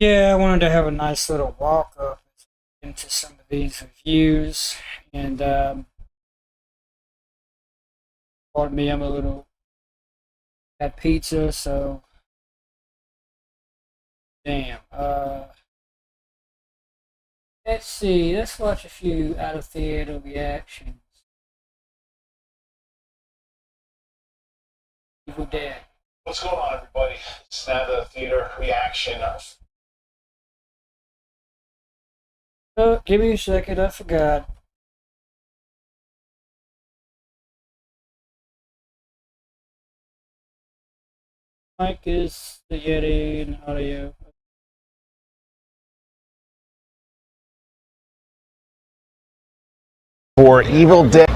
Yeah, I wanted to have a nice little walk up into some of these reviews, and pardon me, I'm a little at pizza, so damn. Let's see. Let's watch a few out of theater reactions. Evil Dead. What's going on, everybody? It's now the theater reaction of. Oh, give me a second. I forgot. Mic is the Yeti and audio. For Evil Dead.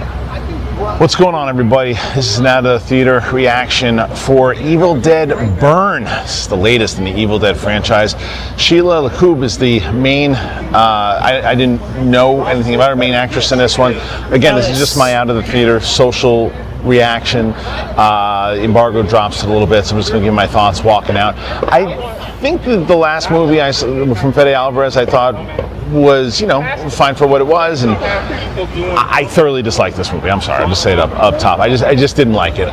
What's going on, everybody? This is now the theater reaction for Evil Dead Burn. This is the latest in the Evil Dead franchise. Sheila LaCoub is the main, I didn't know anything about her, main actress in this one. Again, this is just my out of the theater social reaction. Embargo drops it a little bit, so I'm just going to give my thoughts walking out. I think that the last movie from Fede Alvarez I thought was, fine for what it was, and I thoroughly disliked this movie. I'm sorry, I'll just say it up top. I just didn't like it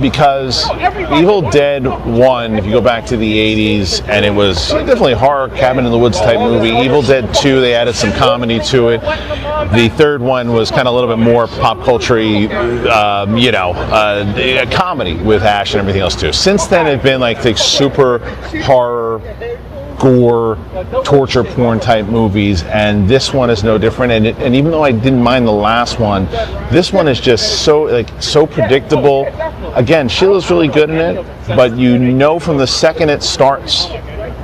because Evil Dead 1, if you go back to the 80s, and it was definitely a horror cabin in the woods type movie. Evil Dead 2, they added some comedy to it. The third one was kind of a little bit more pop culture-y, comedy with Ash and everything else too. Since then, it's been like the super horror, gore, torture porn type movies, and this one is no different. And even though I didn't mind the last one, this one is just so predictable. Again, Sheila's really good in it, but you know from the second it starts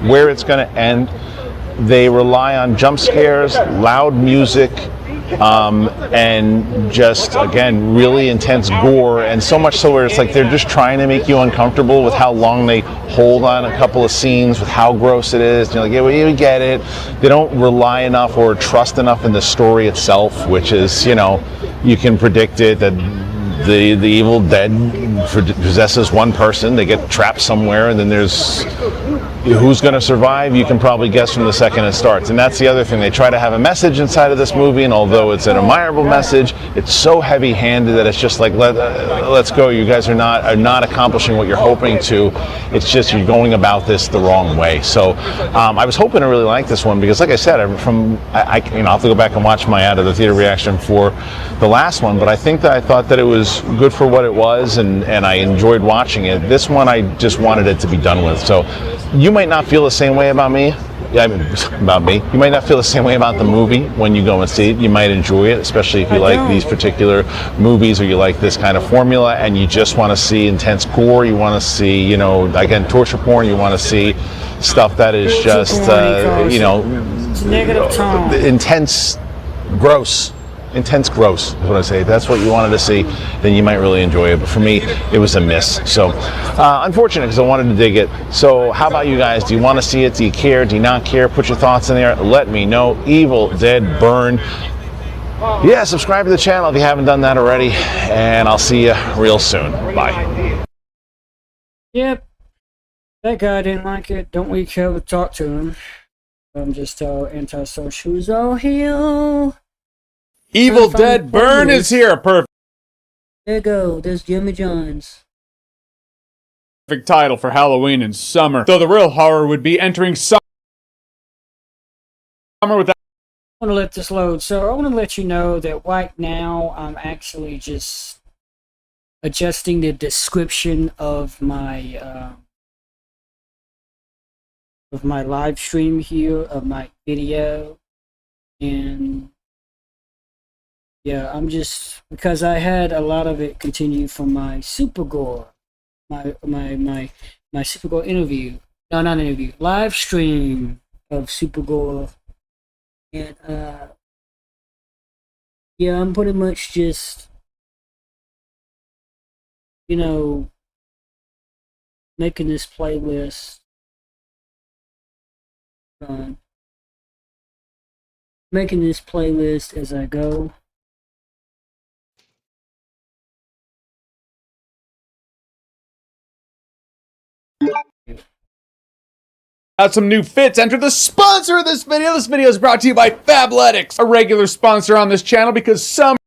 where it's going to end. They rely on jump scares, loud music, and just, again, really intense gore, and so much so where it's like they're just trying to make you uncomfortable with how long they hold on a couple of scenes, with how gross it is. You're like, yeah, we get it. They don't rely enough or trust enough in the story itself, which is, you can predict it, that the Evil Dead possesses one person. They get trapped somewhere, and then there's who's going to survive. You can probably guess from the second it starts. And that's the other thing. They try to have a message inside of this movie, and although it's an admirable message, it's so heavy-handed that it's just like, let's go. You guys are not accomplishing what you're hoping to. It's just you're going about this the wrong way. So I was hoping to really like this one because, like I said, I'll have to go back and watch my out of the theater reaction for the last one. But I thought that it was good for what it was, and I enjoyed watching it. This one, I just wanted it to be done with. So you might not feel the same way about me. About me. You might not feel the same way about the movie when you go and see it. You might enjoy it, especially if you like these particular movies, or you like this kind of formula, and you just want to see intense gore. You want to see, again, torture porn. You want to see stuff that is just, negative tone. Intense, gross. Intense gross is what I say. If that's what you wanted to see, then you might really enjoy it. But for me, it was a miss. So unfortunate, because I wanted to dig it. So how about you guys? Do you want to see it? Do you care? Do you not care? Put your thoughts in there. Let me know. Evil Dead Burn. Yeah, subscribe to the channel if you haven't done that already. And I'll see you real soon. Bye. Yep. That guy didn't like it. Don't we care to talk to him? I'm just antisocial as all hell. Evil Dead Burn is here. Perfect There you go. There's Jimmy John's. title for Halloween and summer. Though the real horror would be entering summer without. I want to let this load. So I want to let you know that right now I'm actually just adjusting the description of my live stream here, of my video, and yeah, I'm just, because I had a lot of it continue from my Super Gore, my Super Gore interview. No, not interview. Live stream of Super Gore. And yeah, I'm pretty much just, making this playlist. Making this playlist as I go. out some new fits. Enter the sponsor of this video. This video is brought to you by Fabletics, a regular sponsor on this channel because summer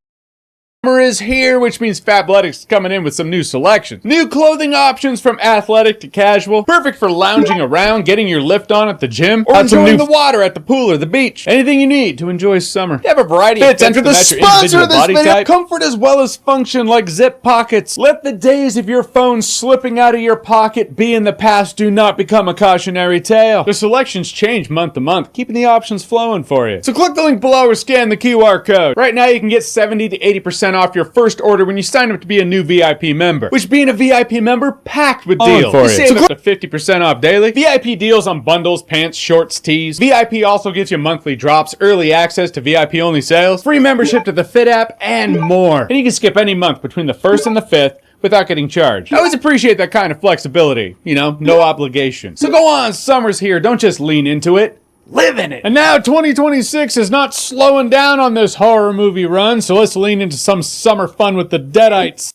is here, which means Fabletics is coming in with some new selections. New clothing options from athletic to casual, perfect for lounging around, getting your lift on at the gym, or enjoying the water at the pool or the beach. Anything you need to enjoy summer. They have a variety of fits. Enter the sponsor of this video. Type. Comfort as well as function, like zip pockets. Let the days of your phone slipping out of your pocket be in the past. Do not become a cautionary tale. The selections change month to month, keeping the options flowing for you. So click the link below or scan the QR code. Right now you can get 70 to 80% off your first order when you sign up to be a new VIP member, which being a VIP member, packed with deals. You save up to 50% off daily, VIP deals on bundles, pants, shorts, tees. VIP also gives you monthly drops, early access to VIP only sales, free membership to the Fit app, and more. And you can skip any month between the 1st and the 5th without getting charged. I always appreciate that kind of flexibility, you know, no obligation. So go on, summer's here, don't just lean into it. Live in it. And now 2026 is not slowing down on this horror movie run, so let's lean into some summer fun with the Deadites.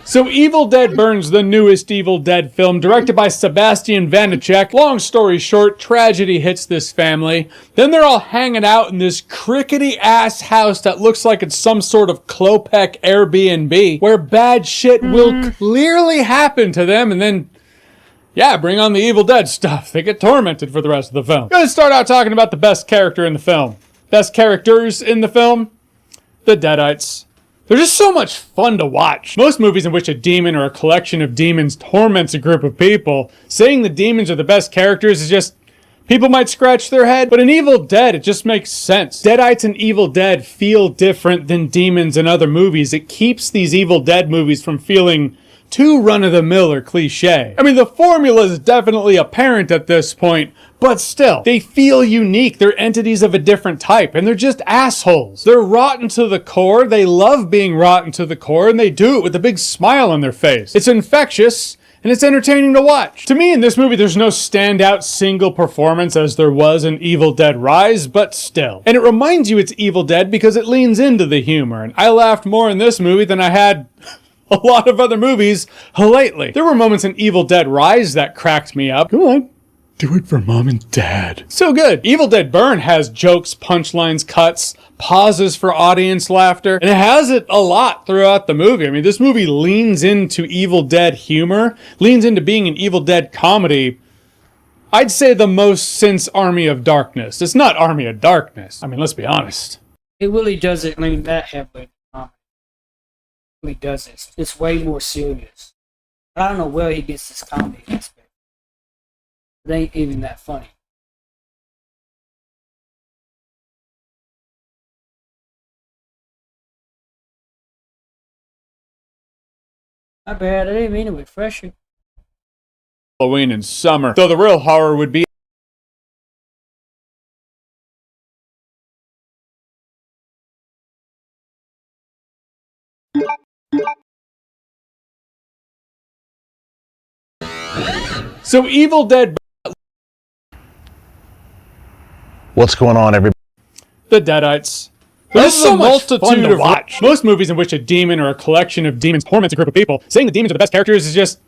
So Evil Dead Burns, the newest Evil Dead film, directed by Sebastian Vanacek. Long story short, tragedy hits this family. Then they're all hanging out in this crickety-ass house that looks like it's some sort of Klopek Airbnb, where bad shit will clearly happen to them, and then yeah, bring on the Evil Dead stuff. They get tormented for the rest of the film. Gonna start out talking about the best character in the film. Best characters in the film? The Deadites. They're just so much fun to watch. Most movies in which a demon or a collection of demons torments a group of people, saying the demons are the best characters is just, people might scratch their head, but in Evil Dead, it just makes sense. Deadites and Evil Dead feel different than demons in other movies. It keeps these Evil Dead movies from feeling too run-of-the-mill or cliche. I mean, the formula is definitely apparent at this point, but still, they feel unique. They're entities of a different type, and they're just assholes. They're rotten to the core, they love being rotten to the core, and they do it with a big smile on their face. It's infectious, and it's entertaining to watch. To me, in this movie, there's no standout single performance as there was in Evil Dead Rise, but still. And it reminds you it's Evil Dead because it leans into the humor, and I laughed more in this movie than I had a lot of other movies lately. There were moments in Evil Dead Rise that cracked me up. Come on. Do it for mom and dad. So good. Evil Dead Burn has jokes, punchlines, cuts, pauses for audience laughter, and it has it a lot throughout the movie. I mean, this movie leans into Evil Dead humor, leans into being an Evil Dead comedy. I'd say the most since Army of Darkness. It's not Army of Darkness. I mean, let's be honest. It really doesn't lean that heavily. It really doesn't. It's way more serious. I don't know where he gets this comedy aspect. It ain't even that funny. My bad, I didn't mean to refresh you. Halloween and summer. Though the real horror would be so Evil Dead. What's going on, everybody? The Deadites. There's so much fun to watch. Most movies in which a demon or a collection of demons torments a group of people, saying the demons are the best characters is just,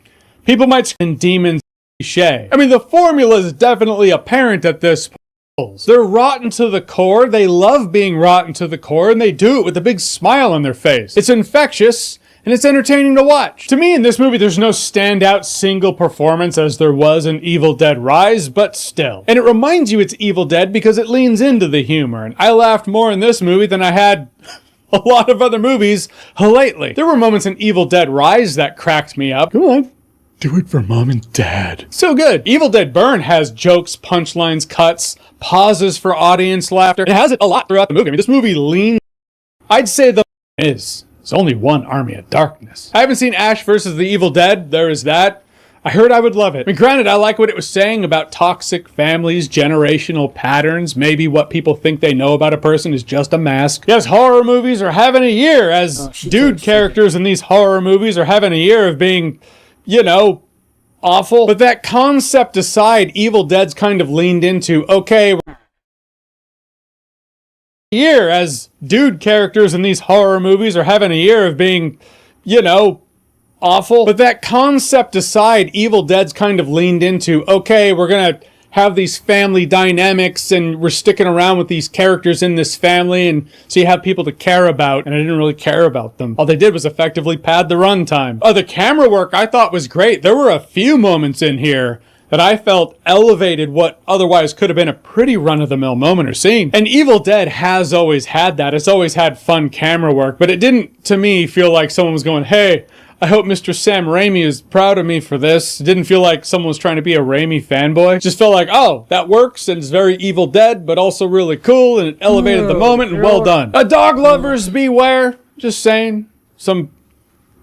people might scream demons cliche. I mean, the formula is definitely apparent at this point. They're rotten to the core, they love being rotten to the core, and they do it with a big smile on their face. It's infectious, and it's entertaining to watch. To me, in this movie, there's no standout single performance as there was in Evil Dead Rise, but still. And it reminds you it's Evil Dead because it leans into the humor, and I laughed more in this movie than I had a lot of other movies lately. There were moments in Evil Dead Rise that cracked me up. Come on. Do it for mom and dad. So good. Evil Dead Burn has jokes, punchlines, cuts, pauses for audience laughter. It has it a lot throughout the movie. I mean, this movie leans. I'd say the is. There's only one Army of Darkness. I haven't seen Ash vs. the Evil Dead. There is that. I heard I would love it. I mean, granted, I like what it was saying about toxic families, generational patterns. Maybe what people think they know about a person is just a mask. Yes, horror movies are having a year, as dude characters in these horror movies are having a year of being, you know, awful. But that concept aside, Evil Dead's kind of leaned into, okay, year as dude characters in these horror movies are having a year of being, you know, awful. But that concept aside, Evil Dead's kind of leaned into, okay, we're going to have these family dynamics and we're sticking around with these characters in this family, and so you have people to care about, and I didn't really care about them. All they did was effectively pad the runtime. The camera work I thought was great. There were a few moments in here that I felt elevated what otherwise could have been a pretty run-of-the-mill moment or scene. And Evil Dead has always had that. It's always had fun camera work, but it didn't, to me, feel like someone was going, hey, I hope Mr. Sam Raimi is proud of me for this. It didn't feel like someone was trying to be a Raimi fanboy. It just felt like, oh, that works, and it's very Evil Dead, but also really cool, and it elevated the moment, and well done. Dog lovers beware. Just saying. Some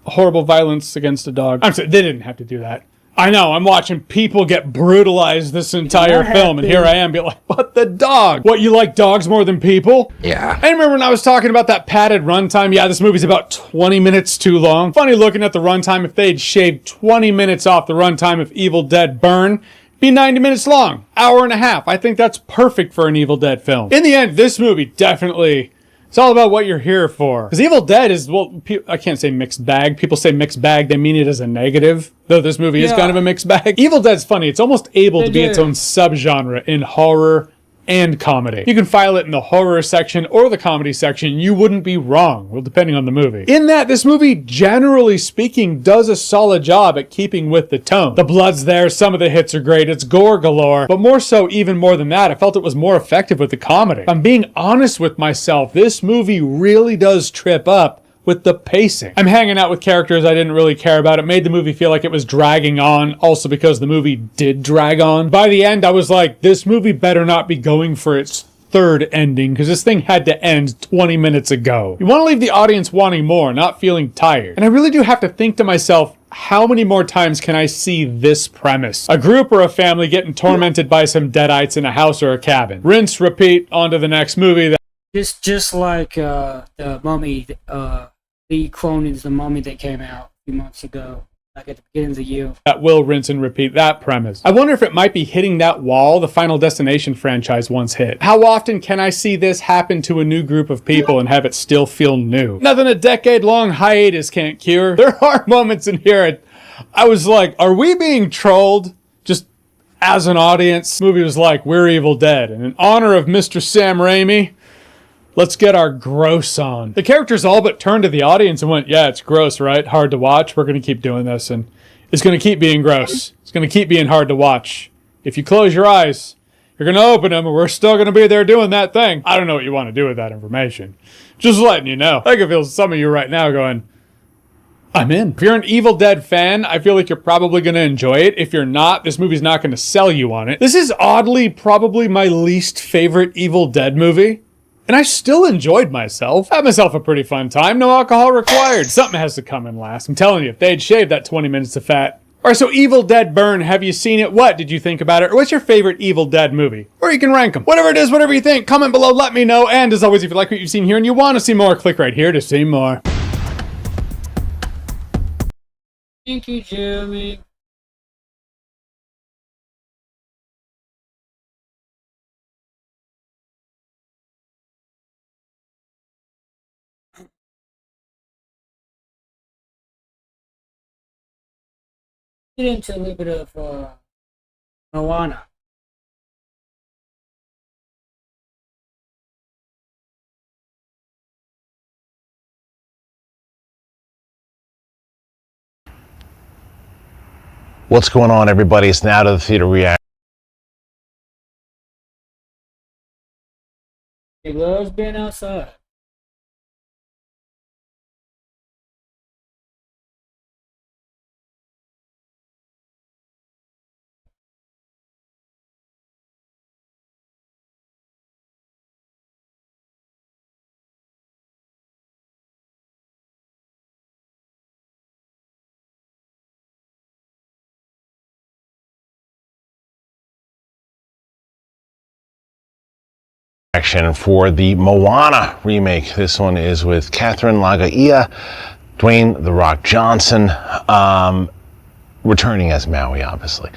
horrible violence against a dog. I'm sorry, they didn't have to do that. I know, I'm watching people get brutalized this entire film, and here I am being like, what, the dog? What, you like dogs more than people? Yeah. I remember when I was talking about that padded runtime, yeah, this movie's about 20 minutes too long. Funny looking at the runtime, if they'd shaved 20 minutes off the runtime of Evil Dead Burn, it'd be 90 minutes long, hour and a half. I think that's perfect for an Evil Dead film. In the end, this movie definitely... It's all about what you're here for. Because Evil Dead is, well, I can't say mixed bag. People say mixed bag, they mean it as a negative. Though this movie is kind of a mixed bag. Evil Dead's funny. It's almost able to be its own subgenre in horror and comedy. You can file it in the horror section or the comedy section. You wouldn't be wrong, well, depending on the movie. In that, this movie, generally speaking, does a solid job at keeping with the tone. The blood's there, some of the hits are great, it's gore galore, but more so, even more than that, I felt it was more effective with the comedy. If I'm being honest with myself, this movie really does trip up with the pacing. I'm hanging out with characters I didn't really care about. It made the movie feel like it was dragging on, also because the movie did drag on. By the end, I was like, this movie better not be going for its third ending, because this thing had to end 20 minutes ago. You want to leave the audience wanting more, not feeling tired. And I really do have to think to myself, how many more times can I see this premise? A group or a family getting tormented by some deadites in a house or a cabin. Rinse, repeat, on to the next movie. Just like the Mummy, Lee Cronin's The Mummy that came out a few months ago, like at the beginning of the year. That will rinse and repeat that premise. I wonder if it might be hitting that wall the Final Destination franchise once hit. How often can I see this happen to a new group of people and have it still feel new? Nothing a decade-long hiatus can't cure. There are moments in here I was like, are we being trolled? Just as an audience. The movie was like, we're Evil Dead, and in honor of Mr. Sam Raimi, let's get our gross on. The characters all but turned to the audience and went, yeah, it's gross, right? Hard to watch. We're going to keep doing this, and it's going to keep being gross. It's going to keep being hard to watch. If you close your eyes, you're going to open them, and we're still going to be there doing that thing. I don't know what you want to do with that information. Just letting you know. I can feel some of you right now going, I'm in. If you're an Evil Dead fan, I feel like you're probably going to enjoy it. If you're not, this movie's not going to sell you on it. This is oddly probably my least favorite Evil Dead movie. And I still enjoyed myself. I had myself a pretty fun time. No alcohol required. Something has to come in last. I'm telling you, if they'd shaved that 20 minutes of fat. Alright, so Evil Dead Burn, have you seen it? What did you think about it? Or what's your favorite Evil Dead movie? Or you can rank them. Whatever it is, whatever you think, comment below, let me know. And as always, if you like what you've seen here and you want to see more, click right here to see more. Thank you, Jeremy. Get into a little bit of Moana. What's going on, everybody? It's Now to the Theater React. He loves being outside. Action for the Moana remake. This one is with Catherine Lagaia, Dwayne "The Rock" Johnson, returning as Maui, obviously.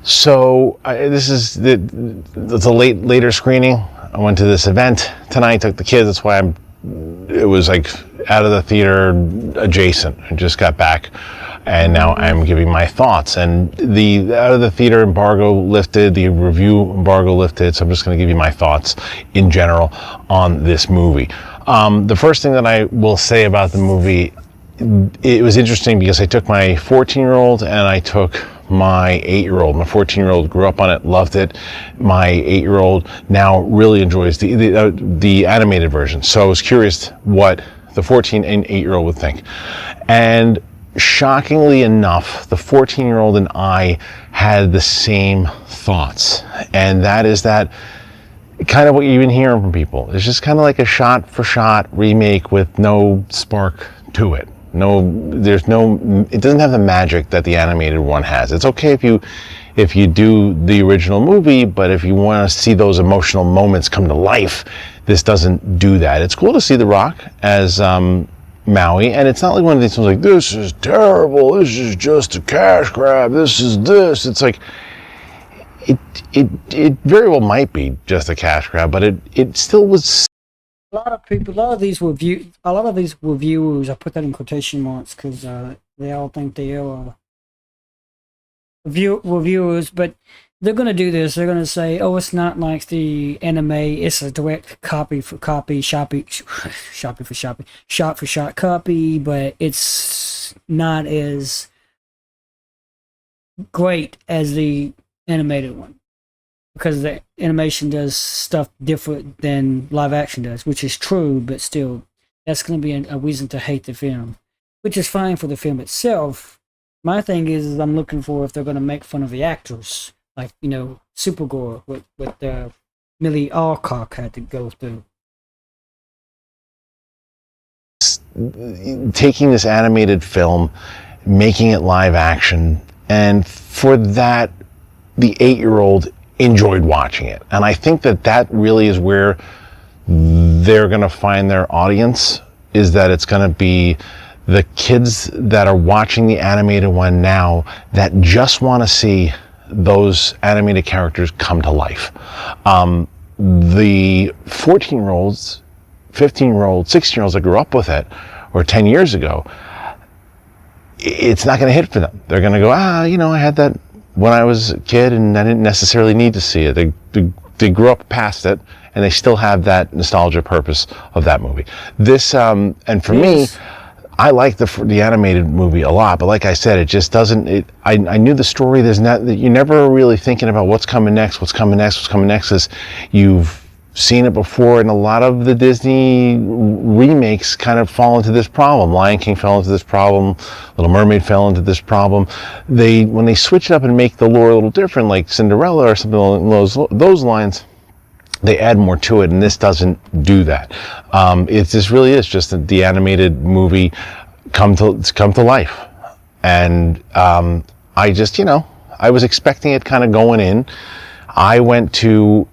So this is it's a later screening. I went to this event tonight, took the kids. That's why it was like out of the theater adjacent. I just got back. and now I'm giving my thoughts. And the theater embargo lifted, the review embargo lifted, so I'm just going to give you my thoughts in general on this movie. The first thing that I will say about the movie, it was interesting because I took my 14-year-old and I took my 8-year-old. My 14-year-old grew up on it, loved it. My 8-year-old now really enjoys the animated version. So I was curious what the 14 and 8-year-old would think. And shockingly enough, the 14-year-old and I had the same thoughts. And that is that kind of what you've been hearing from people. It's just kind of like a shot-for-shot remake with no spark to it. It doesn't have the magic that the animated one has. It's okay if you do the original movie, but if you want to see those emotional moments come to life, this doesn't do that. It's cool to see The Rock as Maui, and it's not like one of these things like, this is terrible, this is just a cash grab, this is this. It's like, it very well might be just a cash grab, but it still was. A lot of these reviewers, I put that in quotation marks because they all think they are reviewers, but they're going to do this. They're going to say, oh, it's not like the anime, it's a direct copy for copy, shot for shot copy, but it's not as great as the animated one, because the animation does stuff different than live action does, which is true, but still, that's going to be a reason to hate the film, which is fine for the film itself. My thing is I'm looking for if they're going to make fun of the actors, like, Supergirl, with Millie Alcock had to go through. Taking this animated film, making it live action, and for that, the 8-year-old enjoyed watching it. And I think that really is where they're going to find their audience, is that it's going to be the kids that are watching the animated one now that just want to see those animated characters come to life. The 14-year-olds, 15-year-olds, 16-year-olds that grew up with it, or 10 years ago, it's not going to hit for them. They're going to go, I had that when I was a kid and I didn't necessarily need to see it. They grew up past it and they still have that nostalgia purpose of that movie. This, and for me, I like the animated movie a lot, but like I said, it just doesn't, I knew the story. You're never really thinking about what's coming next, is you've seen it before, and a lot of the Disney remakes kind of fall into this problem. Lion King fell into this problem, Little Mermaid fell into this problem. When they switch it up and make the lore a little different, like Cinderella or something along those lines, they add more to it, and this doesn't do that. This really is just the animated movie come to life. And I just, I was expecting it kind of going in. I went to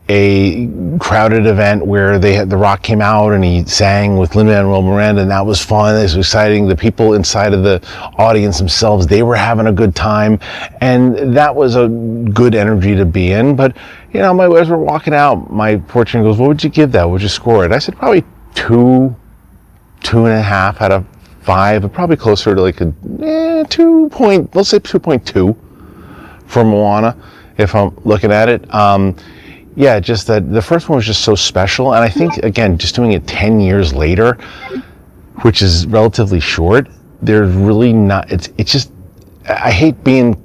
a crowded event where The Rock came out and he sang with Lin-Manuel Miranda, and that was fun. It was exciting. The people inside of the audience themselves, they were having a good time, and that was a good energy to be in. But as we're walking out, my 14 goes, "What would you give that? What would you score it?" I said probably 2.5 out of 5, but probably closer to like a let's say 2.2 for Moana if I'm looking at it. Yeah, just that the first one was just so special. And I think, again, just doing it 10 years later, which is relatively short, there's really not, it's just, I hate being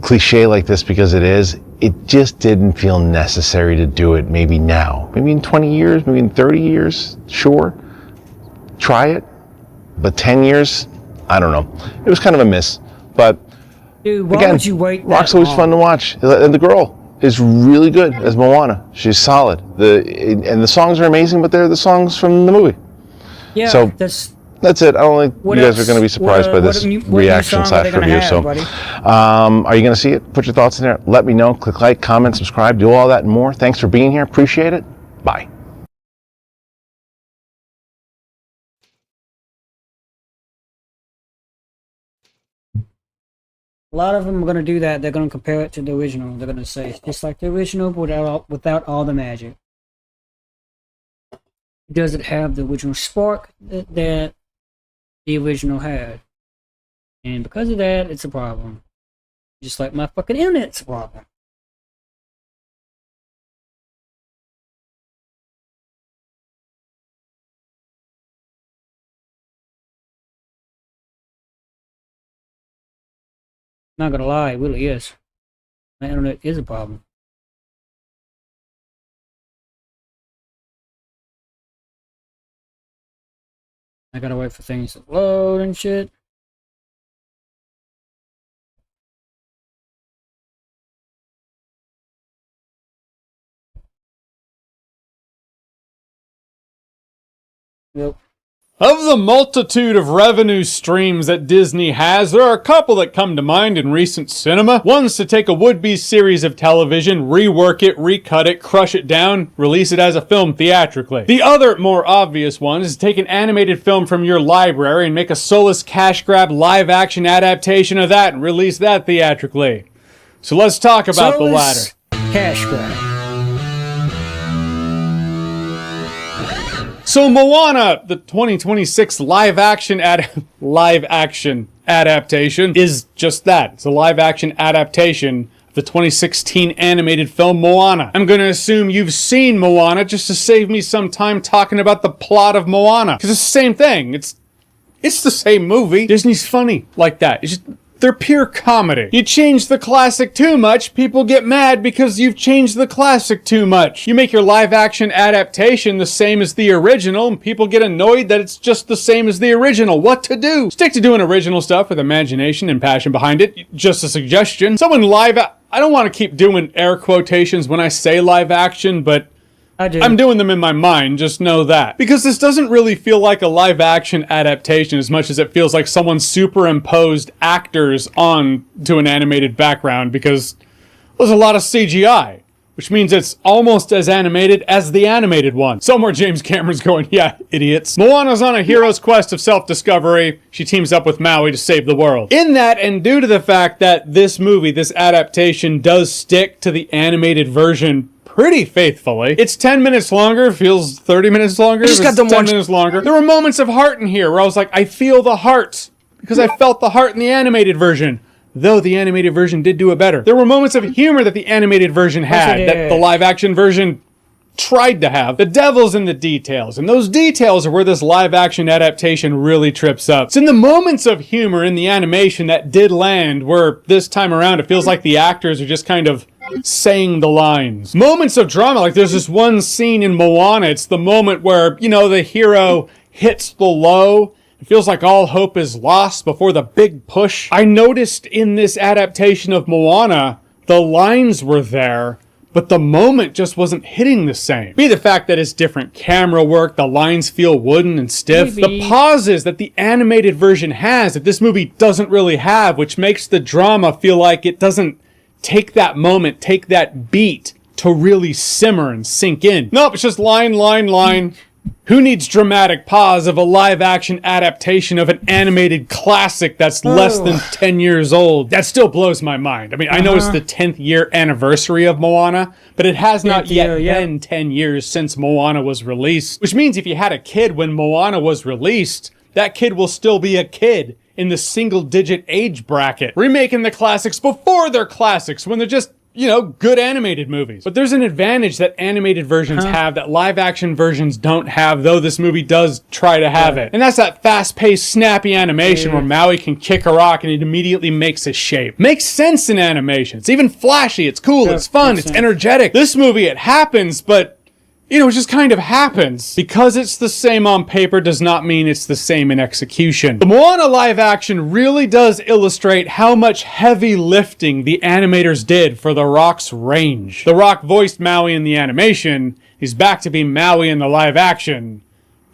cliche like this because it just didn't feel necessary to do it maybe now. Maybe in 20 years, maybe in 30 years, sure. Try it. But 10 years, I don't know. It was kind of a miss. But, dude, why again, would you wait that Rock's always long? fun to watch. And the girl is really good as Moana. She's solid. And the songs are amazing, but they're the songs from the movie. Yeah, so that's it. I don't think you guys are going to be surprised by this reaction / review. So, are you going to see it? Put your thoughts in there. Let me know. Click like, comment, subscribe, do all that and more. Thanks for being here. Appreciate it. Bye. A lot of them are going to do that. They're going to compare it to the original. They're going to say it's just like the original, but without all the magic. Does it have the original spark that the original had? And because of that, it's a problem. Just like my fucking internet's a problem. Not gonna lie, it really is. My internet is a problem. I gotta wait for things to load and shit. Yep. Of the multitude of revenue streams that Disney has, there are a couple that come to mind in recent cinema. One's to take a would-be series of television, rework it, recut it, crush it down, release it as a film theatrically. The other, more obvious one is to take an animated film from your library and make a soulless cash grab live-action adaptation of that and release that theatrically. So let's talk about the latter. Cash grab. So Moana, the 2026 live action adaptation is just that. It's a live action adaptation of the 2016 animated film Moana. I'm going to assume you've seen Moana just to save me some time talking about the plot of Moana. Because it's the same thing. It's the same movie. Disney's funny like that. It's just, they're pure comedy. You change the classic too much, people get mad because you've changed the classic too much. You make your live action adaptation the same as the original, and people get annoyed that it's just the same as the original. What to do? Stick to doing original stuff with imagination and passion behind it. Just a suggestion. I don't want to keep doing air quotations when I say live action, but I'm doing them in my mind, just know that. Because this doesn't really feel like a live-action adaptation as much as it feels like someone superimposed actors on to an animated background because there's a lot of CGI, which means it's almost as animated as the animated one. Somewhere James Cameron's going, yeah, idiots. Moana's on a hero's quest of self-discovery. She teams up with Maui to save the world. In that, and due to the fact that this movie, this adaptation, does stick to the animated version pretty faithfully. It's 10 minutes longer, feels 30 minutes longer. I just got them 10 minutes longer. There were moments of heart in here where I was like, I feel the heart. Because I felt the heart in the animated version. Though the animated version did do it better. There were moments of humor that the animated version had that the live action version tried to have. The devil's in the details. And those details are where this live action adaptation really trips up. It's in the moments of humor in the animation that did land where this time around it feels like the actors are just kind of saying the lines. Moments of drama, like there's this one scene in Moana, it's the moment where, you know, the hero hits the low. It feels like all hope is lost before the big push. I noticed in this adaptation of Moana, the lines were there, but the moment just wasn't hitting the same. Be the fact that it's different camera work, the lines feel wooden and stiff. Maybe. The pauses that the animated version has that this movie doesn't really have, which makes the drama feel like it doesn't take that moment, take that beat to really simmer and sink in. Nope, it's just line, line, line. Who needs dramatic pause of a live-action adaptation of an animated classic that's less than 10 years old? That still blows my mind. I mean, I know it's the 10th year anniversary of Moana, but it has not yet been 10 years since Moana was released. Which means if you had a kid when Moana was released, that kid will still be a kid in the single-digit age bracket. Remaking the classics before they're classics, when they're just, you know, good animated movies. But there's an advantage that animated versions have that live-action versions don't have, though this movie does try to have it. And that's that fast-paced, snappy animation where Maui can kick a rock and it immediately makes a shape. Makes sense in animation. It's even flashy, it's cool, it's fun, it's energetic. This movie, it happens, but you know, it just kind of happens. Because it's the same on paper does not mean it's the same in execution. The Moana live action really does illustrate how much heavy lifting the animators did for The Rock's range. The Rock voiced Maui in the animation. He's back to being Maui in the live action.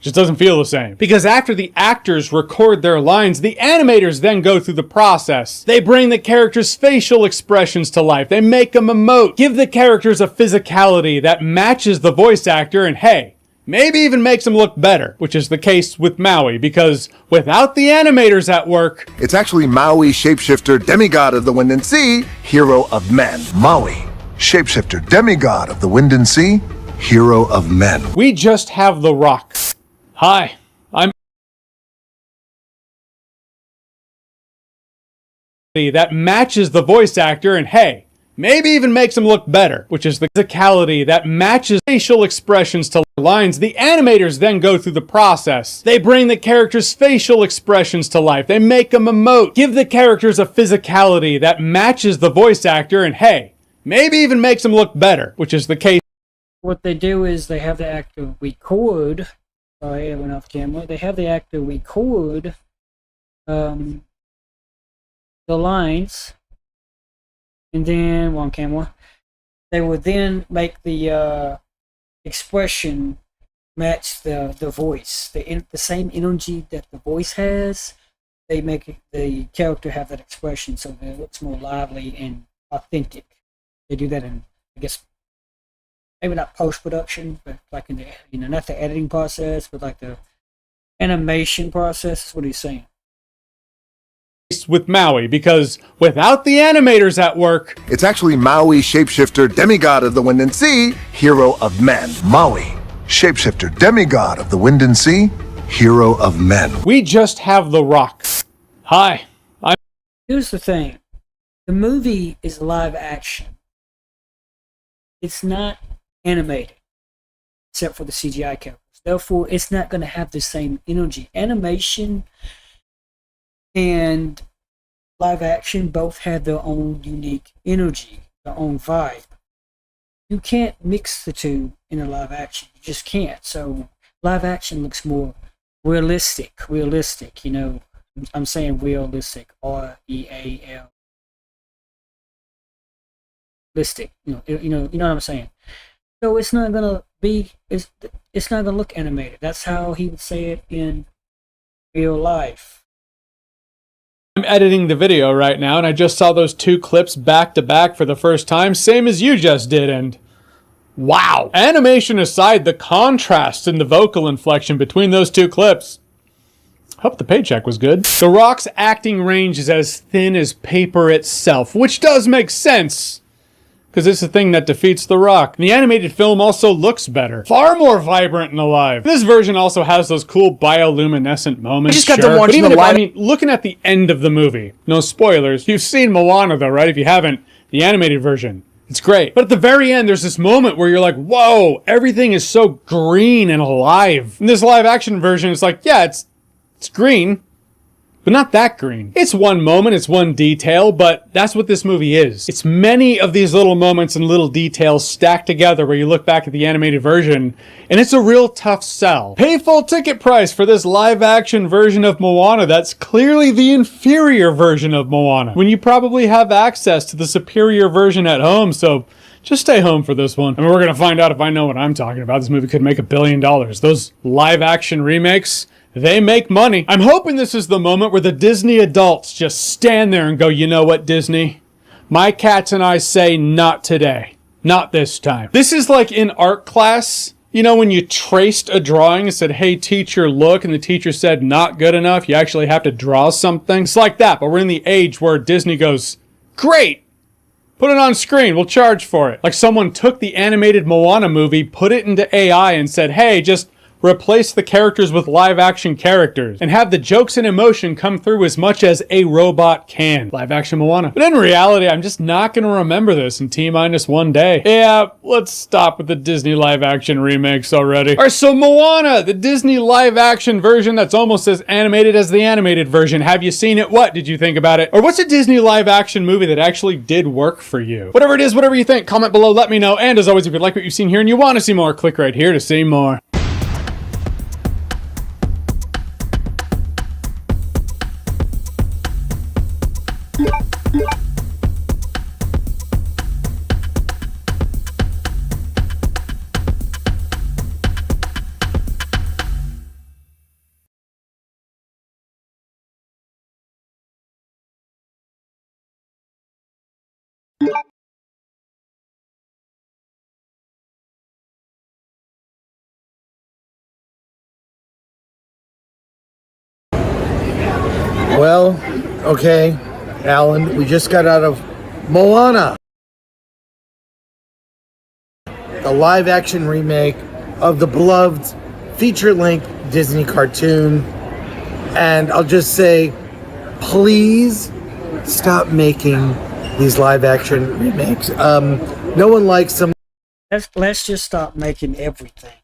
Just doesn't feel the same. Because after the actors record their lines, the animators then go through the process. They bring the characters' facial expressions to life. They make them emote. Give the characters a physicality that matches the voice actor and hey, maybe even makes them look better. Which is the case with Maui, because without the animators at work... It's actually Maui, shapeshifter, demigod of the wind and sea, hero of men. Maui, shapeshifter, demigod of the wind and sea, hero of men. We just have The Rock. Hi, I'm that matches the voice actor and, hey, maybe even makes him look better, which is the physicality that matches facial expressions to lines. The animators then go through the process. They bring the characters' facial expressions to life. They make them emote, give the characters a physicality that matches the voice actor and, hey, maybe even makes them look better, which is the case. What they do is they have the actor record. Sorry, I went off camera. They have the actor record the lines, and then on camera, they would then make the expression match the voice, the same energy that the voice has. They make the character have that expression so that it looks more lively and authentic. They do that in, I guess, maybe not post-production, but like in the, not the editing process, but like the animation process. That's what he's saying. With Maui, because without the animators at work, It's actually Maui, shapeshifter, demigod of the wind and sea, hero of men. Maui, shapeshifter, demigod of the wind and sea, hero of men. we just have The Rock. Hi. Here's the thing. The movie is live action. It's not animated, except for the CGI characters. Therefore, it's not going to have the same energy. Animation and live action both have their own unique energy, their own vibe. You can't mix the two in a live action. You just can't. So live action looks more realistic. I'm saying realistic. R-E-A-L. Realistic. You know what I'm saying. So it's not gonna be. It's not gonna look animated. That's how he would say it in real life. I'm editing the video right now, and I just saw those two clips back to back for the first time, same as you just did, and wow. Animation aside, the contrast in the vocal inflection between those two clips. Hope the paycheck was good. The Rock's acting range is as thin as paper itself, which does make sense, because it's the thing that defeats The Rock. The animated film also looks better. Far more vibrant and alive. This version also has those cool bioluminescent moments. I just got done watching the live- Looking at the end of the movie, no spoilers. You've seen Moana though, right? If you haven't, the animated version. It's great. But at the very end, there's this moment where you're like, whoa, everything is so green and alive. In this live action version, it's like, yeah, it's green, but not that green. It's one moment, it's one detail, but that's what this movie is. It's many of these little moments and little details stacked together where you look back at the animated version, and it's a real tough sell. Pay full ticket price for this live action version of Moana that's clearly the inferior version of Moana, when you probably have access to the superior version at home, so just stay home for this one. I mean, we're gonna find out if I know what I'm talking about. This movie could make $1 billion. Those live action remakes, they make money. I'm hoping this is the moment where the Disney adults just stand there and go, you know what, Disney? My cats and I say not today. Not this time. This is like in art class, when you traced a drawing and said, hey, teacher, look, and the teacher said, not good enough. You actually have to draw something. It's like that, but we're in the age where Disney goes, great. Put it on screen. We'll charge for it. Like someone took the animated Moana movie, put it into AI and said, hey, just replace the characters with live action characters and have the jokes and emotion come through as much as a robot can. Live action Moana. But in reality, I'm just not going to remember this in T-1 day. Yeah, let's stop with the Disney live action remakes already. Alright, so Moana, the Disney live action version that's almost as animated as the animated version. Have you seen it? What did you think about it? Or what's a Disney live action movie that actually did work for you? Whatever it is, whatever you think, comment below, let me know. And as always, if you like what you've seen here and you want to see more, click right here to see more. Well, okay, Alan, we just got out of Moana, the live-action remake of the beloved feature-length Disney cartoon. And I'll just say, please stop making these live action remakes. No one likes them. Let's just stop making everything.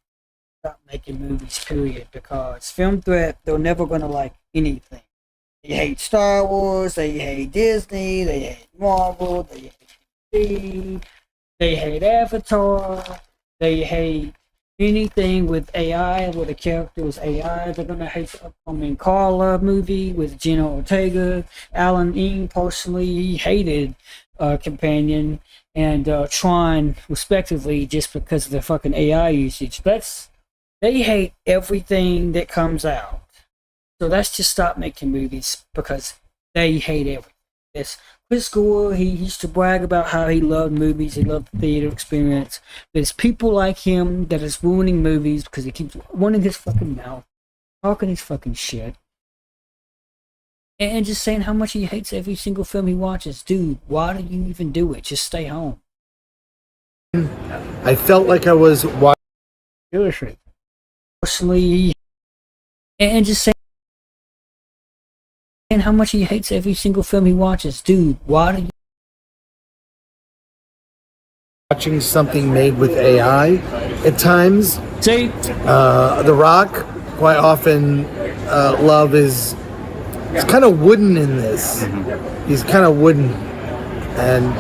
Stop making movies, period. Because Film Threat, they're never gonna like anything. They hate Star Wars. They hate Disney. They hate Marvel. They hate DC. They hate Avatar. They hate anything with AI, where the character is AI. They're gonna hate the upcoming Carla movie with Jenna Ortega. Alan Ing personally, he hated Companion and Tron, respectively, just because of the fucking AI usage. They hate everything that comes out. So let's just stop making movies because they hate everything. Yes, Chris Gore, he used to brag about how he loved movies, he loved the theater experience. But it's people like him that is ruining movies because he keeps running his fucking mouth, talking his fucking shit, and just saying how much he hates every single film he watches. Dude, why do you even do it? Just stay home. I felt like I was watching. Seriously. Personally, and just saying how much he hates every single film he watches. Dude, why do you Watching something made with AI at times. see? The Rock, quite often, love is he's kind of wooden in this. He's kind of wooden, and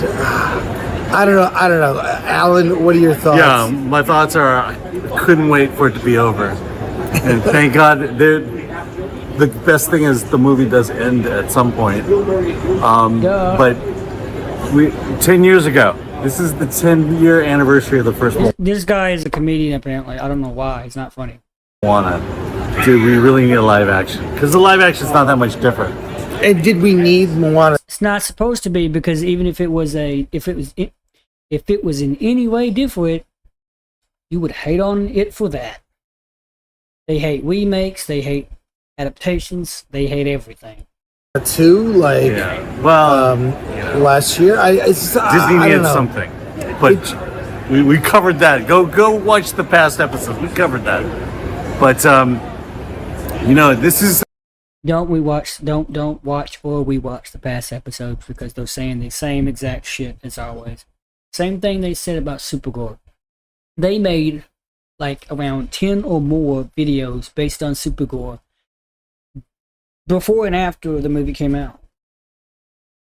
I don't know. Alan, what are your thoughts? Yeah, my thoughts are I couldn't wait for it to be over. And thank God, the best thing is the movie does end at some point. But 10 years ago, this is the 10-year anniversary of the first This guy is a comedian, apparently. I don't know why. He's not funny. Moana. Dude, we really need a live action. Because the live action's not that much different. And did we need Moana? It's not supposed to be, because even if it was in any way different, you would hate on it for that. They hate remakes. They hate adaptations. They hate everything. Too, like, Well, last year, Disney I needed don't know. something. But we covered that. Go watch the past episodes. We covered that. But, this is... Don't watch or rewatch the past episodes, because they're saying the same exact shit as always. Same thing they said about Supergirl. They made like around 10 or more videos based on Supergirl before and after the movie came out.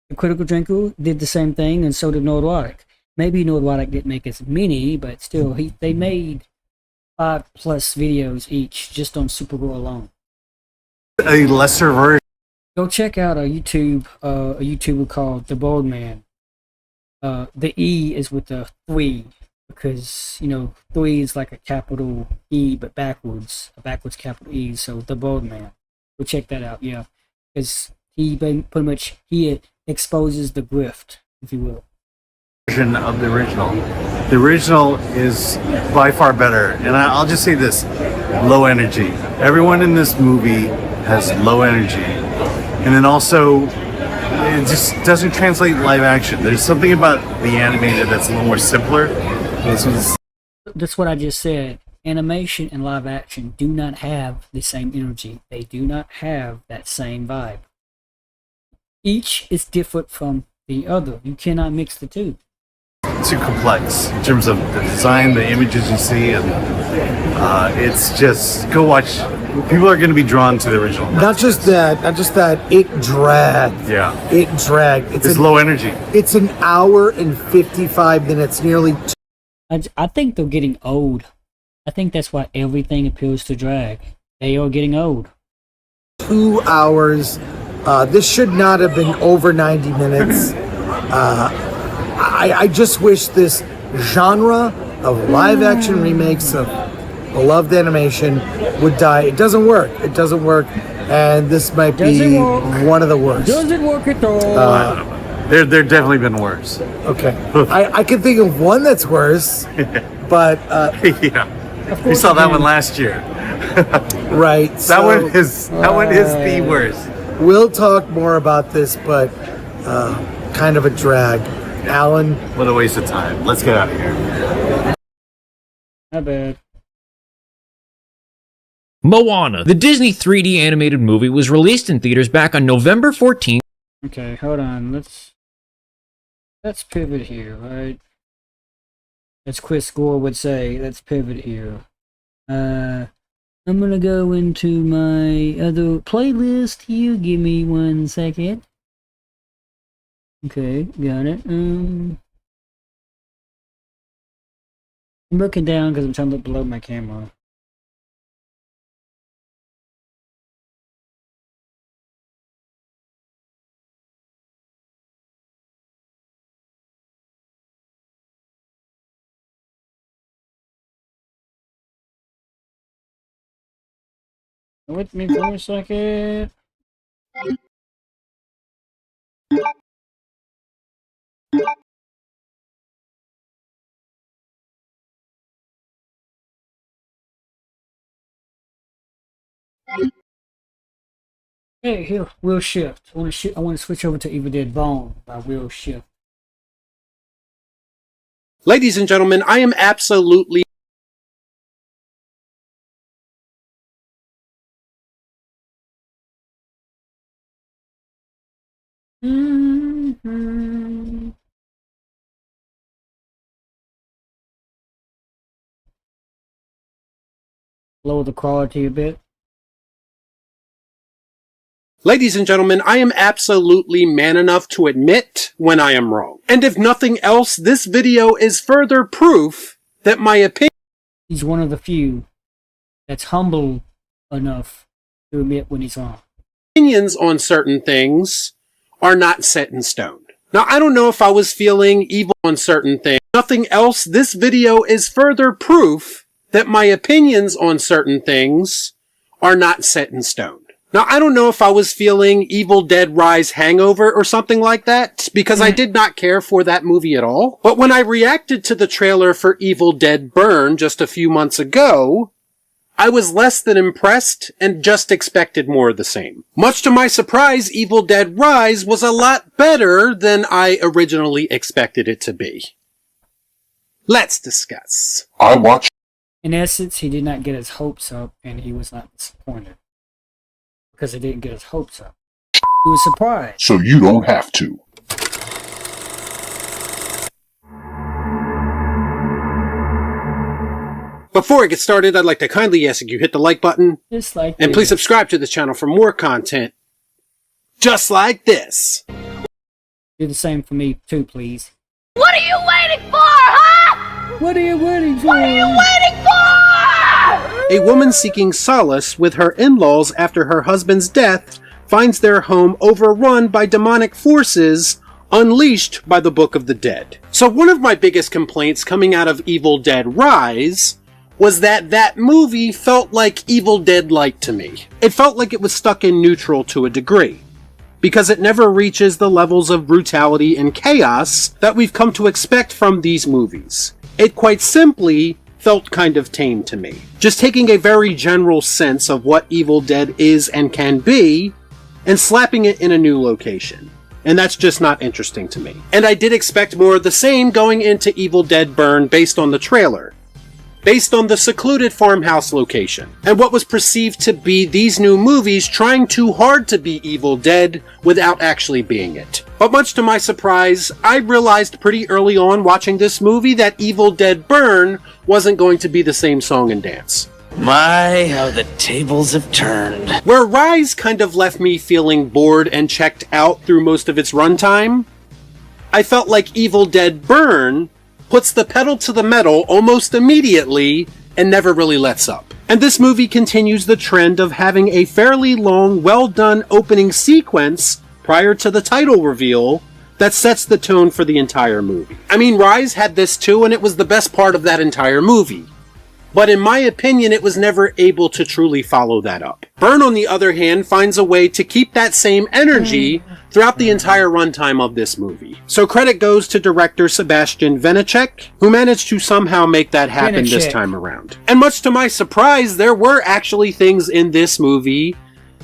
The Critical Drinker did the same thing, and so did Nordrotic. Maybe Nordrotic didn't make as many, but still, they made 5+ videos each just on Supergirl alone. a lesser version. Go check out a YouTuber called The Bald Man. The E is with the 3, because 3 is like a capital E but backwards, a backwards capital E. So The Bald Man. Go check that out, yeah, because he pretty much exposes the grift, if you will. Version of the original. The original is by far better, and I'll just say this: low energy. Everyone in this movie has low energy, and then also it just doesn't translate live action. There's something about the animated that's a little more simpler. This was. That's what I just said. Animation and live action do not have the same energy. They do not have that same vibe. Each is different from the other. You cannot mix the two. Too complex in terms of the design, the images you see, and it's just go watch. People are going to be drawn to the original. Not just that. It dragged. Yeah. It dragged. It's low energy. It's an hour and 55 minutes, nearly. I think they're getting old. I think that's why everything appeals to drag. They are getting old. 2 hours. This should not have been over 90 minutes. I just wish this genre of live action remakes of beloved animation would die. It doesn't work. And this might be one of the worst. Doesn't work at all. There definitely been worse. Okay. I can think of one that's worse, but Yeah, we saw that one last year. right. That one is the worst. We'll talk more about this, but kind of a drag. Alan, What a waste of time. Let's get out of here. Not bad. Moana, the Disney 3D animated movie, was released in theaters back on November 14th. Okay, hold on. Let's pivot here, right? As Chris Gore would say, let's pivot here. I'm gonna go into my other playlist here. Give me 1 second. Okay, got it. I'm looking down because I'm trying to look below my camera. With me for a second. Hey, here, wheel shift. I want to switch over to Evil Dead Bone by wheel shift. Ladies and gentlemen, I am absolutely Lower the quality a bit. Ladies and gentlemen, I am absolutely man enough to admit when I am wrong. And if nothing else, this video is further proof that my He's one of the few that's humble enough to admit when he's wrong. opinions on certain things are not set in stone. Now, I don't know if I was feeling evil on certain things. Nothing else, this video is further proof that my opinions on certain things are not set in stone. Now, I don't know if I was feeling Evil Dead Rise hangover or something like that, because I did not care for that movie at all. But when I reacted to the trailer for Evil Dead Burn just a few months ago, I was less than impressed and just expected more of the same. Much to my surprise, Evil Dead Rise was a lot better than I originally expected it to be. Let's discuss. I watched. In essence, he did not get his hopes up, and he was not disappointed. Because he didn't get his hopes up. He was surprised. So you don't have to. Before I get started, I'd like to kindly ask you hit the like button, Just like and this. please subscribe to the channel for more content just like this. Do the same for me too, please. What are you waiting for, huh? What are you waiting for? What are you waiting for? A woman seeking solace with her in-laws after her husband's death finds their home overrun by demonic forces unleashed by the Book of the Dead. So one of my biggest complaints coming out of Evil Dead Rise was that movie felt like Evil Dead Light to me. It felt like it was stuck in neutral to a degree, because it never reaches the levels of brutality and chaos that we've come to expect from these movies. It quite simply felt kind of tame to me. Just taking a very general sense of what Evil Dead is and can be, and slapping it in a new location. And that's just not interesting to me. And I did expect more of the same going into Evil Dead Burn based on the trailer, based on the secluded farmhouse location, and what was perceived to be these new movies trying too hard to be Evil Dead without actually being it. But much to my surprise, I realized pretty early on watching this movie that Evil Dead Burn wasn't going to be the same song and dance. My, how the tables have turned. Where Rise kind of left me feeling bored and checked out through most of its runtime, I felt like Evil Dead Burn puts the pedal to the metal almost immediately and never really lets up. And this movie continues the trend of having a fairly long, well-done opening sequence prior to the title reveal that sets the tone for the entire movie. I mean, Rise had this too, and it was the best part of that entire movie. But in my opinion, it was never able to truly follow that up. Burn, on the other hand, finds a way to keep that same energy throughout the entire runtime of this movie. So credit goes to director Sebastian Vanacek, who managed to somehow make that happen this time around. And much to my surprise, there were actually things in this movie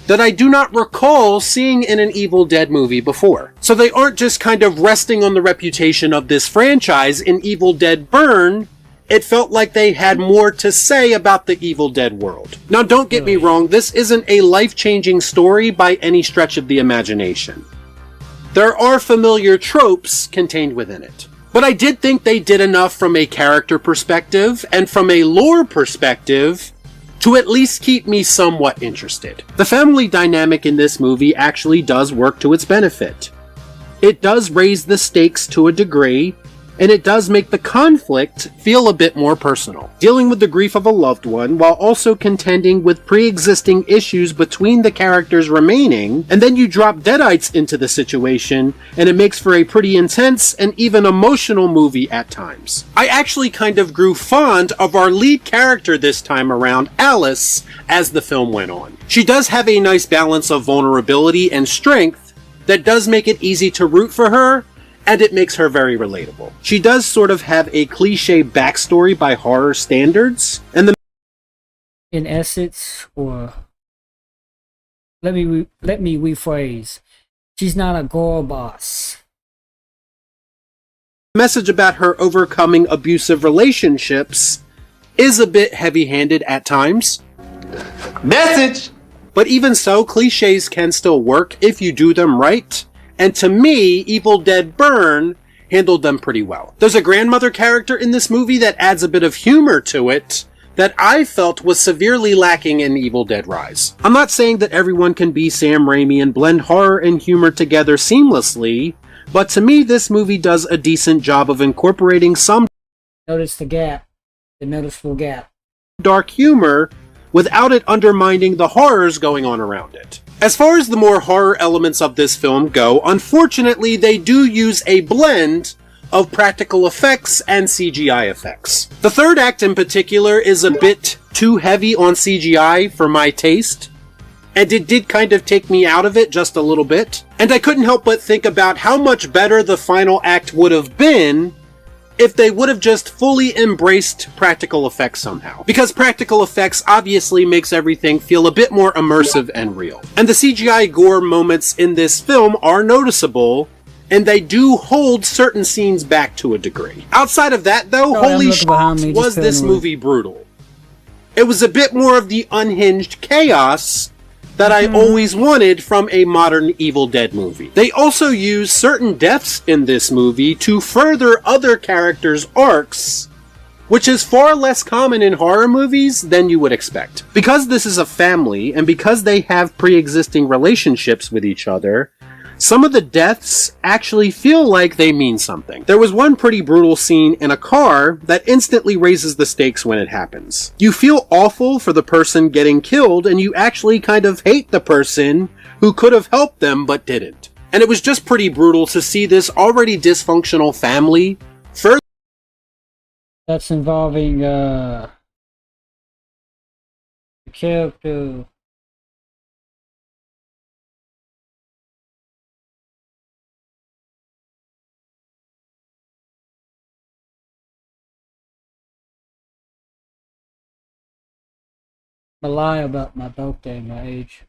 that I do not recall seeing in an Evil Dead movie before. So they aren't just kind of resting on the reputation of this franchise. In Evil Dead Burn, it felt like they had more to say about the Evil Dead world. Now, don't get me wrong, this isn't a life-changing story by any stretch of the imagination. there are familiar tropes contained within it. But I did think they did enough from a character perspective and from a lore perspective to at least keep me somewhat interested. The family dynamic in this movie actually does work to its benefit. It does raise the stakes to a degree, and it does make the conflict feel a bit more personal. Dealing with the grief of a loved one while also contending with pre-existing issues between the characters remaining, and then you drop Deadites into the situation, and it makes for a pretty intense and even emotional movie at times. I actually kind of grew fond of our lead character this time around, Alice, as the film went on. She does have a nice balance of vulnerability and strength that does make it easy to root for her, and it makes her very relatable. She does sort of have a cliche backstory by horror standards, and the In essence, or let me rephrase, she's not a gore boss. message about her overcoming abusive relationships is a bit heavy-handed at times. Message! But even so, cliches can still work if you do them right. And to me, Evil Dead Burn handled them pretty well. There's a grandmother character in this movie that adds a bit of humor to it that I felt was severely lacking in Evil Dead Rise. I'm not saying that everyone can be Sam Raimi and blend horror and humor together seamlessly, but to me this movie does a decent job of incorporating some Notice the gap, the noticeable gap. dark humor without it undermining the horrors going on around it. As far as the more horror elements of this film go, unfortunately they do use a blend of practical effects and CGI effects. The third act in particular is a bit too heavy on CGI for my taste, and it did kind of take me out of it just a little bit. And I couldn't help but think about how much better the final act would have been if they would have just fully embraced practical effects somehow. Because practical effects obviously makes everything feel a bit more immersive and real. And the CGI gore moments in this film are noticeable, and they do hold certain scenes back to a degree. Outside of that though, Sorry, I'm holy looking behind me, shit, just was this paranoid. movie brutal. It was a bit more of the unhinged chaos that I always wanted from a modern Evil Dead movie. They also use certain deaths in this movie to further other characters' arcs, which is far less common in horror movies than you would expect. Because this is a family, and because they have pre-existing relationships with each other, some of the deaths actually feel like they mean something. There was one pretty brutal scene in a car that instantly raises the stakes when it happens. You feel awful for the person getting killed, and you actually kind of hate the person who could have helped them but didn't. And it was just pretty brutal to see this already dysfunctional family further That's involving the character. I lie about my birthday and my age.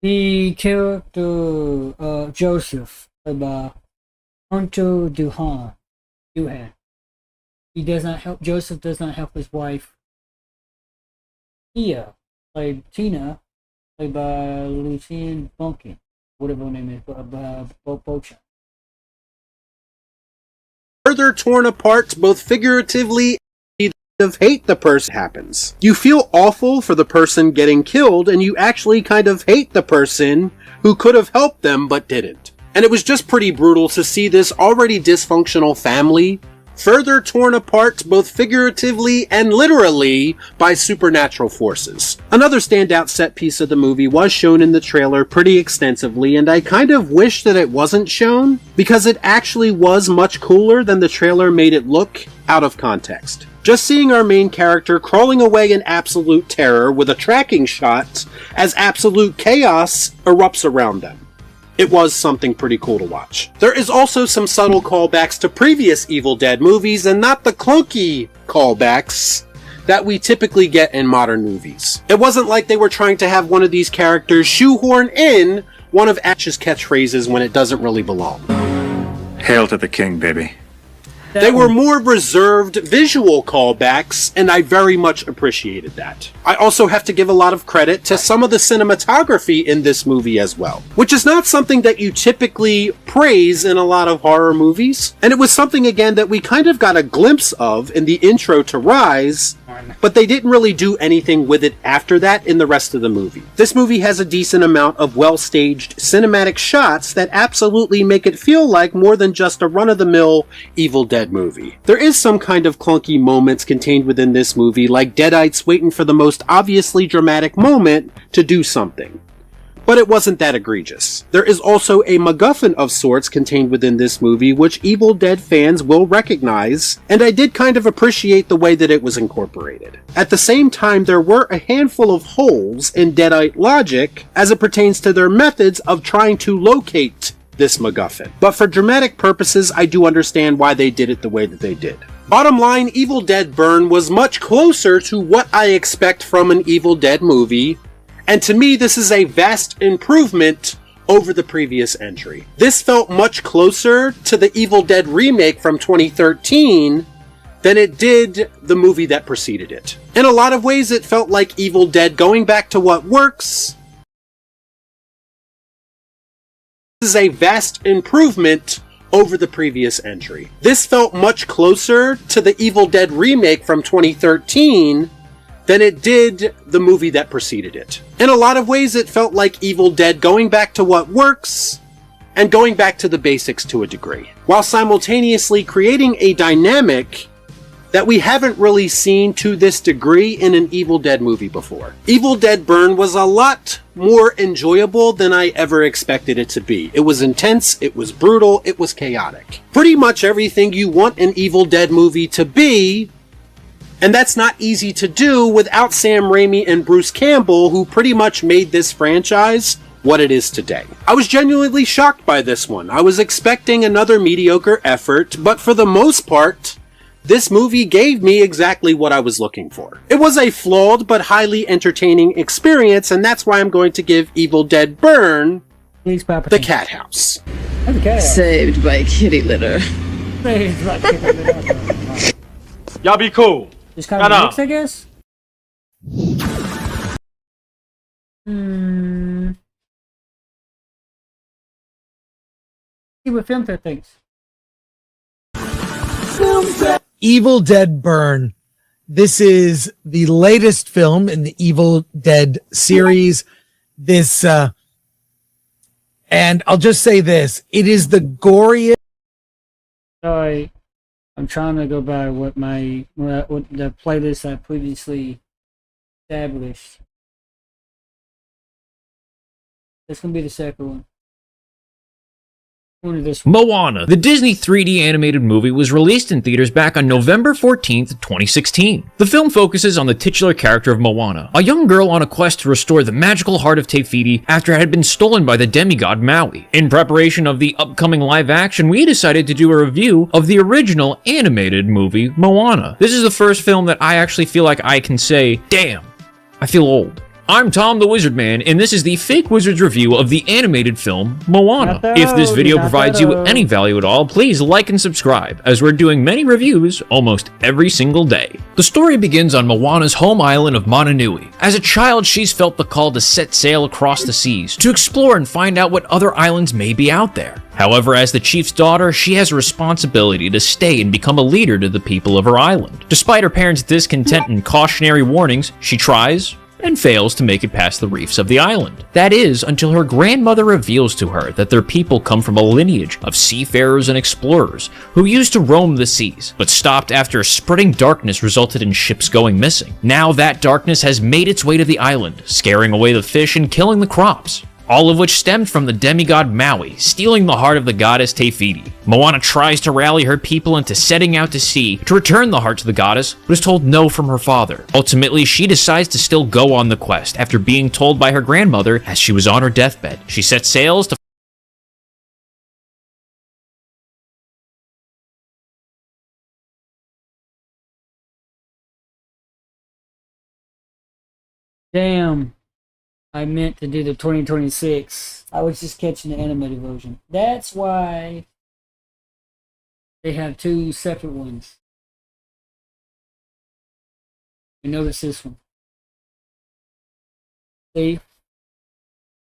The character Joseph, played by Hunter Duhan. He does not help. Joseph does not help his wife. Tina, played by Lucien Bunkin, whatever her name is, Bocha. torn apart both figuratively of hate the person happens. You feel awful for the person getting killed, and you actually kind of hate the person who could have helped them but didn't. And it was just pretty brutal to see this already dysfunctional family further torn apart both figuratively and literally by supernatural forces. Another standout set piece of the movie was shown in the trailer pretty extensively, and I kind of wish that it wasn't shown, because it actually was much cooler than the trailer made it look out of context. Just seeing our main character crawling away in absolute terror with a tracking shot as absolute chaos erupts around them. It was something pretty cool to watch. There is also some subtle callbacks to previous Evil Dead movies, and not the clunky callbacks that we typically get in modern movies. It wasn't like they were trying to have one of these characters shoehorn in one of Ash's catchphrases when it doesn't really belong. Hail to the king, baby. They were more reserved visual callbacks, and I very much appreciated that. I also have to give a lot of credit to some of the cinematography in this movie as well, which is not something that you typically praise in a lot of horror movies. And it was something, again, that we kind of got a glimpse of in the intro to Rise, but they didn't really do anything with it after that in the rest of the movie. This movie has a decent amount of well-staged cinematic shots that absolutely make it feel like more than just a run-of-the-mill Evil Dead movie. There is some kind of clunky moments contained within this movie, like Deadites waiting for the most obviously dramatic moment to do something. But it wasn't that egregious. There is also a MacGuffin of sorts contained within this movie, which Evil Dead fans will recognize, and I did kind of appreciate the way that it was incorporated. At the same time, there were a handful of holes in Deadite logic as it pertains to their methods of trying to locate this MacGuffin. But for dramatic purposes, I do understand why they did it the way that they did. Bottom line, Evil Dead Burn was much closer to what I expect from an Evil Dead movie, and to me this is a vast improvement over the previous entry. This felt much closer to the Evil Dead remake from 2013 than it did the movie that preceded it. In a lot of ways, it felt like Evil Dead going back to what works. This is a vast improvement over the previous entry. This felt much closer to the Evil Dead remake from 2013 than it did the movie that preceded it. In a lot of ways, it felt like Evil Dead going back to what works and going back to the basics to a degree, while simultaneously creating a dynamic that we haven't really seen to this degree in an Evil Dead movie before. Evil Dead Burn was a lot more enjoyable than I ever expected it to be. It was intense, it was brutal, it was chaotic. Pretty much everything you want an Evil Dead movie to be, and that's not easy to do without Sam Raimi and Bruce Campbell, who pretty much made this franchise what it is today. I was genuinely shocked by this one. I was expecting another mediocre effort, but for the most part, this movie gave me exactly what I was looking for. It was a flawed but highly entertaining experience, and that's why I'm going to give Evil Dead Burn the Cat House. Saved by kitty litter. Y'all be cool. Just kind of a mix, I guess. See what Filmfare thinks. Evil Dead Burn. This is the latest film in the Evil Dead series. This, and I'll just say this. It is the goriest. Sorry, I'm trying to go by what the playlist I previously established. That's going to be the second one. Moana, the Disney 3D animated movie, was released in theaters back on November 14th, 2016. The film focuses on the titular character of Moana, a young girl on a quest to restore the magical heart of Te Fiti after it had been stolen by the demigod Maui. In preparation of the upcoming live action, we decided to do a review of the original animated movie, Moana. This is the first film that I actually feel like I can say, damn, I feel old. I'm Tom the Wizard Man, and this is the Fake Wizards review of the animated film, Moana. If this video provides you any value at all, please like and subscribe, as we're doing many reviews almost every single day. The story begins on Moana's home island of Mananui. As a child, she's felt the call to set sail across the seas, to explore and find out what other islands may be out there. However, as the chief's daughter, she has a responsibility to stay and become a leader to the people of her island. Despite her parents' discontent and cautionary warnings, she tries and fails to make it past the reefs of the island. That is, until her grandmother reveals to her that their people come from a lineage of seafarers and explorers who used to roam the seas, but stopped after a spreading darkness resulted in ships going missing. Now that darkness has made its way to the island, scaring away the fish and killing the crops, all of which stemmed from the demigod Maui, stealing the heart of the goddess Te Fiti. Moana tries to rally her people into setting out to sea to return the heart to the goddess, but is told no from her father. Ultimately, she decides to still go on the quest after being told by her grandmother as she was on her deathbed. She sets sails to Damn. I meant to do the 2026. I was just catching the animated version. That's why They have two separate ones. You notice this one. See?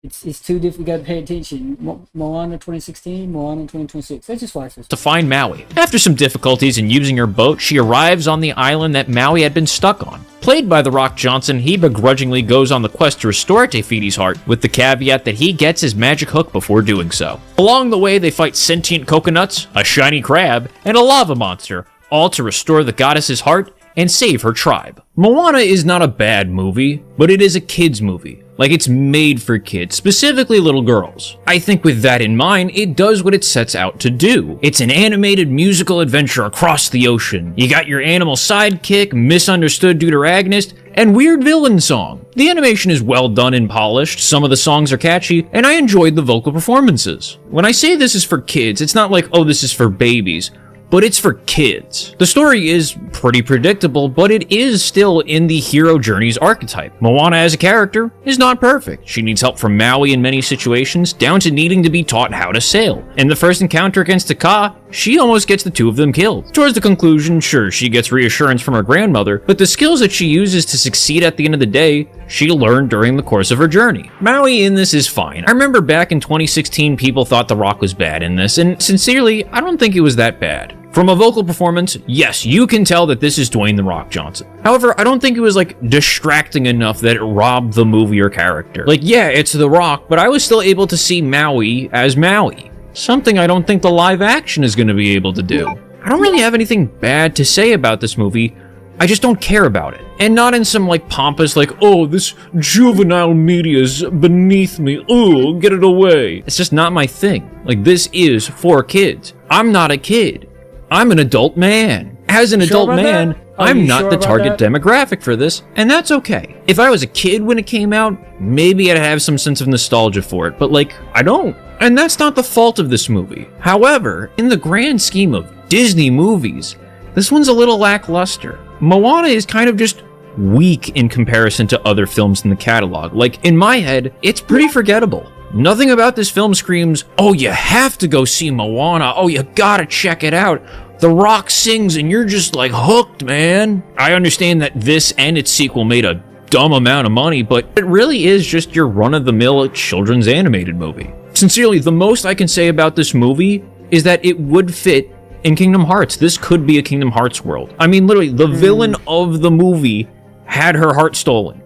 It's two different. You gotta pay attention. Moana 2016, Moana 2026. That's just watch this. To find Maui. After some difficulties in using her boat, she arrives on the island that Maui had been stuck on. Played by The Rock Johnson, he begrudgingly goes on the quest to restore Te Fiti's heart, with the caveat that he gets his magic hook before doing so. Along the way, they fight sentient coconuts, a shiny crab, and a lava monster, all to restore the goddess's heart and save her tribe. Moana is not a bad movie, but it is a kid's movie. Like, it's made for kids, specifically little girls. I think with that in mind, it does what it sets out to do. It's an animated musical adventure across the ocean. You got your animal sidekick, misunderstood deuteragonist, and weird villain song. The animation is well done and polished, some of the songs are catchy, and I enjoyed the vocal performances. When I say this is for kids, it's not like, oh, this is for babies. But it's for kids. The story is pretty predictable, but it is still in the hero journey's archetype. Moana as a character is not perfect. She needs help from Maui in many situations, down to needing to be taught how to sail. In the first encounter against Te Kā, she almost gets the two of them killed. Towards the conclusion, sure, she gets reassurance from her grandmother, but the skills that she uses to succeed at the end of the day, she learned during the course of her journey. Maui in this is fine. I remember back in 2016, people thought The Rock was bad in this, and sincerely, I don't think it was that bad. From a vocal performance, yes, you can tell that this is Dwayne The Rock Johnson. However, I don't think it was, like, distracting enough that it robbed the movie or character. Like, yeah, it's The Rock, but I was still able to see Maui as Maui. Something I don't think the live action is going to be able to do. I don't really have anything bad to say about this movie. I just don't care about it. And not in some, like, pompous, like, oh, this juvenile media is beneath me. Ooh, get it away. It's just not my thing. Like, this is for kids. I'm not a kid. I'm an adult man. As an adult man, I'm not the target demographic for this, and that's okay. If I was a kid when it came out, maybe I'd have some sense of nostalgia for it, but like, I don't. And that's not the fault of this movie. However, in the grand scheme of Disney movies, this one's a little lackluster. Moana is kind of just weak in comparison to other films in the catalog. Like, in my head, it's pretty forgettable. Nothing about this film screams, oh, you have to go see Moana. Oh, you gotta check it out. The Rock sings and you're just like hooked, man. I understand that this and its sequel made a dumb amount of money, but it really is just your run-of-the-mill children's animated movie. Sincerely, the most I can say about this movie is that it would fit in Kingdom Hearts. This could be a Kingdom Hearts world. I mean, literally, the villain of the movie had her heart stolen.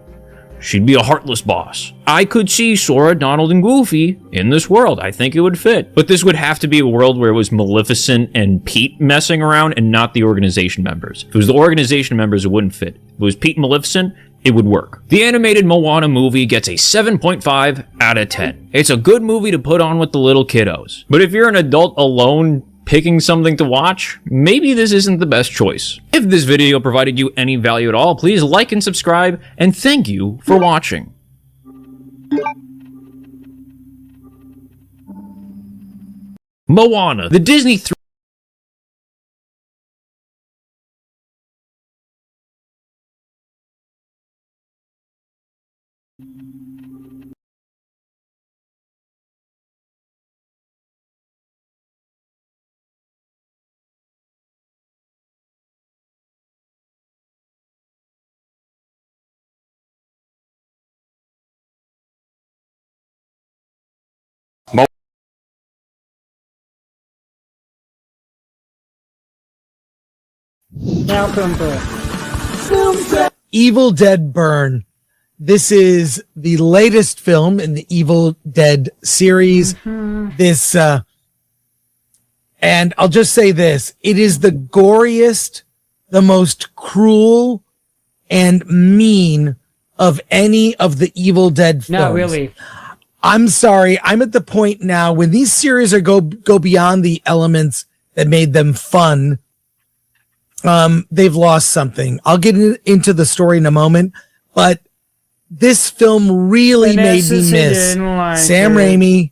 She'd be a heartless boss. I could see Sora, Donald, and Goofy in this world. I think it would fit. But this would have to be a world where it was Maleficent and Pete messing around and not the organization members. If it was the organization members, it wouldn't fit. If it was Pete and Maleficent, it would work. The animated Moana movie gets a 7.5 out of 10. It's a good movie to put on with the little kiddos. But if you're an adult alone picking something to watch, maybe this isn't the best choice. If this video provided you any value at all, please like and subscribe, and thank you for watching. Moana, the Disney 3D Now come to Evil Dead Burn. This is the latest film in the Evil Dead series. This, and I'll just say this, it is the goriest, the most cruel and mean of any of the Evil Dead films. Not really. I'm sorry. I'm at the point now when these series are go beyond the elements that made them fun. They've lost something. I'll get into the story in a moment, but this film really made me miss Sam Raimi,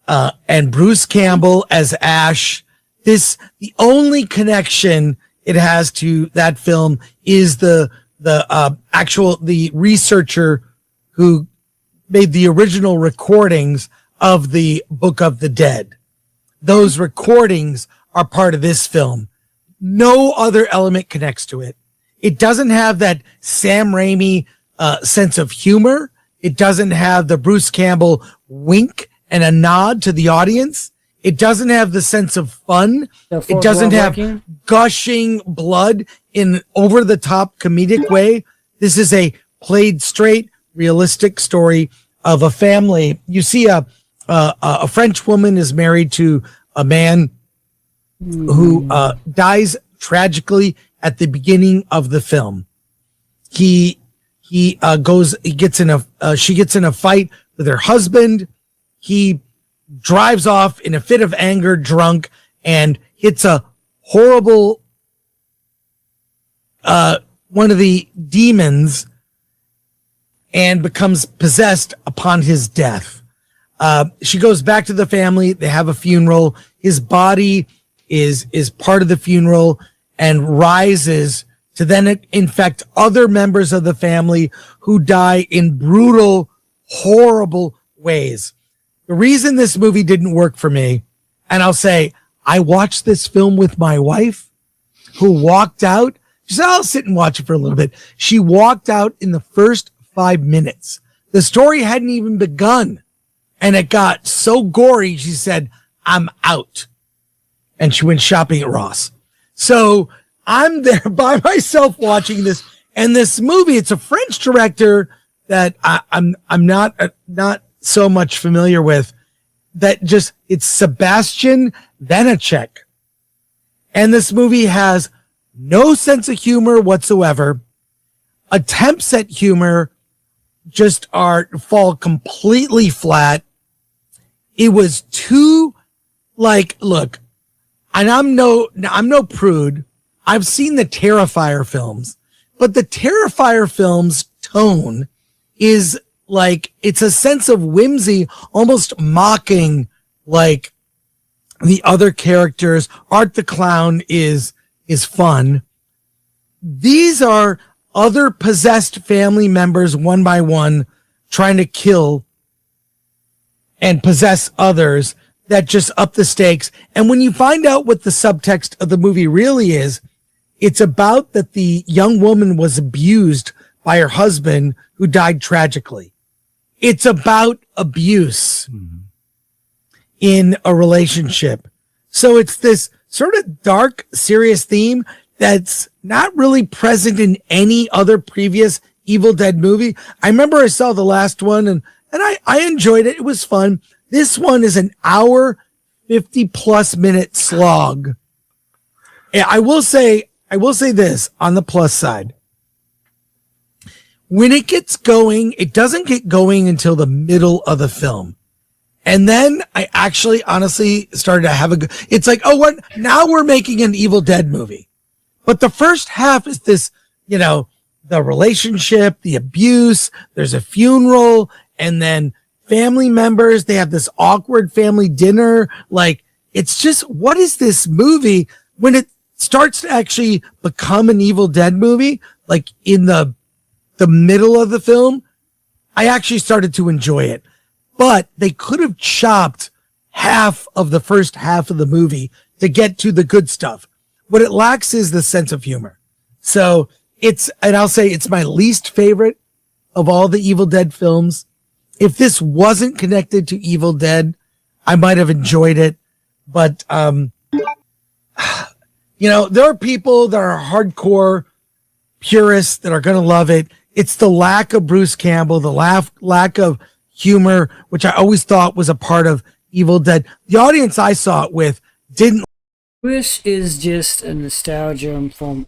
and Bruce Campbell as Ash. The only connection it has to that film is the researcher who made the original recordings of the Book of the Dead. Those recordings are part of this film. No other element connects to it. It doesn't have that Sam Raimi sense of humor. It doesn't have the Bruce Campbell wink and a nod to the audience. It doesn't have the sense of fun. It doesn't have gushing blood in over-the-top comedic way. This is a played straight, realistic story of a family. You see a French woman is married to a man who dies tragically at the beginning of the film. She gets in a fight with her husband. He drives off in a fit of anger, drunk, and hits a horrible one of the demons and becomes possessed upon his death. She goes back to the family. They have a funeral. His body is part of the funeral and rises to then infect other members of the family who die in brutal, horrible ways. The reason this movie didn't work for me, and I'll say, I watched this film with my wife who walked out. She said, I'll sit and watch it for a little bit. She walked out in the first 5 minutes. The story hadn't even begun. And it got so gory, she said, I'm out. And she went shopping at Ross. So I'm there by myself watching this. And this movie, it's a French director that I'm not so much familiar with. It's Sebastian Vanacek. And this movie has no sense of humor whatsoever. Attempts at humor just fall completely flat. It was too look, and I'm no prude. I've seen the Terrifier films, but the Terrifier films tone is it's a sense of whimsy, almost mocking the other characters. Art the Clown is fun. These are other possessed family members one by one trying to kill and possess others that just up the stakes. And when you find out what the subtext of the movie really is, it's about that the young woman was abused by her husband who died tragically. It's about abuse in a relationship. So it's this sort of dark, serious theme that's not really present in any other previous Evil Dead movie. I remember I saw the last one and I enjoyed it. It was fun. This one is an hour, 50+ minute slog. And I will say this on the plus side. When it gets going, it doesn't get going until the middle of the film. And then I actually honestly started to have it's like, oh, what? Now we're making an Evil Dead movie. But the first half is this, the relationship, the abuse, there's a funeral, and then family members, they have this awkward family dinner. It's just, what is this movie? When it starts to actually become an Evil Dead movie, in the middle of the film, I actually started to enjoy it. But they could have chopped half of the first half of the movie to get to the good stuff. What it lacks is the sense of humor. So and I'll say it's my least favorite of all the Evil Dead films. If this wasn't connected to Evil Dead, I might have enjoyed it. But, there are people that are hardcore purists that are going to love it. It's the lack of Bruce Campbell, the lack of humor, which I always thought was a part of Evil Dead. The audience I saw it with didn't. Bruce is just a nostalgia from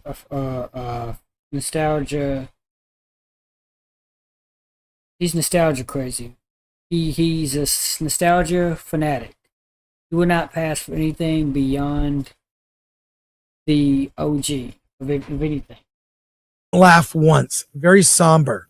nostalgia. He's nostalgia crazy. He's a nostalgia fanatic. He would not pass for anything beyond the OG of anything. Laugh once. Very somber.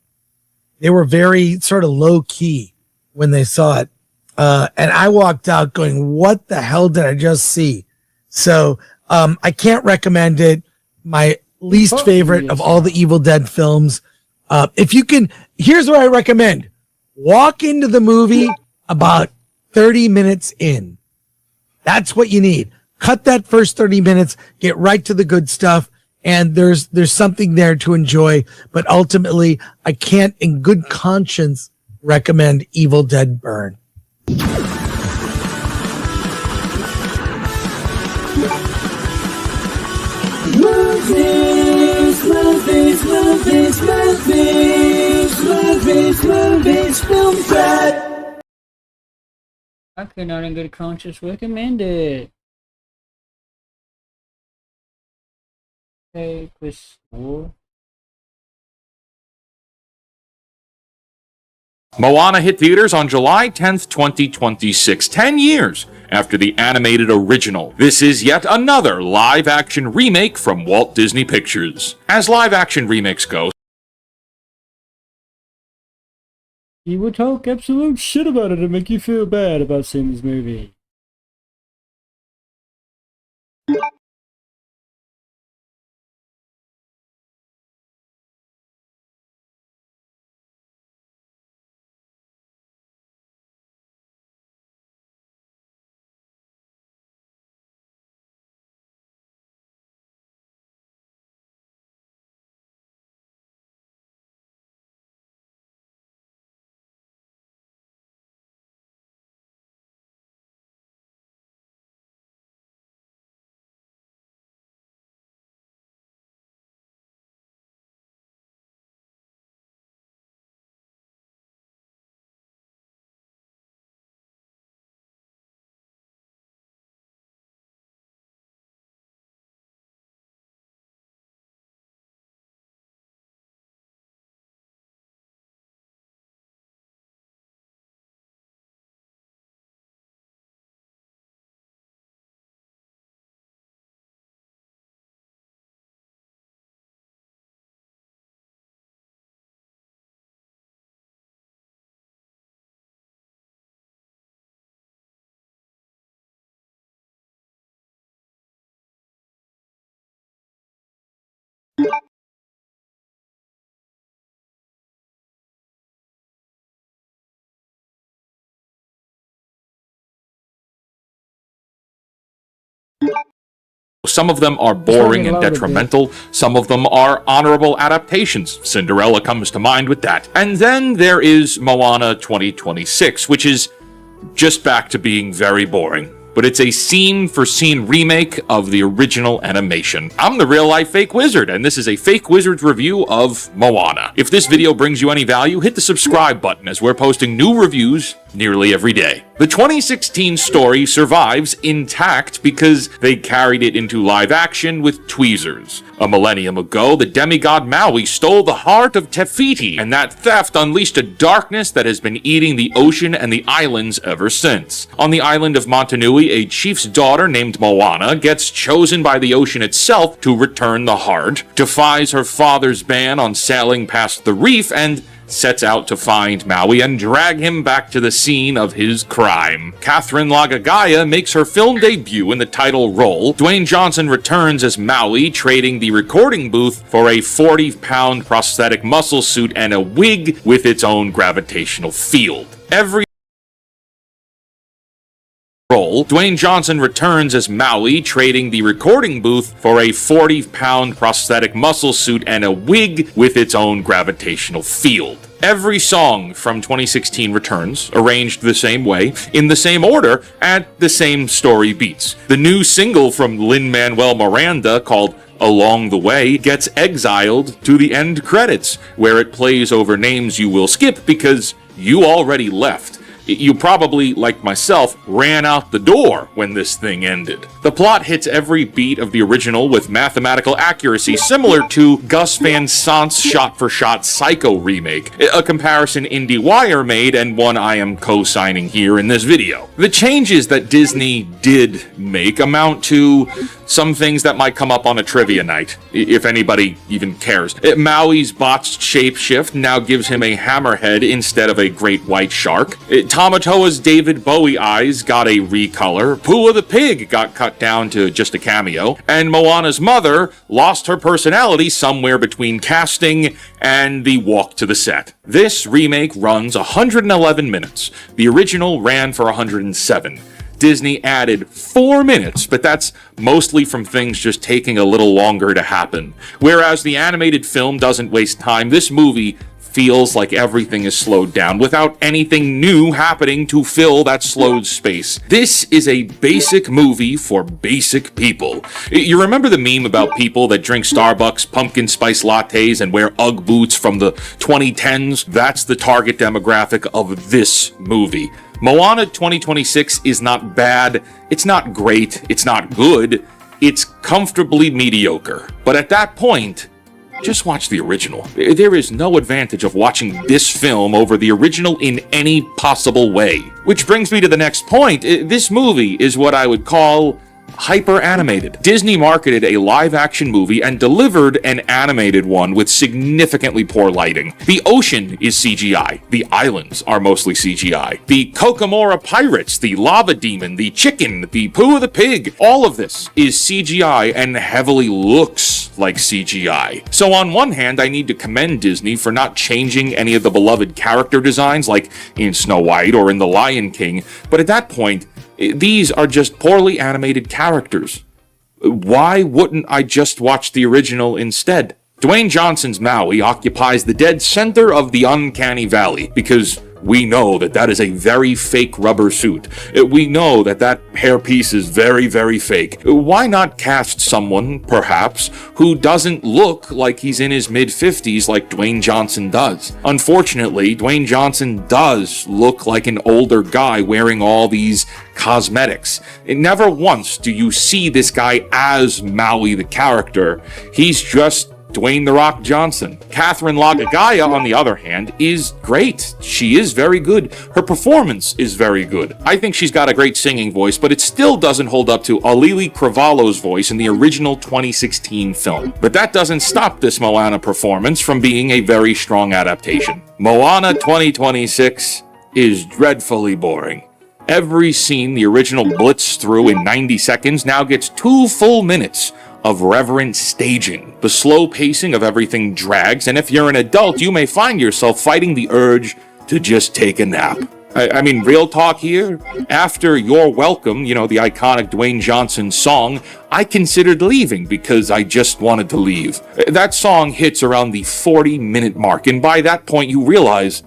They were very sort of low key when they saw it. And I walked out going, what the hell did I just see? So, I can't recommend it. My least favorite of all the Evil Dead films. If you can, here's what I recommend. Walk into the movie about 30 minutes in. That's what you need. cut that first 30 minutes, get right to the good stuff. And there's something there to enjoy, but ultimately I can't in good conscience recommend Evil Dead Burn. Movies, film chat. I could not in good conscience recommend it. Hey, Chris. Moana hit theaters on July 10th, 2026, 10 years after the animated original. This is yet another live-action remake from Walt Disney Pictures. As live-action remakes go, You would talk absolute shit about it and make you feel bad about seeing this movie. some of them are boring and detrimental, some of them are honorable adaptations. Cinderella comes to mind with that. And then there is Moana 2026, which is just back to being very boring. But it's a scene-for-scene remake of the original animation. I'm the real-life Fake Wizard, and this is a Fake Wizard's review of Moana. If this video brings you any value, hit the subscribe button, as we're posting new reviews nearly every day. The 2016 story survives intact because they carried it into live action with tweezers. A millennium ago, the demigod Maui stole the heart of Te Fiti, and that theft unleashed a darkness that has been eating the ocean and the islands ever since. On the island of Motunui, a chief's daughter named Moana gets chosen by the ocean itself to return the heart, defies her father's ban on sailing past the reef, and sets out to find Maui and drag him back to the scene of his crime. Catherine Lagagaya makes her film debut in the title role. Dwayne Johnson returns as Maui, trading the recording booth for a 40-pound prosthetic muscle suit and a wig with its own gravitational field. Dwayne Johnson returns as Maui, trading the recording booth for a 40-pound prosthetic muscle suit and a wig with its own gravitational field. Every song from 2016 returns, arranged the same way, in the same order, at the same story beats. The new single from Lin-Manuel Miranda, called Along the Way, gets exiled to the end credits, where it plays over names you will skip because you already left. You probably, like myself, ran out the door when this thing ended. The plot hits every beat of the original with mathematical accuracy, similar to Gus Van Sant's shot-for-shot Psycho remake, a comparison IndieWire made and one I am co-signing here in this video. The changes that Disney did make amount to some things that might come up on a trivia night, if anybody even cares. Maui's botched shapeshift now gives him a hammerhead instead of a great white shark. Tamatoa's David Bowie eyes got a recolor, Pua the pig got cut down to just a cameo, and Moana's mother lost her personality somewhere between casting and the walk to the set. This remake runs 111 minutes. The original ran for 107. Disney added 4 minutes, but that's mostly from things just taking a little longer to happen. Whereas the animated film doesn't waste time, this movie feels like everything is slowed down without anything new happening to fill that slowed space. This is a basic movie for basic people. You remember the meme about people that drink Starbucks pumpkin spice lattes and wear Ugg boots from the 2010s? That's the target demographic of this movie. Moana 2026 is not bad, it's not great, it's not good, it's comfortably mediocre. But at that point, just watch the original. There is no advantage of watching this film over the original in any possible way. Which brings me to the next point. This movie is what I would call hyper-animated. Disney marketed a live-action movie and delivered an animated one with significantly poor lighting. The ocean is CGI. The islands are mostly CGI. The Kokomora pirates, the lava demon, the chicken, the poo of the pig, all of this is CGI and heavily looks like CGI. So on one hand, I need to commend Disney for not changing any of the beloved character designs like in Snow White or in The Lion King, but at that point, these are just poorly animated characters. Why wouldn't I just watch the original instead? Dwayne Johnson's Maui occupies the dead center of the uncanny valley because we know that that is a very fake rubber suit. We know that that hairpiece is very, very fake. Why not cast someone, perhaps, who doesn't look like he's in his mid-50s like Dwayne Johnson does? Unfortunately, Dwayne Johnson does look like an older guy wearing all these cosmetics. Never once do you see this guy as Maui the character. He's just Dwayne "The Rock" Johnson. Catherine Lagagaya, on the other hand, is great. She is very good. Her performance is very good. I think she's got a great singing voice, but it still doesn't hold up to Alili Cravalho's voice in the original 2016 film. But that doesn't stop this Moana performance from being a very strong adaptation. Moana 2026 is dreadfully boring. Every scene the original blitzed through in 90 seconds now gets 2 full minutes of reverent staging. The slow pacing of everything drags, and if you're an adult, you may find yourself fighting the urge to just take a nap. I mean, real talk here. After You're Welcome, the iconic Dwayne Johnson song, I considered leaving because I just wanted to leave. That song hits around the 40-minute mark, and by that point you realize,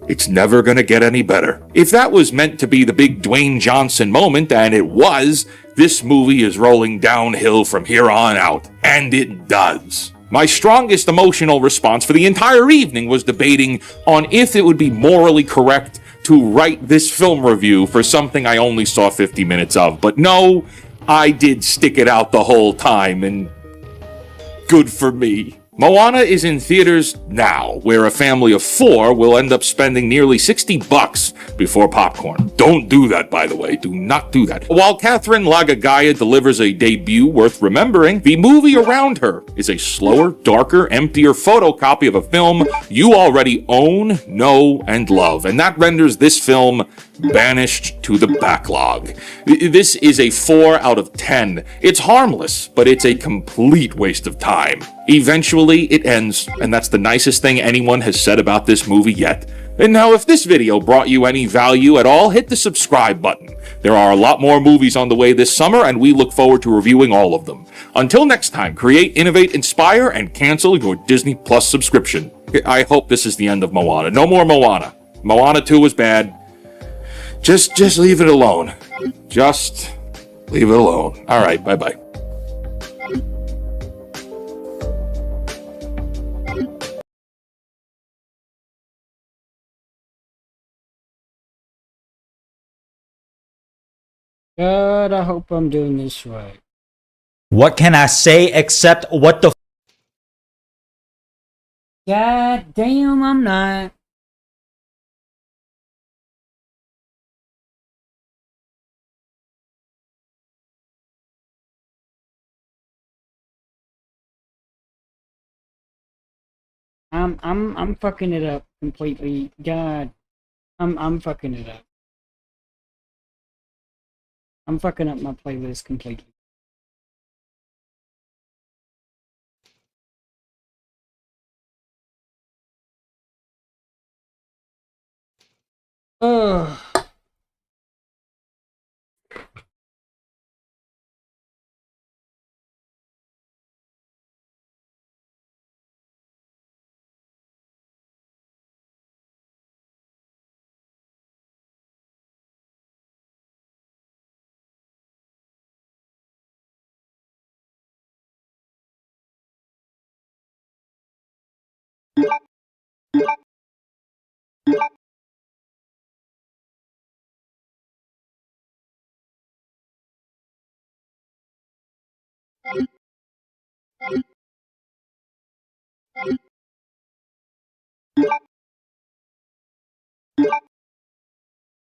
it's never gonna get any better. If that was meant to be the big Dwayne Johnson moment, and it was, this movie is rolling downhill from here on out. And it does. My strongest emotional response for the entire evening was debating on if it would be morally correct to write this film review for something I only saw 50 minutes of. But no, I did stick it out the whole time, and good for me. Moana is in theaters now, where a family of 4 will end up spending nearly $60 before popcorn. Don't do that, by the way. Do not do that. While Catherine Lagagaya delivers a debut worth remembering, the movie around her is a slower, darker, emptier photocopy of a film you already own, know, and love. And that renders this film banished to the backlog. This is a 4 out of 10. It's harmless, but it's a complete waste of time. Eventually, it ends, and that's the nicest thing anyone has said about this movie yet. And now, if this video brought you any value at all, hit the subscribe button. There are a lot more movies on the way this summer, and we look forward to reviewing all of them. Until next time, create, innovate, inspire, and cancel your Disney Plus subscription. I hope this is the end of Moana. No more Moana. Moana 2 was bad. Just leave it alone. Just leave it alone. All right, bye-bye. God, I hope I'm doing this right. What can I say except what the God damn, I'm not. I'm fucking it up completely. God, I'm fucking it up. I'm fucking up my playlist completely. Ugh.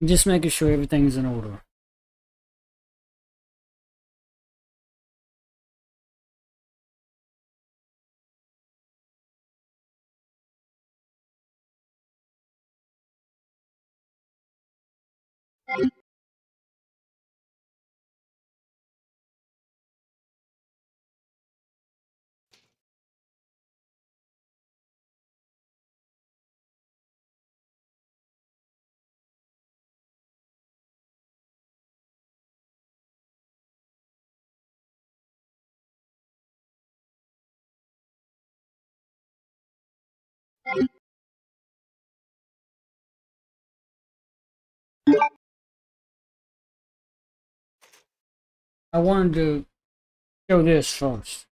Just making sure everything's in order. I wanted to show this first.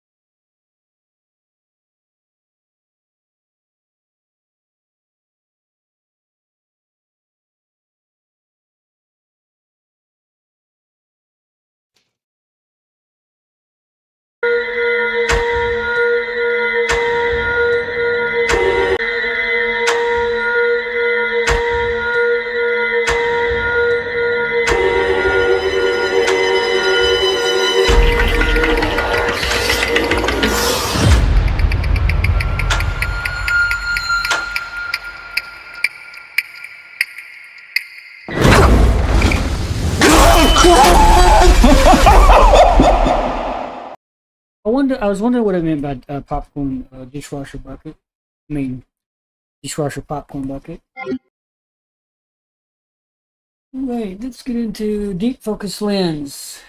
I was wondering what it meant by popcorn dishwasher bucket. I mean, dishwasher popcorn bucket. Alright, let's get into deep focus lens.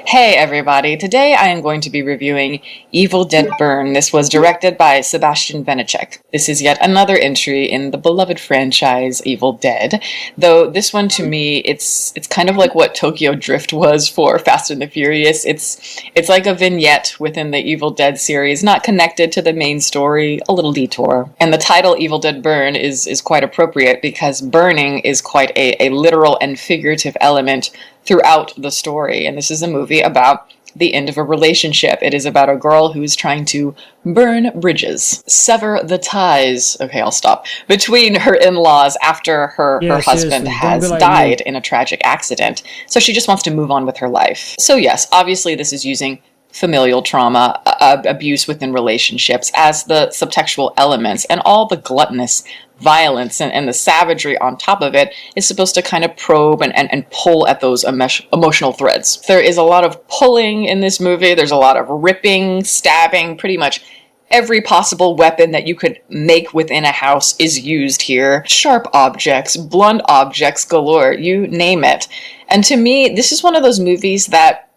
Hey everybody, today I am going to be reviewing Evil Dead Burn. This was directed by Sebastian Vanacek. This is yet another entry in the beloved franchise Evil Dead, though this one to me, it's kind of like what Tokyo Drift was for Fast and the Furious. It's like a vignette within the Evil Dead series, not connected to the main story, a little detour. And the title Evil Dead Burn is quite appropriate because burning is quite a literal and figurative element throughout the story, and this is a movie about the end of a relationship. It is about a girl who is trying to burn bridges, sever the ties, okay, I'll stop, between her in-laws after her husband has died in a tragic accident. So she just wants to move on with her life. So yes, obviously this is using familial trauma, abuse within relationships as the subtextual elements, and all the gluttonous violence and the savagery on top of it is supposed to kind of probe and pull at those emotional threads. There is a lot of pulling in this movie. There's a lot of ripping, stabbing, pretty much every possible weapon that you could make within a house is used here. Sharp objects, blunt objects galore, you name it. And to me, this is one of those movies that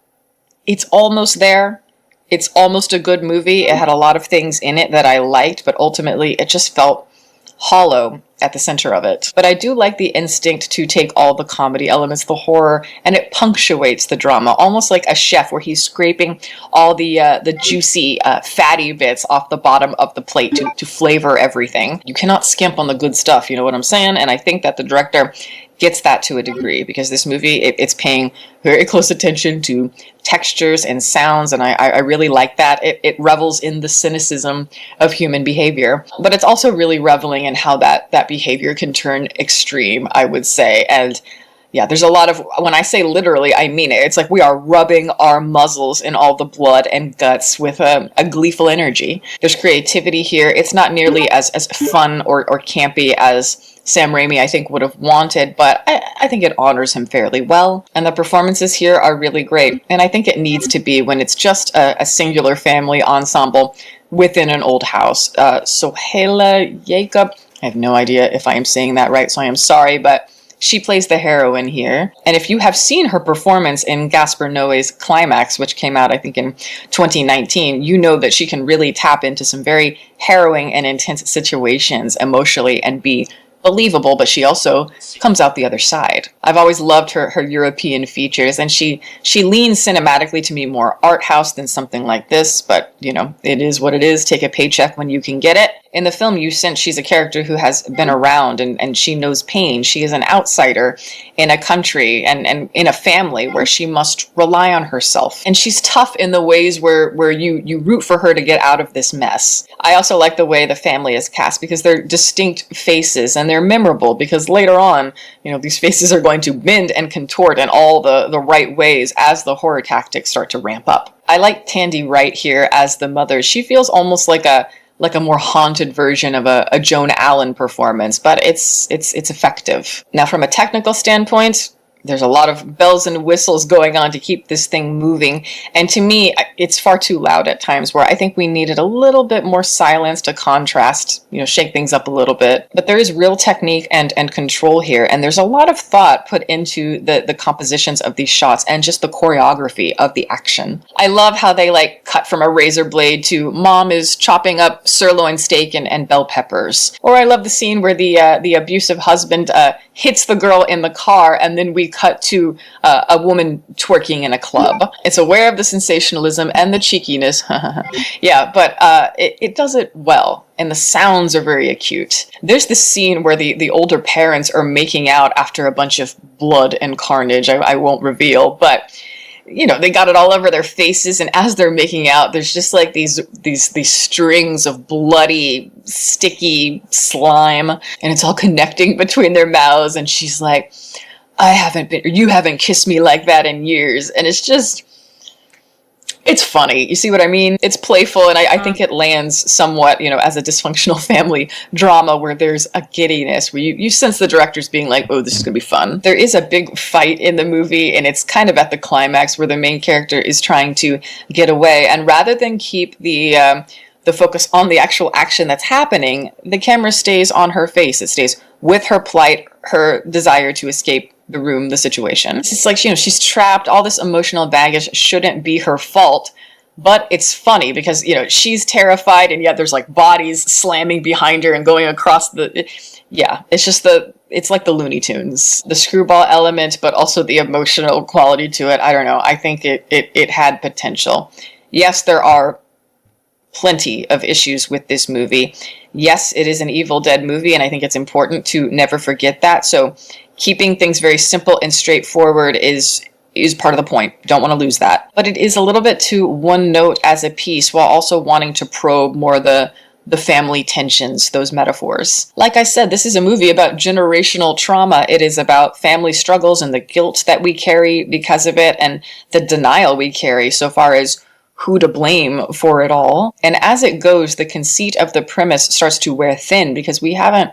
it's almost there. It's almost a good movie. It had a lot of things in it that I liked, but ultimately it just felt hollow at the center of it. But I do like the instinct to take all the comedy elements, the horror, and it punctuates the drama, almost like a chef where he's scraping all the juicy, fatty bits off the bottom of the plate to flavor everything. You cannot skimp on the good stuff, you know what I'm saying? And I think that the director gets that to a degree, because this movie, it's paying very close attention to textures and sounds, and I really like that. It revels in the cynicism of human behavior, but it's also really reveling in how that behavior can turn extreme, I would say. And yeah, there's a lot of, when I say literally, I mean it. It's like we are rubbing our muzzles in all the blood and guts with a gleeful energy. There's creativity here. It's not nearly as fun or campy as Sam Raimi, I think, would have wanted, but I think it honors him fairly well. And the performances here are really great. And I think it needs to be when it's just a singular family ensemble within an old house. Sohela Jacob, I have no idea if I am saying that right, so I am sorry, but she plays the heroine here. And if you have seen her performance in Gaspar Noé's Climax, which came out, I think, in 2019, you know that she can really tap into some very harrowing and intense situations emotionally and be believable, but she also comes out the other side. I've always loved her European features, and she leans cinematically to me more art house than something like this, but you know, it is what it is. Take a paycheck when you can get it. In the film, you sense she's a character who has been around and she knows pain. She is an outsider in a country and in a family where she must rely on herself. And she's tough in the ways where you root for her to get out of this mess. I also like the way the family is cast because they're distinct faces and they're memorable because later on, these faces are going to bend and contort in all the right ways as the horror tactics start to ramp up. I like Tandy Wright here as the mother. She feels almost like a more haunted version of a Joan Allen performance, but it's effective. Now, from a technical standpoint, there's a lot of bells and whistles going on to keep this thing moving. And to me, it's far too loud at times where I think we needed a little bit more silence to contrast, shake things up a little bit. But there is real technique and control here. And there's a lot of thought put into the compositions of these shots and just the choreography of the action. I love how they cut from a razor blade to mom is chopping up sirloin steak and bell peppers. Or I love the scene where the abusive husband hits the girl in the car and then we cut to a woman twerking in a club. It's aware of the sensationalism and the cheekiness. Yeah, but it does it well. And the sounds are very acute. There's this scene where the older parents are making out after a bunch of blood and carnage. I won't reveal, but they got it all over their faces, and as they're making out, there's just these strings of bloody, sticky slime, and it's all connecting between their mouths, and she's like, you haven't kissed me like that in years. And it's funny. You see what I mean? It's playful, and I think it lands somewhat, as a dysfunctional family drama where there's a giddiness, where you sense the director's being like, oh, this is going to be fun. There is a big fight in the movie, and it's kind of at the climax where the main character is trying to get away. And rather than keep the focus on the actual action that's happening, the camera stays on her face. It stays with her plight, her desire to escape the room, the situation. It's just she's trapped. All this emotional baggage shouldn't be her fault, but it's funny because, she's terrified and yet there's bodies slamming behind her and going across it's like the Looney Tunes. The screwball element, but also the emotional quality to it. I don't know. I think it had potential. Yes, there are plenty of issues with this movie. Yes, it is an Evil Dead movie, and I think it's important to never forget that. So keeping things very simple and straightforward is part of the point. Don't want to lose that. But it is a little bit too one note as a piece while also wanting to probe more the family tensions, those metaphors. Like I said, this is a movie about generational trauma. It is about family struggles and the guilt that we carry because of it and the denial we carry so far as who to blame for it all. And as it goes, the conceit of the premise starts to wear thin because we haven't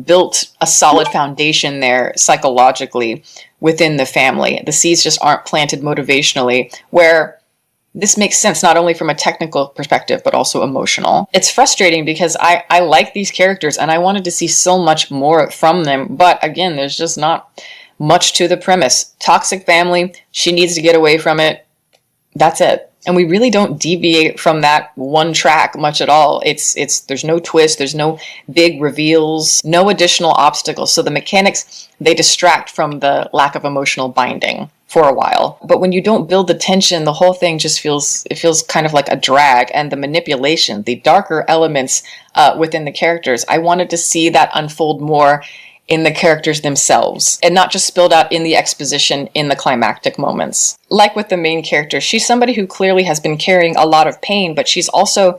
built a solid foundation there psychologically within the family. The seeds just aren't planted motivationally, where this makes sense not only from a technical perspective, but also emotional. It's frustrating because I like these characters and I wanted to see so much more from them. But again, there's just not much to the premise. Toxic family, she needs to get away from it. That's it. And we really don't deviate from that one track much at all. There's no twist, there's no big reveals, no additional obstacles. So the mechanics, they distract from the lack of emotional binding for a while. But when you don't build the tension, the whole thing just feels kind of like a drag. And the manipulation, the darker elements within the characters, I wanted to see that unfold more in the characters themselves and not just spilled out in the exposition in the climactic moments. Like with the main character, she's somebody who clearly has been carrying a lot of pain, but she's also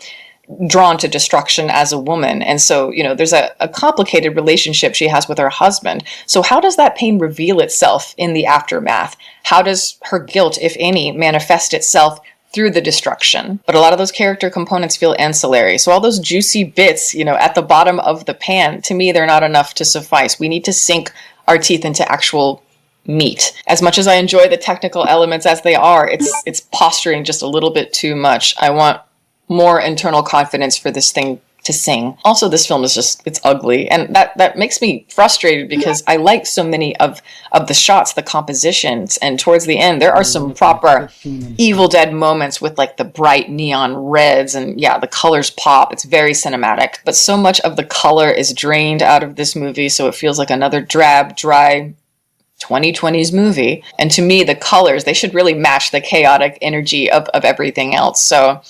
drawn to destruction as a woman. And so, there's a complicated relationship she has with her husband. So how does that pain reveal itself in the aftermath? How does her guilt, if any, manifest itself through the destruction? But a lot of those character components feel ancillary. So all those juicy bits, at the bottom of the pan, to me, they're not enough to suffice. We need to sink our teeth into actual meat. As much as I enjoy the technical elements as they are, it's posturing just a little bit too much. I want more internal confidence for this thing to sing. Also, this film is it's ugly, and that makes me frustrated because I like so many of the shots, the compositions, and towards the end there are some proper Evil Dead moments with the bright neon reds, and the colors pop. It's very cinematic, but so much of the color is drained out of this movie, so it feels like another drab, dry 2020s movie. And to me, the colors, they should really match the chaotic energy of everything else. So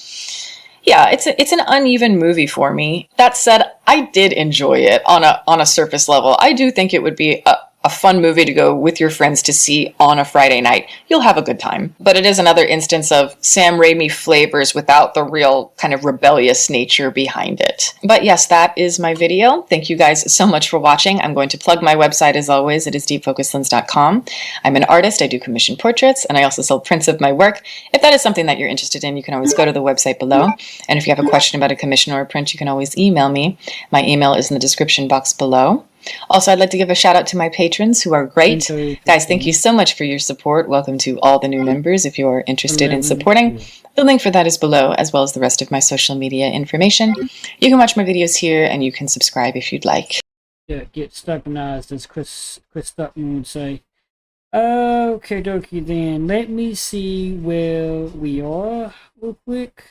yeah, it's an uneven movie for me. That said, I did enjoy it on a surface level. I do think it would be a fun movie to go with your friends to see on a Friday night. You'll have a good time. But it is another instance of Sam Raimi flavors without the real kind of rebellious nature behind it. But yes, that is my video. Thank you guys so much for watching. I'm going to plug my website as always. It is deepfocuslens.com. I'm an artist. I do commission portraits, and I also sell prints of my work. If that is something that you're interested in, you can always go to the website below. And if you have a question about a commission or a print, you can always email me. My email is in the description box below. Also, I'd like to give a shout out to my patrons who are great. Guys, thank you so much for your support. Welcome to all the new members if you're interested in supporting. The link for that is below, as well as the rest of my social media information. You can watch my videos here, and you can subscribe if you'd like. Yeah, get stucknized, as Chris Stuckman would say. Okay, dokie then. Let me see where we are real quick.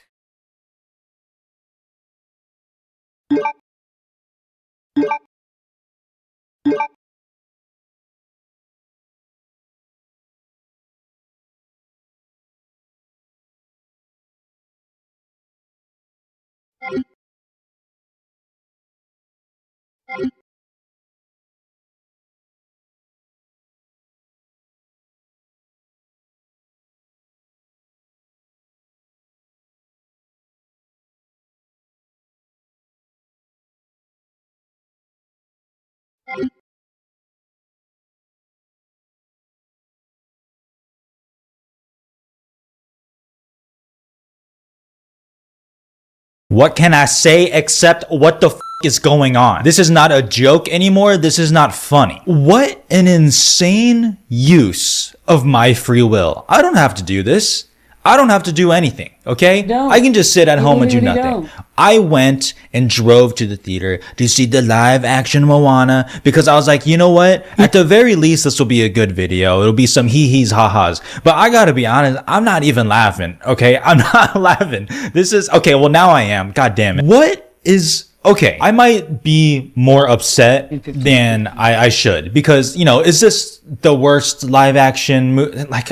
What can I say except what the f is going on? This is not a joke anymore. This is not funny. What an insane use of my free will. I don't have to do this. I don't have to do anything, okay? I can just sit at home and do nothing. I went and drove to the theater to see the live action Moana because I was like, you know what? At the very least, this will be a good video. It'll be some hee-hees, ha-has. But I gotta be honest, I'm not even laughing, okay? I'm not laughing. This is, okay, well now I am. God damn it. What is... Okay, I might be more upset than I should because, you know, is this the worst live action movie? Like,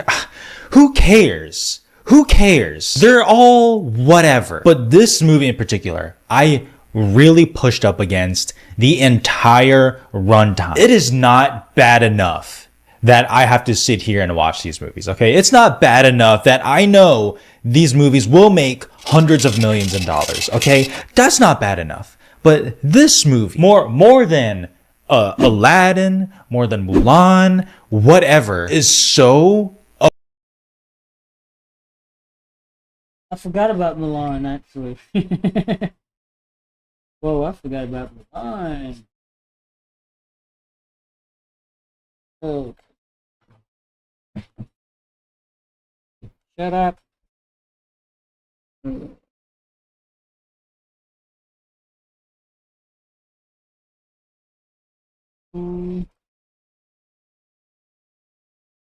who cares? Who cares? They're all whatever. But this movie in particular, I really pushed up against the entire runtime. It is not bad enough that I have to sit here and watch these movies, okay? It's not bad enough that I know these movies will make hundreds of millions of dollars, okay? That's not bad enough. But this movie, more than Aladdin, more than Mulan, whatever, is so... I forgot about Milan, actually. Whoa, I forgot about Milan. Oh. Shut up.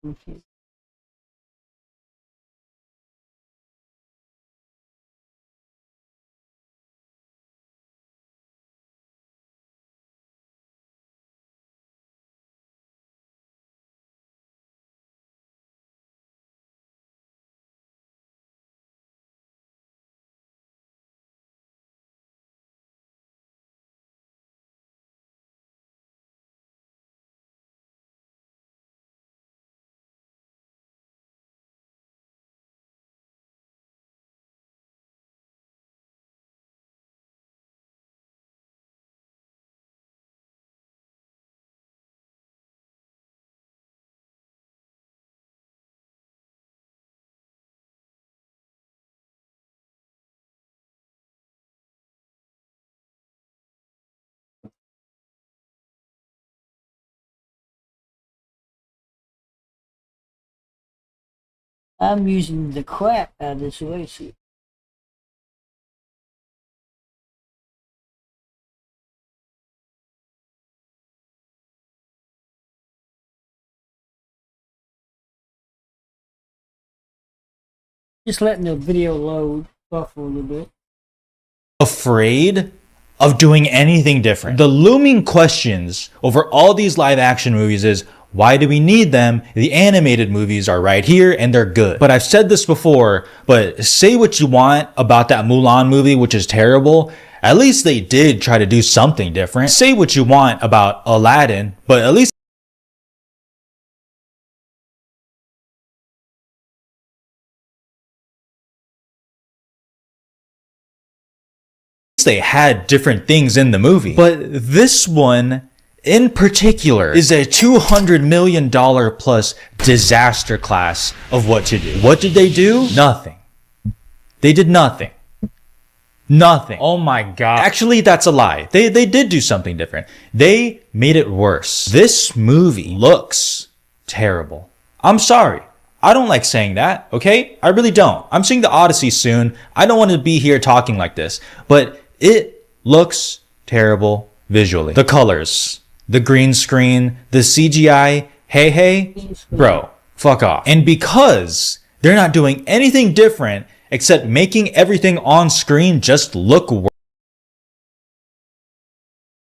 Okay. I'm using the crap out of this AC. Just letting the video load buffer a little bit. Afraid of doing anything different. The looming questions over all these live action movies is, why do we need them? The animated movies are right here and they're good. But I've said this before, but say what you want about that Mulan movie, which is terrible. At least they did try to do something different. Say what you want about Aladdin, but at least they had different things in the movie. But this one in particular is a $200 million plus disaster class of what to do. What did they do? Nothing. They did nothing. Nothing. Oh my god. Actually, that's a lie. They did do something different. They made it worse. This movie looks terrible. I'm sorry. I don't like saying that, okay? I really don't. I'm seeing the Odyssey soon. I don't want to be here talking like this, but it looks terrible visually. The colors, the green screen, the CGI, hey, bro, fuck off. And because they're not doing anything different except making everything on screen just look worse.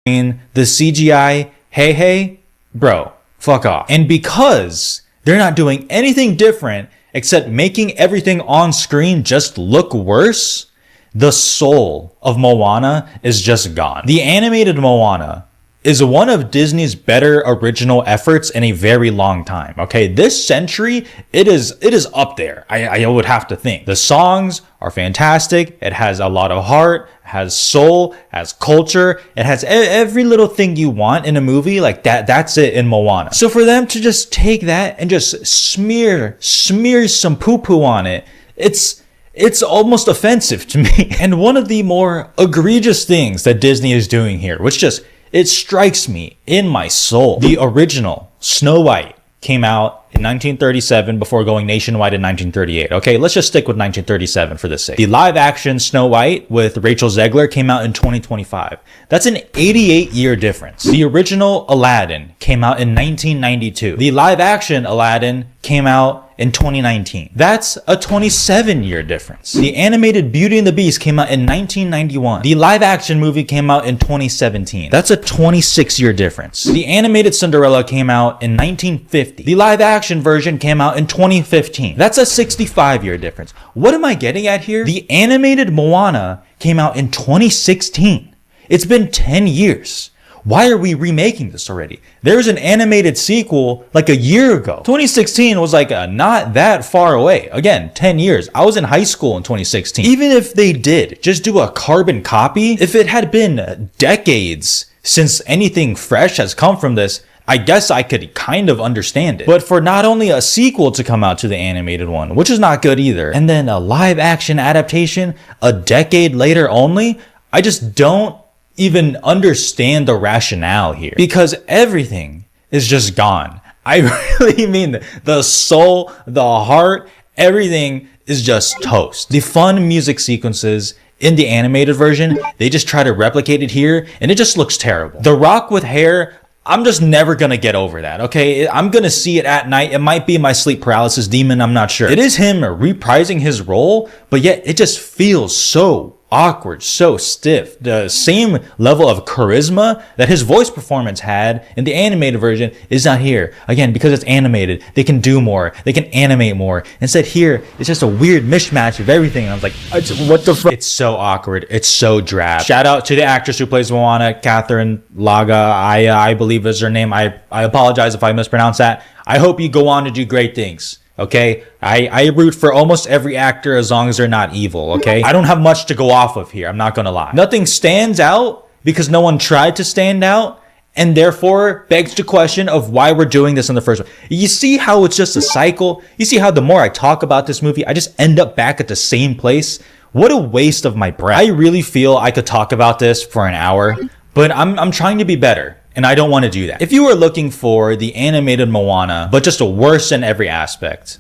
The CGI, hey, bro, fuck off. And because they're not doing anything different except making everything on screen just look worse, the soul of Moana is just gone. The animated Moana is one of Disney's better original efforts in a very long time. Okay, this century, it is up there. I would have to think. The songs are fantastic. It has a lot of heart, has soul, has culture. It has every little thing you want in a movie like that. That's it in Moana. So for them to just take that and just smear some poo-poo on it, it's almost offensive to me. And one of the more egregious things that Disney is doing here, which just, it strikes me in my soul. The original Snow White came out in 1937 before going nationwide in 1938. Okay, let's just stick with 1937 for this sake. The live action Snow White with Rachel Zegler came out in 2025. That's an 88-year difference. The original Aladdin came out in 1992. The live action Aladdin came out in 2019. That's a 27-year difference. The animated Beauty and the Beast came out in 1991. The live action movie came out in 2017. That's a 26-year difference. The animated Cinderella came out in 1950. The live action version came out in 2015. That's a 65-year difference. What am I getting at here? The animated Moana came out in 2016. It's been 10 years. Why are we remaking this already? There's an animated sequel like a year ago. 2016 was like not that far away. Again, 10 years. I was in high school in 2016. Even if they did just do a carbon copy, if it had been decades since anything fresh has come from this, I guess I could kind of understand it. But for not only a sequel to come out to the animated one, which is not good either, and then a live action adaptation a decade later only, I just don't even understand the rationale here, because everything is just gone. I really mean the soul, the heart, everything is just toast. The fun music sequences in the animated version, they just try to replicate it here and it just looks terrible. The Rock with hair, I'm just never gonna get over that, okay? I'm gonna see it at night. It might be my sleep paralysis demon, I'm not sure. It is him reprising his role, but yet it just feels so awkward, so stiff. The same level of charisma that his voice performance had in the animated version is not here. Again, because it's animated, they can do more, they can animate more. Instead here, it's just a weird mishmash of everything. And I was like, what the fuck? It's so awkward, it's so drab. Shout out to the actress who plays Moana, Catherine Laga, I believe is her name. I apologize if I mispronounce that. I hope you go on to do great things. Okay, I root for almost every actor as long as they're not evil, okay? I don't have much to go off of here, I'm not gonna lie. Nothing stands out because no one tried to stand out, and therefore begs the question of why we're doing this in the first place. You see how it's just a cycle? You see how the more I talk about this movie, I just end up back at the same place? What a waste of my breath. I really feel I could talk about this for an hour, but I'm trying to be better. And I don't want to do that. If you are looking for the animated Moana, but just a worse in every aspect,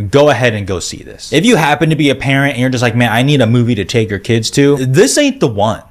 go ahead and go see this. If you happen to be a parent and you're just like, man, I need a movie to take your kids to, this ain't the one,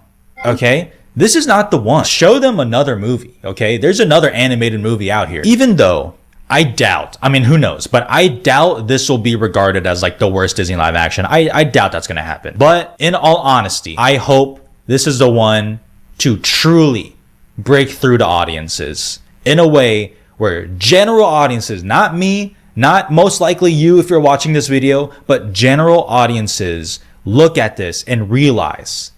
okay? This is not the one. Show them another movie, okay? There's another animated movie out here. Even though I doubt, I mean, who knows, but I doubt this will be regarded as like the worst Disney live action. I doubt that's gonna happen. But in all honesty, I hope this is the one to truly break through to audiences in a way where general audiences, not me, not most likely you if you're watching this video, but general audiences look at this and realize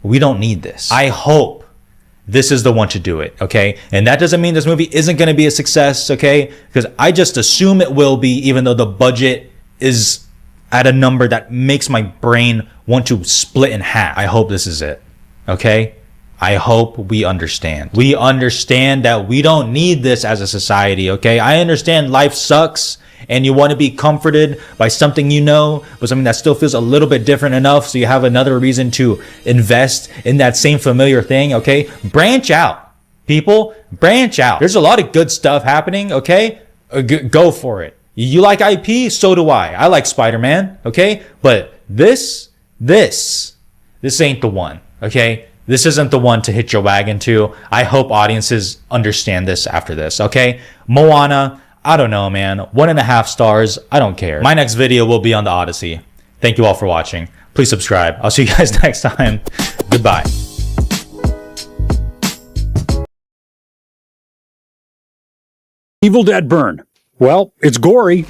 we don't need this. I hope this is the one to do it, okay? And that doesn't mean this movie isn't going to be a success, okay? Because I just assume it will be, even though the budget is at a number that makes my brain want to split in half. I hope this is it. Okay? I hope we understand. We understand that we don't need this as a society, okay? I understand life sucks and you want to be comforted by something you know, but something that still feels a little bit different enough so you have another reason to invest in that same familiar thing, okay? Branch out. People, branch out. There's a lot of good stuff happening, okay? Go for it. You like IP? So do I. I like Spider-Man, okay? But this ain't the one, okay? This isn't the one to hit your wagon to. I hope audiences understand this after this, okay? Moana, I don't know, man. 1.5 stars. I don't care. My next video will be on the Odyssey. Thank you all for watching. Please subscribe. I'll see you guys next time. Goodbye. Evil Dead Burn. Well, it's gory.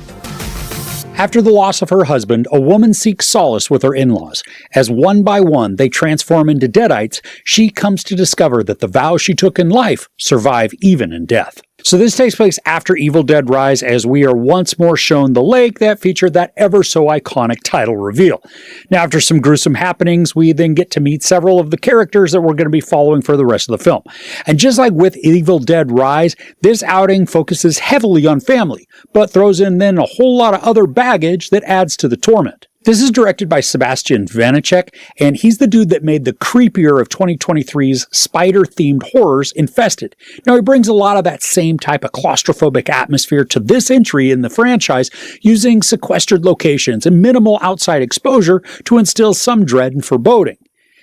After the loss of her husband, a woman seeks solace with her in-laws. As one by one they transform into deadites, she comes to discover that the vows she took in life survive even in death. So this takes place after Evil Dead Rise, as we are once more shown the lake that featured that ever so iconic title reveal. Now, after some gruesome happenings, we then get to meet several of the characters that we're going to be following for the rest of the film. And just like with Evil Dead Rise, this outing focuses heavily on family, but throws in then a whole lot of other baggage that adds to the torment. This is directed by Sebastian Vanacek, and he's the dude that made the creepier of 2023's spider-themed horrors, Infested. Now, he brings a lot of that same type of claustrophobic atmosphere to this entry in the franchise, using sequestered locations and minimal outside exposure to instill some dread and foreboding.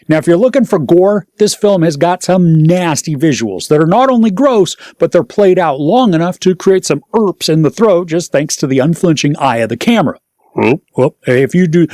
Now, if you're looking for gore, this film has got some nasty visuals that are not only gross, but they're played out long enough to create some erps in the throat just thanks to the unflinching eye of the camera. Well, if you do...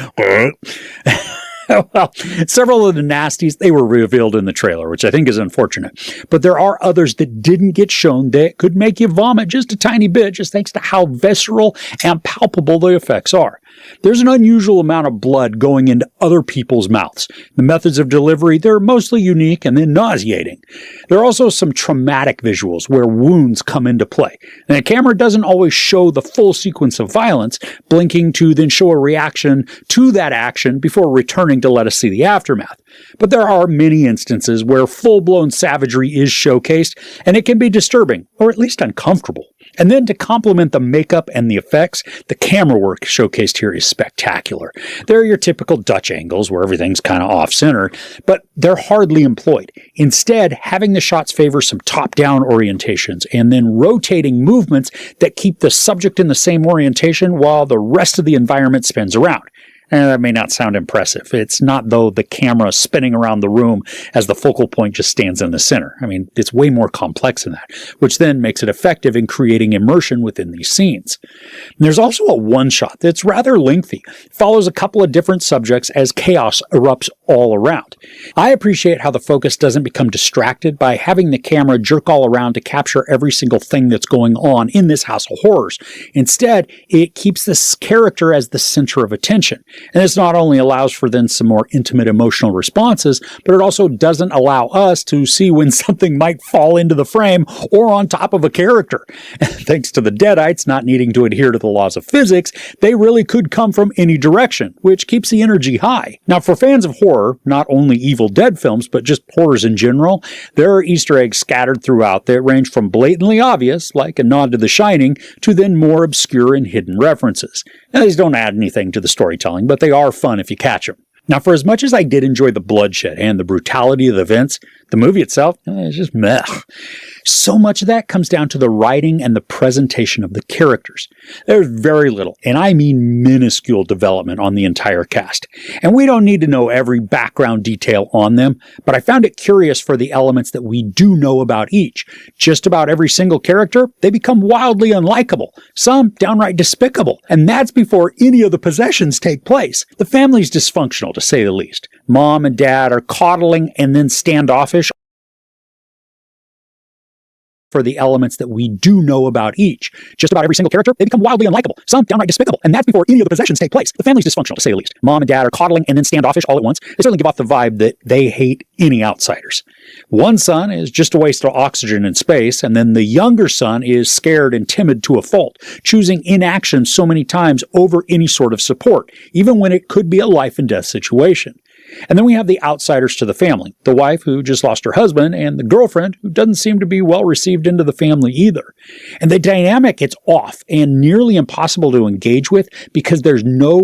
Well, several of the nasties, they were revealed in the trailer, which I think is unfortunate. But there are others that didn't get shown that could make you vomit just a tiny bit, just thanks to how visceral and palpable the effects are. There's an unusual amount of blood going into other people's mouths. The methods of delivery, they're mostly unique and then nauseating. There are also some traumatic visuals where wounds come into play. And the camera doesn't always show the full sequence of violence, blinking to then show a reaction to that action before returning to let us see the aftermath. But there are many instances where full-blown savagery is showcased, and it can be disturbing, or at least uncomfortable. And then to complement the makeup and the effects, the camera work showcased here is spectacular. There are your typical Dutch angles where everything's kind of off-center, but they're hardly employed. Instead, having the shots favor some top-down orientations and then rotating movements that keep the subject in the same orientation while the rest of the environment spins around. And that may not sound impressive. It's not, though, the camera spinning around the room as the focal point just stands in the center. I mean, it's way more complex than that, which then makes it effective in creating immersion within these scenes. And there's also a one-shot that's rather lengthy. It follows a couple of different subjects as chaos erupts all around. I appreciate how the focus doesn't become distracted by having the camera jerk all around to capture every single thing that's going on in this house of horrors. Instead, it keeps this character as the center of attention. And this not only allows for then some more intimate emotional responses, but it also doesn't allow us to see when something might fall into the frame or on top of a character. Thanks to the Deadites not needing to adhere to the laws of physics, they really could come from any direction, which keeps the energy high. Now, for fans of horror, not only Evil Dead films, but just horrors in general, there are Easter eggs scattered throughout that range from blatantly obvious, like a nod to The Shining, to then more obscure and hidden references. Now, these don't add anything to the storytelling, but they are fun if you catch them. Now, for as much as I did enjoy the bloodshed and the brutality of the events, the movie itself is just meh. So much of that comes down to the writing and the presentation of the characters. There's very little, and I mean minuscule, development on the entire cast. And we don't need to know every background detail on them, but I found it curious for the elements that we do know about each. Just about every single character, they become wildly unlikable, some downright despicable, and that's before any of the possessions take place. The family's dysfunctional, to say the least. Mom and dad are coddling and then standoffish. For the elements that we do know about each. Just about every single character, they become wildly unlikable, some downright despicable, and that's before any of the possessions take place. The family's dysfunctional, to say the least. Mom and dad are coddling and then standoffish all at once. They certainly give off the vibe that they hate any outsiders. One son is just a waste of oxygen in space, and then the younger son is scared and timid to a fault, choosing inaction so many times over any sort of support, even when it could be a life and death situation. And then we have the outsiders to the family, the wife who just lost her husband and the girlfriend who doesn't seem to be well received into the family either. And the dynamic, it's off and nearly impossible to engage with because there's no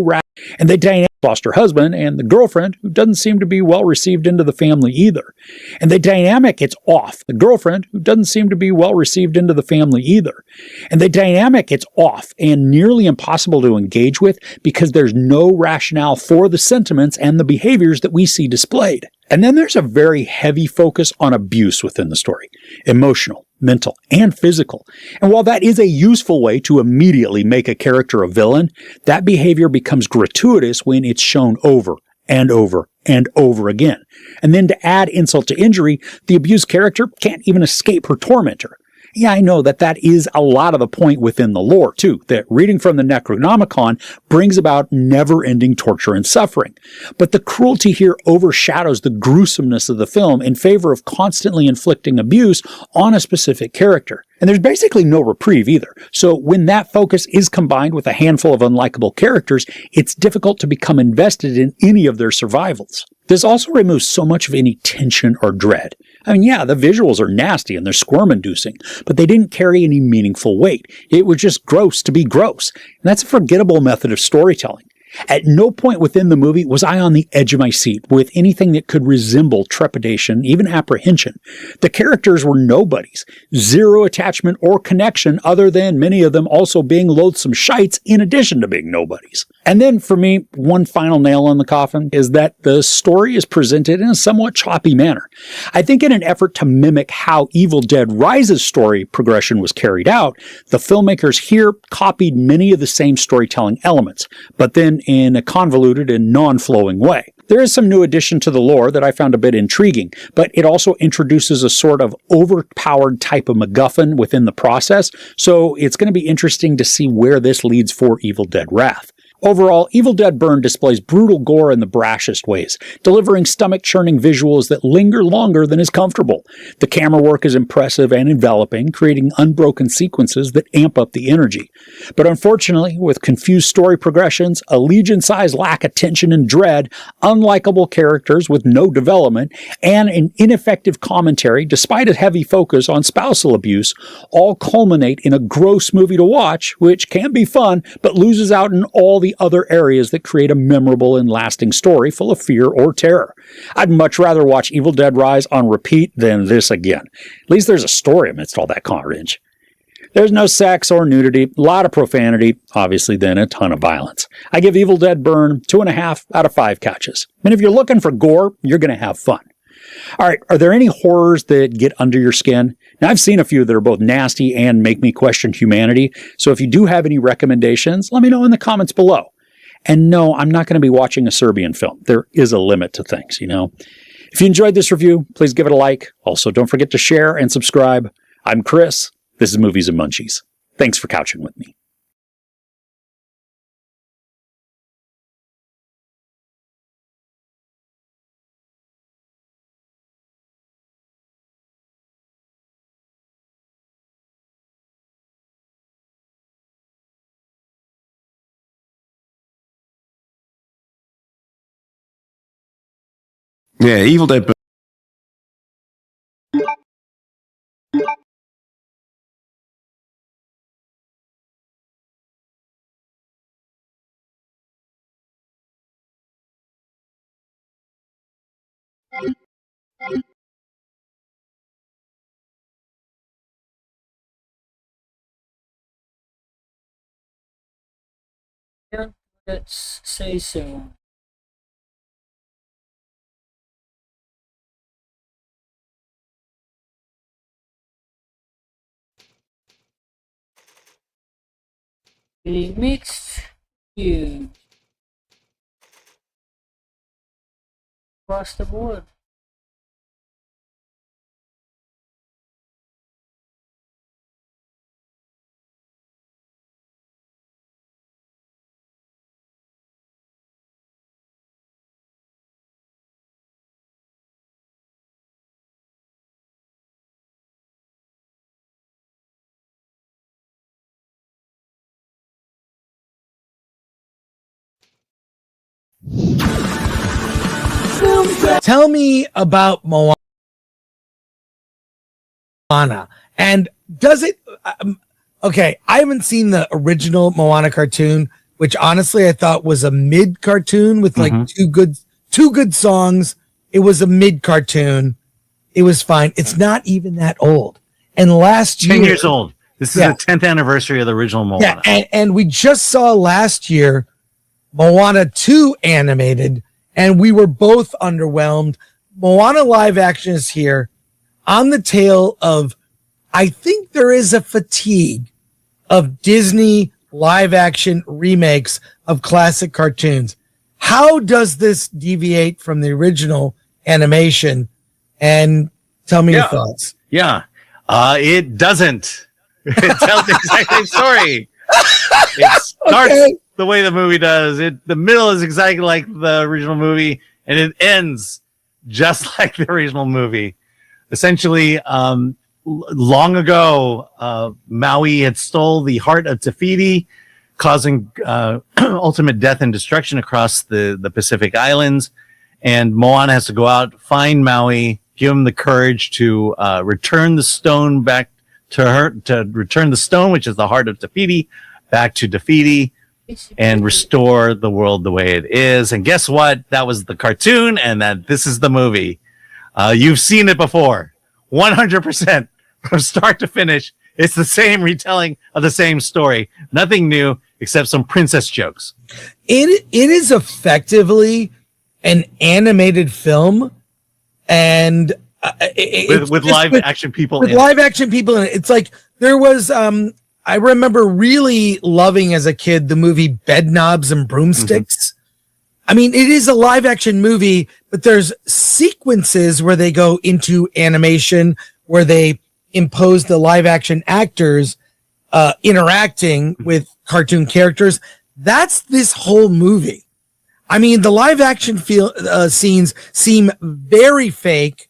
and the dynamic lost her husband and the girlfriend who doesn't seem to be well received into the family either. And the dynamic, it's off. The girlfriend who doesn't seem to be well received into the family either. And the dynamic, it's off and nearly impossible to engage with because there's no rationale for the sentiments and the behaviors that we see displayed. And then there's a very heavy focus on abuse within the story. Emotional, mental, and physical. And while that is a useful way to immediately make a character a villain, that behavior becomes gratuitous when it's shown over and over and over again. And then to add insult to injury, the abused character can't even escape her tormentor. Yeah, I know that is a lot of the point within the lore, too, that reading from the Necronomicon brings about never-ending torture and suffering. But the cruelty here overshadows the gruesomeness of the film in favor of constantly inflicting abuse on a specific character. And there's basically no reprieve either. So when that focus is combined with a handful of unlikable characters, it's difficult to become invested in any of their survivals. This also removes so much of any tension or dread. I mean, yeah, the visuals are nasty and they're squirm-inducing, but they didn't carry any meaningful weight. It was just gross to be gross. And that's a forgettable method of storytelling. At no point within the movie was I on the edge of my seat with anything that could resemble trepidation, even apprehension. The characters were nobodies, zero attachment or connection other than many of them also being loathsome shites in addition to being nobodies. And then for me, one final nail in the coffin is that the story is presented in a somewhat choppy manner. I think in an effort to mimic how Evil Dead Rise's story progression was carried out, the filmmakers here copied many of the same storytelling elements, but then in a convoluted and non-flowing way. There is some new addition to the lore that I found a bit intriguing, but it also introduces a sort of overpowered type of MacGuffin within the process, so it's going to be interesting to see where this leads for Evil Dead Wrath. Overall, Evil Dead Burn displays brutal gore in the brashest ways, delivering stomach-churning visuals that linger longer than is comfortable. The camera work is impressive and enveloping, creating unbroken sequences that amp up the energy. But unfortunately, with confused story progressions, a Legion-sized lack of tension and dread, unlikable characters with no development, and an ineffective commentary despite a heavy focus on spousal abuse, all culminate in a gross movie to watch, which can be fun, but loses out in all the other areas that create a memorable and lasting story full of fear or terror. I'd much rather watch Evil Dead Rise on repeat than this again. At least there's a story amidst all that carnage. There's no sex or nudity, a lot of profanity, obviously then a ton of violence. I give Evil Dead Burn 2.5 out of 5 couches. And if you're looking for gore, you're going to have fun. All right, are there any horrors that get under your skin? Now, I've seen a few that are both nasty and make me question humanity, so if you do have any recommendations, let me know in the comments below. And no, I'm not going to be watching a Serbian film. There is a limit to things, you know. If you enjoyed this review, please give it a like. Also, don't forget to share and subscribe. I'm Chris. This is Movies and Munchies. Thanks for couching with me. Yeah, Evil Dead. Yeah, let's say so. A mixed view across the board. Tell me about Moana. And does it? Okay, I haven't seen the original Moana cartoon, which honestly I thought was a mid cartoon with like two good songs. It was a mid cartoon. It was fine. It's not even that old. And last year, 10 years old. This is the 10th anniversary of the original Moana. Yeah, and we just saw last year Moana 2 animated, and we were both underwhelmed. Moana live action is here on the tail of, I think there is a fatigue of Disney live action remakes of classic cartoons. How does this deviate from the original animation? And tell me your thoughts. Yeah. It doesn't. It tells the exact same story. It starts the way the movie does. The middle is exactly like the original movie, and it ends just like the original movie. Essentially, long ago, Maui had stole the heart of Te Fiti, causing ultimate death and destruction across the Pacific Islands. And Moana has to go out, find Maui, give him the courage to return the stone back to her, to return the stone, which is the heart of Te Fiti, back to Te Fiti, and restore the world the way it is. And guess what? That was the cartoon, and this is the movie. You've seen it before. 100% from start to finish. It's the same retelling of the same story. Nothing new except some princess jokes. It is effectively an animated film, and with live action people in it. It's like there was I remember really loving as a kid the movie Bedknobs and Broomsticks. I mean, it is a live action movie, but there's sequences where they go into animation where they impose the live action actors interacting with cartoon characters. That's this whole movie. I mean, the live action scenes seem very fake,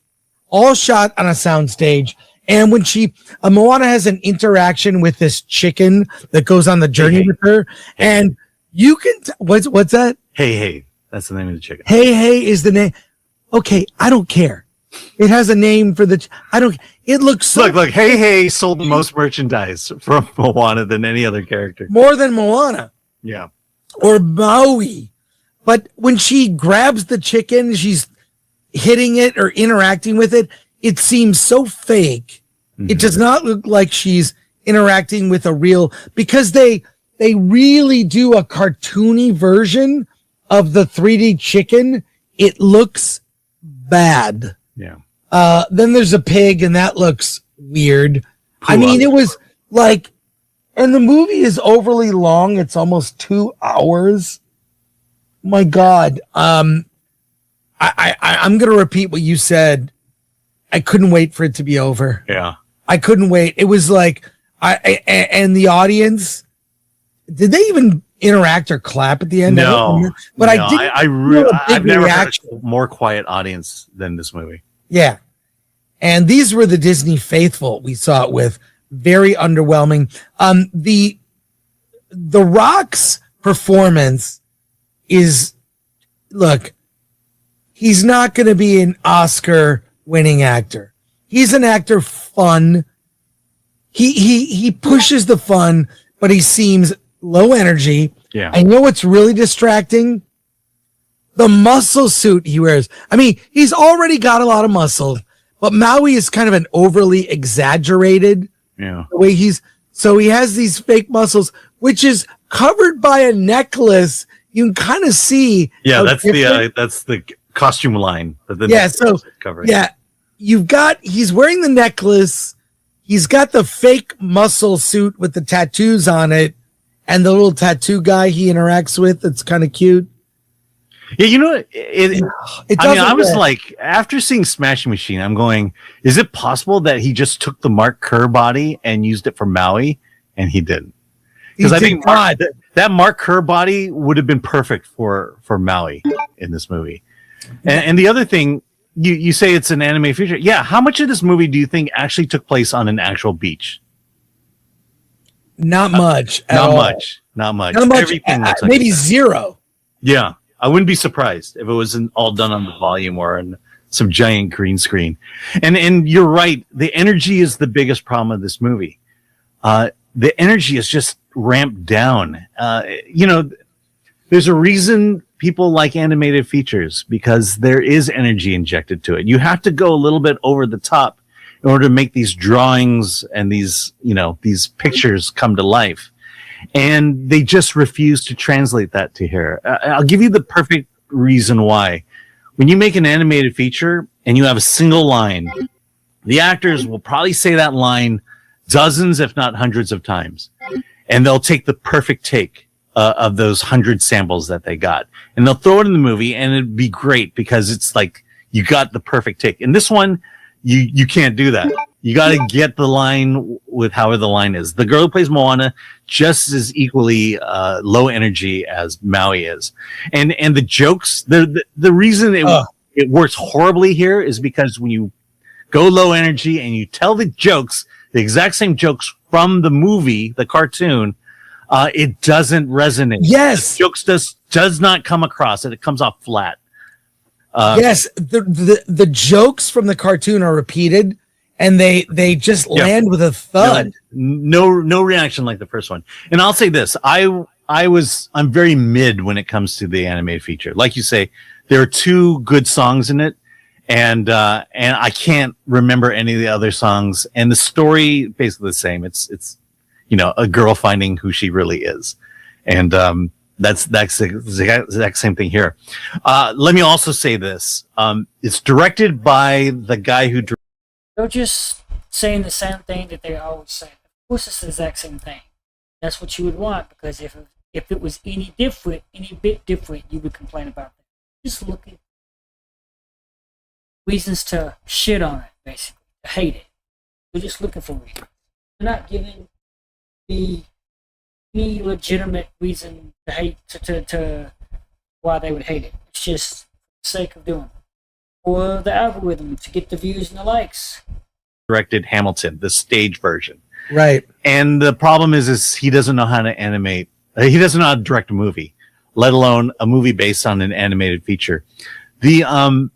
all shot on a soundstage. And when Moana has an interaction with this chicken that goes on the journey with her, and you can, what's that? Hey, that's the name of the chicken. Hey is the name. Okay, I don't care. It has a name for it looks so. Look, Hey sold the most merchandise from Moana than any other character. More than Moana. Yeah. Or Maui. But when she grabs the chicken, she's hitting it or interacting with it. It seems so fake. It does not look like she's interacting with a real, because they really do a cartoony version of the 3D chicken. It looks bad. Yeah. Then there's a pig and that looks weird. I mean, it was like, and the movie is overly long. It's almost 2 hours. My God. I'm going to repeat what you said. I couldn't wait for it to be over. Yeah. I couldn't wait. It was like, and the audience, did they even interact or clap at the end? No. But no, I've never had a more quiet audience than this movie. Yeah. And these were the Disney faithful we saw it with. Very underwhelming. The Rock's performance is, look, he's not going to be an Oscar winning actor. He's an actor fun. He pushes the fun, but he seems low energy. Yeah. I know what's really distracting. The muscle suit he wears. I mean, he's already got a lot of muscle, but Maui is kind of an overly exaggerated. Yeah. The way so he has these fake muscles, which is covered by a necklace. You can kind of see. Yeah, that's the costume line. Covering. Yeah, he's wearing the necklace. He's got the fake muscle suit with the tattoos on it, and the little tattoo guy he interacts with. That's kind of cute. Yeah, you know, I was like, after seeing Smashing Machine, I'm going, is it possible that he just took the Mark Kerr body and used it for Maui? And he didn't. Because I think that Mark Kerr body would have been perfect for Maui in this movie. And the other thing, you say it's an anime feature. Yeah, how much of this movie do you think actually took place on an actual beach? Not much. Not much. Everything looks like maybe zero. Yeah. I wouldn't be surprised if it wasn't all done on the volume or on some giant green screen. And you're right. The energy is the biggest problem of this movie. The energy is just ramped down. There's a reason people like animated features, because there is energy injected to it. You have to go a little bit over the top in order to make these drawings and these pictures come to life. And they just refuse to translate that to here. I'll give you the perfect reason why. When you make an animated feature and you have a single line, the actors will probably say that line dozens, if not hundreds of times. And they'll take the perfect take of those 100 samples that they got. And they'll throw it in the movie, and it'd be great because it's like you got the perfect take. In this one, you can't do that. You got to get the line with however the line is. The girl who plays Moana just as equally low energy as Maui is. And the jokes, the reason it works horribly here is because when you go low energy and you tell the jokes, the exact same jokes from the movie, the cartoon, it doesn't resonate. Yes. The jokes does not come across, and it comes off flat. Yes, the jokes from the cartoon are repeated, and they just land with a thud. No reaction like the first one. And I'll say this: I'm very mid when it comes to the animated feature. Like you say, there are 2 good songs in it, and I can't remember any of the other songs. And the story basically the same. It's a girl finding who she really is, and that's the exact same thing here. Let me also say this: it's directed by the guy who. They're just saying the same thing that they always say. Of course, it's the exact same thing. That's what you would want, because if it was any bit different, you would complain about that. Just look at reasons to shit on it, basically, to hate it. They're just looking for reasons. They're not giving any legitimate reason to hate to why they would hate it. It's just for the sake of doing it. Or the algorithm to get the views and the likes. Directed Hamilton, the stage version. Right. And the problem is he doesn't know how to animate. He doesn't know how to direct a movie, let alone a movie based on an animated feature. The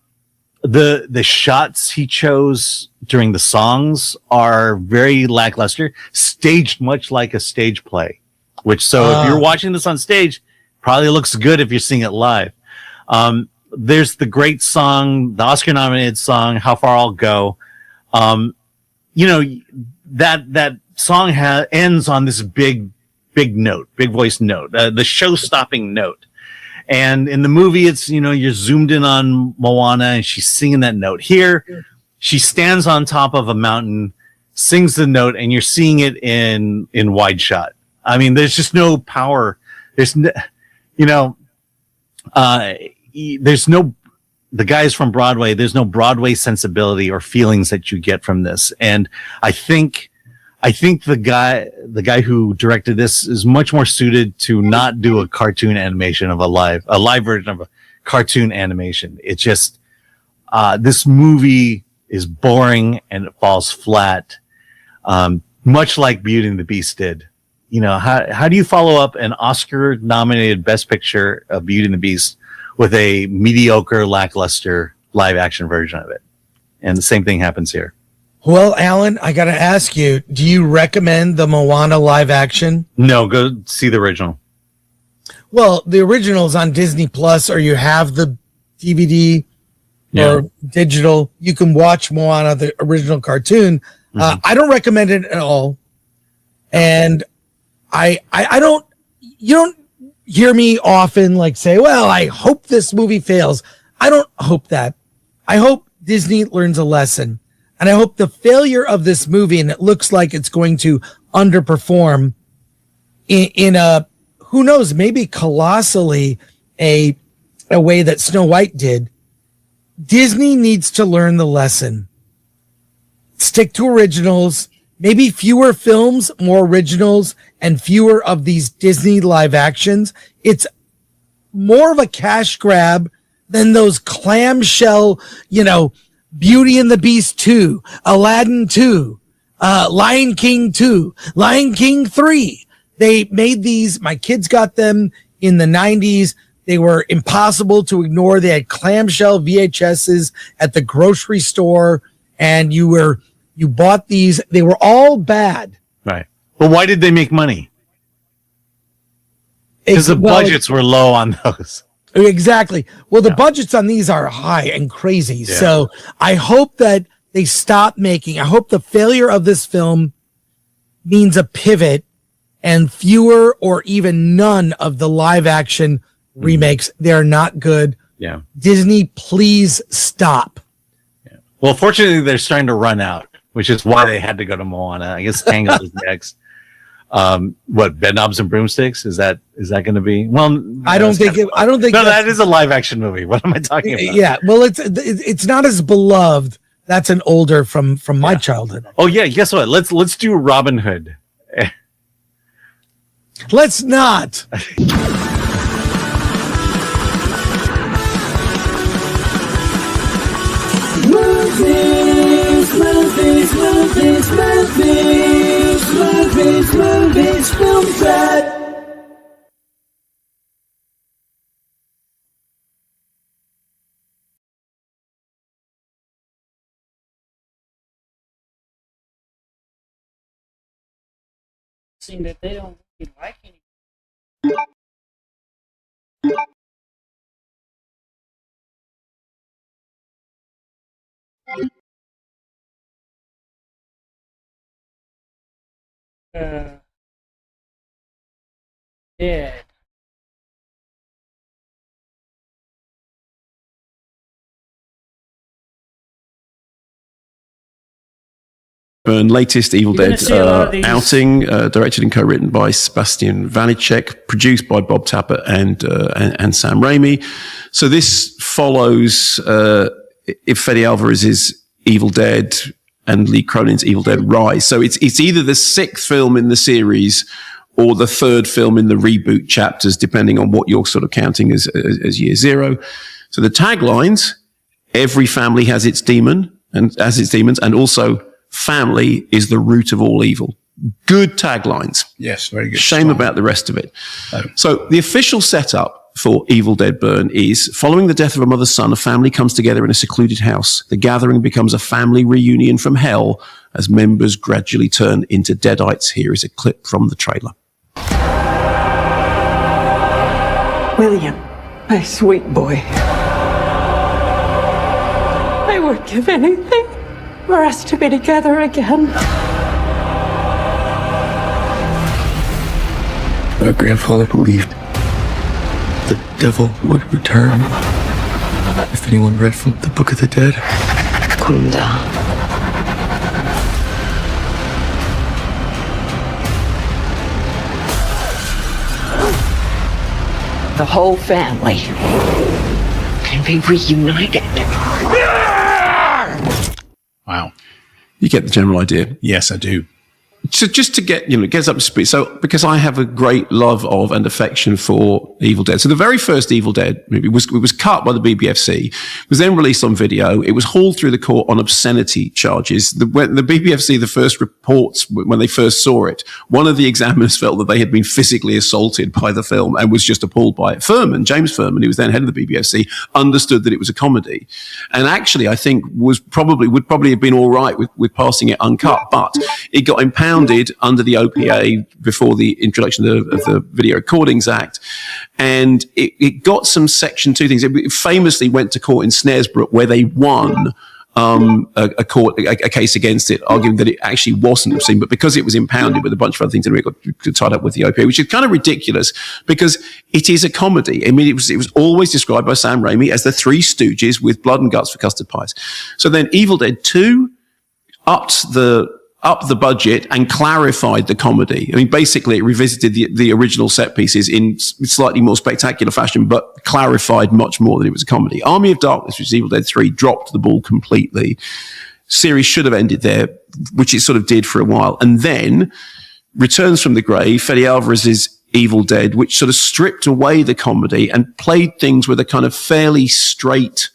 shots he chose during the songs are very lackluster, staged much like a stage play. If you're watching this on stage, probably looks good if you're seeing it live. There's the great song, the Oscar-nominated song, "How Far I'll Go." That song ends on this big note, big voice note, the show-stopping note. And in the movie, it's, you're zoomed in on Moana and she's singing that note. Here, she stands on top of a mountain, sings the note, and you're seeing it in wide shot. I mean, there's just no power. There's the guys from Broadway, there's no Broadway sensibility or feelings that you get from this. And I think the guy who directed this is much more suited to not do a cartoon animation of a live version of a cartoon animation. It's just, this movie is boring and it falls flat. Much like Beauty and the Beast did. How do you follow up an Oscar nominated Best Picture of Beauty and the Beast with a mediocre, lackluster live action version of it? And the same thing happens here. Well, Alan, I got to ask you, do you recommend the Moana live action? No, go see the original. Well, the original is on Disney Plus, or you have the DVD or digital. You can watch Moana, the original cartoon. I don't recommend it at all. And I don't, you don't hear me often say, well, I hope this movie fails. I don't hope that. I hope Disney learns a lesson. And I hope the failure of this movie, and it looks like it's going to underperform in a, who knows, maybe colossally a way that Snow White did. Disney needs to learn the lesson. Stick to originals, maybe fewer films, more originals, and fewer of these Disney live actions. It's more of a cash grab than those clamshell, Beauty and the Beast 2, Aladdin 2, Lion King 2, Lion King 3. They made these, my kids got them in the 90s. They were impossible to ignore. They had clamshell VHSs at the grocery store, and you bought these. They were all bad. Right. But why did they make money? Because the budgets were low on those. Exactly. Well, the budgets on these are high and crazy. Yeah. So I hope that they stop making. I hope the failure of this film means a pivot and fewer or even none of the live action remakes. They're not good. Yeah. Disney, please stop. Well, fortunately, they're starting to run out, which is why they had to go to Moana. I guess Tangled is next. What, Bedknobs and Broomsticks? Is that going to be? Well, I don't think. No, that is a live action movie. What am I talking about? Yeah. Well, it's not as beloved. That's an older from my childhood. Oh yeah. Guess what? Let's do Robin Hood. Let's not. Movies, film set. Seeing that they don't really like any. Dead. Byrne, latest Evil You're Dead gonna see a lot of these. outing, directed and co-written by Sebastian Vanecek, produced by Bob Tappert and Sam Raimi. So this follows Fede Alvarez's Evil Dead and Lee Cronin's Evil Dead Rise. So it's either the sixth film in the series or the third film in the reboot chapters, depending on what you're sort of counting as year zero. So the taglines: every family has its demon and has its demons, and also family is the root of all evil. Good taglines. Yes, very good. Shame about the rest of it. So the official setup for Evil Dead Burn is: following the death of a mother's son, a family comes together in a secluded house. The gathering becomes a family reunion from hell as members gradually turn into deadites. Here is a clip from the trailer. William, my sweet boy. I would give anything for us to be together again. My grandfather believed the devil would return if anyone read from the Book of the Dead. Kunda. The whole family can be reunited. Wow. You get the general idea. Yes, I do. So just to get us up to speed. So because I have a great love of and affection for Evil Dead. So the very first Evil Dead movie was cut by the BBFC, was then released on video. It was hauled through the court on obscenity charges. When the BBFC, the first reports, when they first saw it, one of the examiners felt that they had been physically assaulted by the film and was just appalled by it. James Furman, who was then head of the BBFC, understood that it was a comedy. And actually, I think would probably have been all right with passing it uncut, but it got impounded under the OPA before the introduction of the Video Recordings Act. And it got some Section 2 things. It famously went to court in Snaresbrook where they won a case against it, arguing that it actually wasn't obscene, but because it was impounded with a bunch of other things and it got tied up with the OPA, which is kind of ridiculous because it is a comedy. I mean, it was always described by Sam Raimi as the Three Stooges with blood and guts for custard pies. So then Evil Dead 2 upped the budget and clarified the comedy. I mean, basically it revisited the original set pieces in slightly more spectacular fashion, but clarified much more that it was a comedy. Army of Darkness, which is Evil Dead 3, dropped the ball completely. Series should have ended there, which it sort of did for a while. And then Returns from the Grave, Fede Alvarez's Evil Dead, which sort of stripped away the comedy and played things with a kind of fairly straight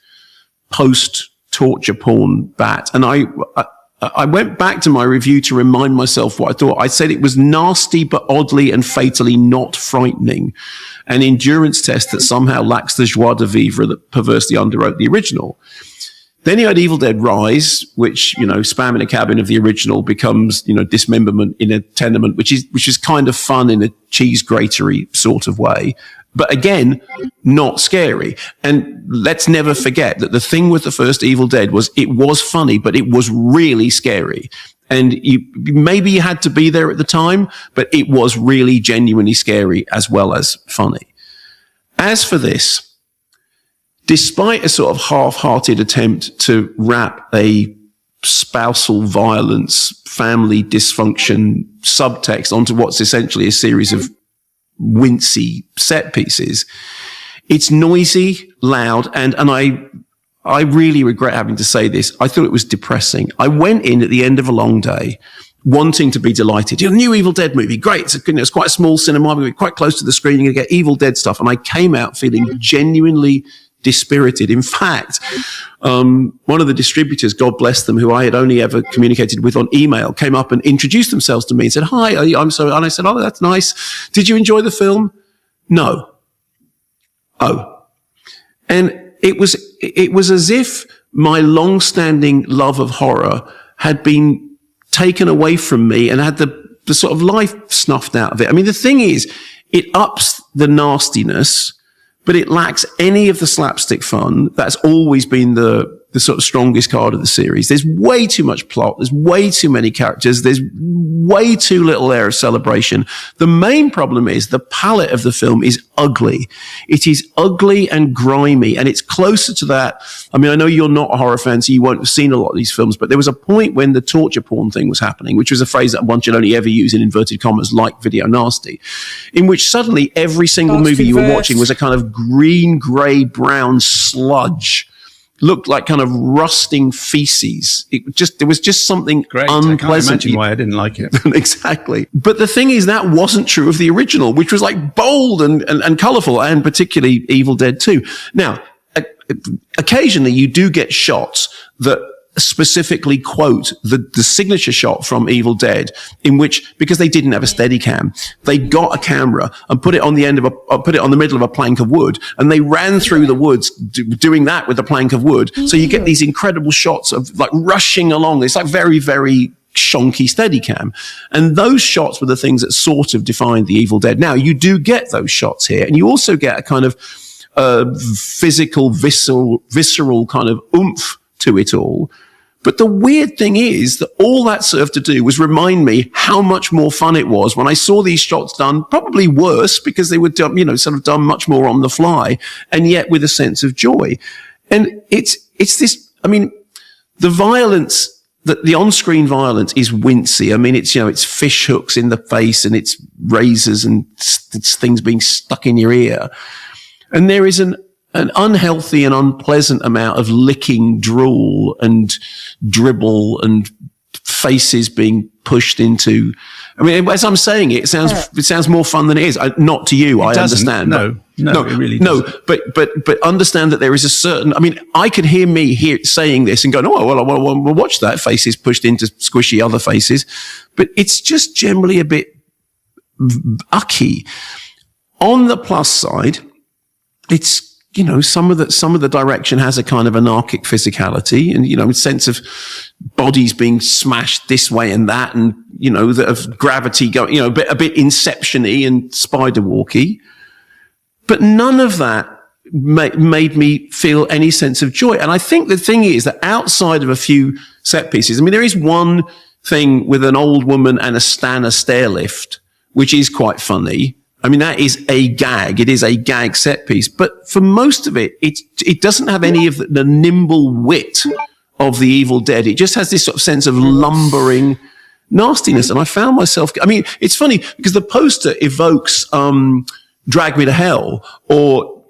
post-torture porn bat. And I went back to my review to remind myself what I thought. I said it was nasty, but oddly and fatally not frightening. An endurance test that somehow lacks the joie de vivre that perversely underwrote the original. Then you had Evil Dead Rise, which, you know, spam in a cabin of the original becomes, you know, dismemberment in a tenement, which is kind of fun in a cheese gratery sort of way. But again, not scary. And let's never forget that the thing with the first Evil Dead was it was funny, but it was really scary. And maybe you had to be there at the time, but it was really genuinely scary as well as funny. As for this, despite a sort of half-hearted attempt to wrap a spousal violence, family dysfunction subtext onto what's essentially a series of wincy set pieces, it's noisy, loud, and I really regret having to say this. I thought it was depressing. I went in at the end of a long day wanting to be delighted. You know, new Evil Dead movie, great. It's quite a small cinema. We're going to be quite close to the screen. You're going to get Evil Dead stuff. And I came out feeling genuinely dispirited. In fact, one of the distributors, God bless them, who I had only ever communicated with on email, came up and introduced themselves to me and said, "Hi, I'm so," and I said, "Oh, that's nice. Did you enjoy the film?" "No." "Oh." And it was as if my long-standing love of horror had been taken away from me and had the sort of life snuffed out of it. I mean, the thing is, it ups the nastiness, but it lacks any of the slapstick fun. That's always been the sort of strongest card of the series. There's way too much plot. There's way too many characters. There's way too little air of celebration. The main problem is the palette of the film is ugly. It is ugly and grimy, and it's closer to that. I mean, I know you're not a horror fan, so you won't have seen a lot of these films, but there was a point when the torture porn thing was happening, which was a phrase that one should only ever use in inverted commas, like video nasty, in which suddenly every single movie you were watching was a kind of green, grey, brown sludge. Looked like kind of rusting feces. There was just something unpleasant. I can't imagine why I didn't like it. Exactly. But the thing is, that wasn't true of the original, which was like bold and colourful, and particularly Evil Dead 2. Now, occasionally you do get shots that specifically quote the signature shot from Evil Dead, in which, because they didn't have a Steadicam, they got a camera and put it on the middle of a plank of wood, and they ran through the woods doing that with a plank of wood. So you get these incredible shots of like rushing along. It's like very, very shonky Steadicam. And those shots were the things that sort of defined the Evil Dead. Now, you do get those shots here, and you also get a kind of physical, visceral kind of oomph to it all. But the weird thing is that all that served to do was remind me how much more fun it was when I saw these shots done, probably worse because they were done, sort of done much more on the fly, and yet with a sense of joy. And it's this, I mean, the violence, the on-screen violence is wincy. I mean, it's fish hooks in the face, and it's razors, and it's things being stuck in your ear. And there is an unhealthy and unpleasant amount of licking, drool, and dribble, and faces being pushed into. I mean, as I'm saying it sounds more fun than it is. Not to you, I understand. No, it really doesn't. But understand that there is a certain. I mean, I could hear me saying this and going, "Oh, well, we'll watch that." Faces pushed into squishy other faces, but it's just generally a bit ucky. On the plus side, it's. Some of the direction has a kind of anarchic physicality, and, a sense of bodies being smashed this way and that, and, that of gravity going, a bit Inception-y and spider-walky. But none of that made me feel any sense of joy. And I think the thing is that outside of a few set pieces, I mean, there is one thing with an old woman and a stair lift, which is quite funny. I mean, that is a gag. It is a gag set piece. But for most of it, it doesn't have any of the nimble wit of the Evil Dead. It just has this sort of sense of lumbering nastiness. And I found myself, I mean, it's funny because the poster evokes Drag Me to Hell or,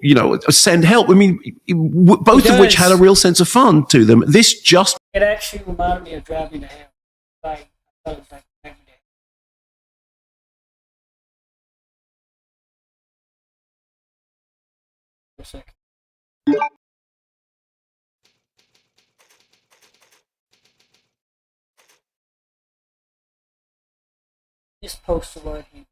Send Help. I mean, both of which had a real sense of fun to them. This just... It actually reminded me of Drag Me to Hell. I thought it was like Drag Me to Hell. For a second. Just post the word here.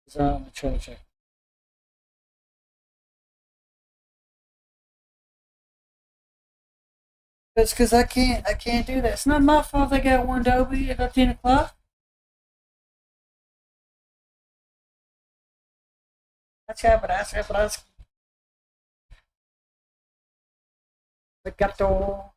So I'm gonna try to check. That's because I can't do that. It's not my fault they got one Adobe at 10 o'clock. That's Gato.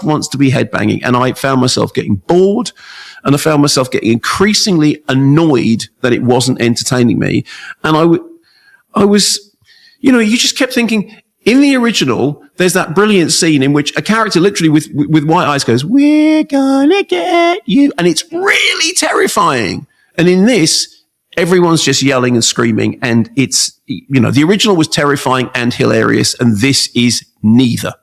wants to be headbanging. And I found myself getting bored, and I found myself getting increasingly annoyed that it wasn't entertaining me. And I was, you know, you just kept thinking, in the original, there's that brilliant scene in which a character literally with white eyes goes, "We're gonna get you." And it's really terrifying. And in this, everyone's just yelling and screaming. And it's, you know, the original was terrifying and hilarious. And this is neither.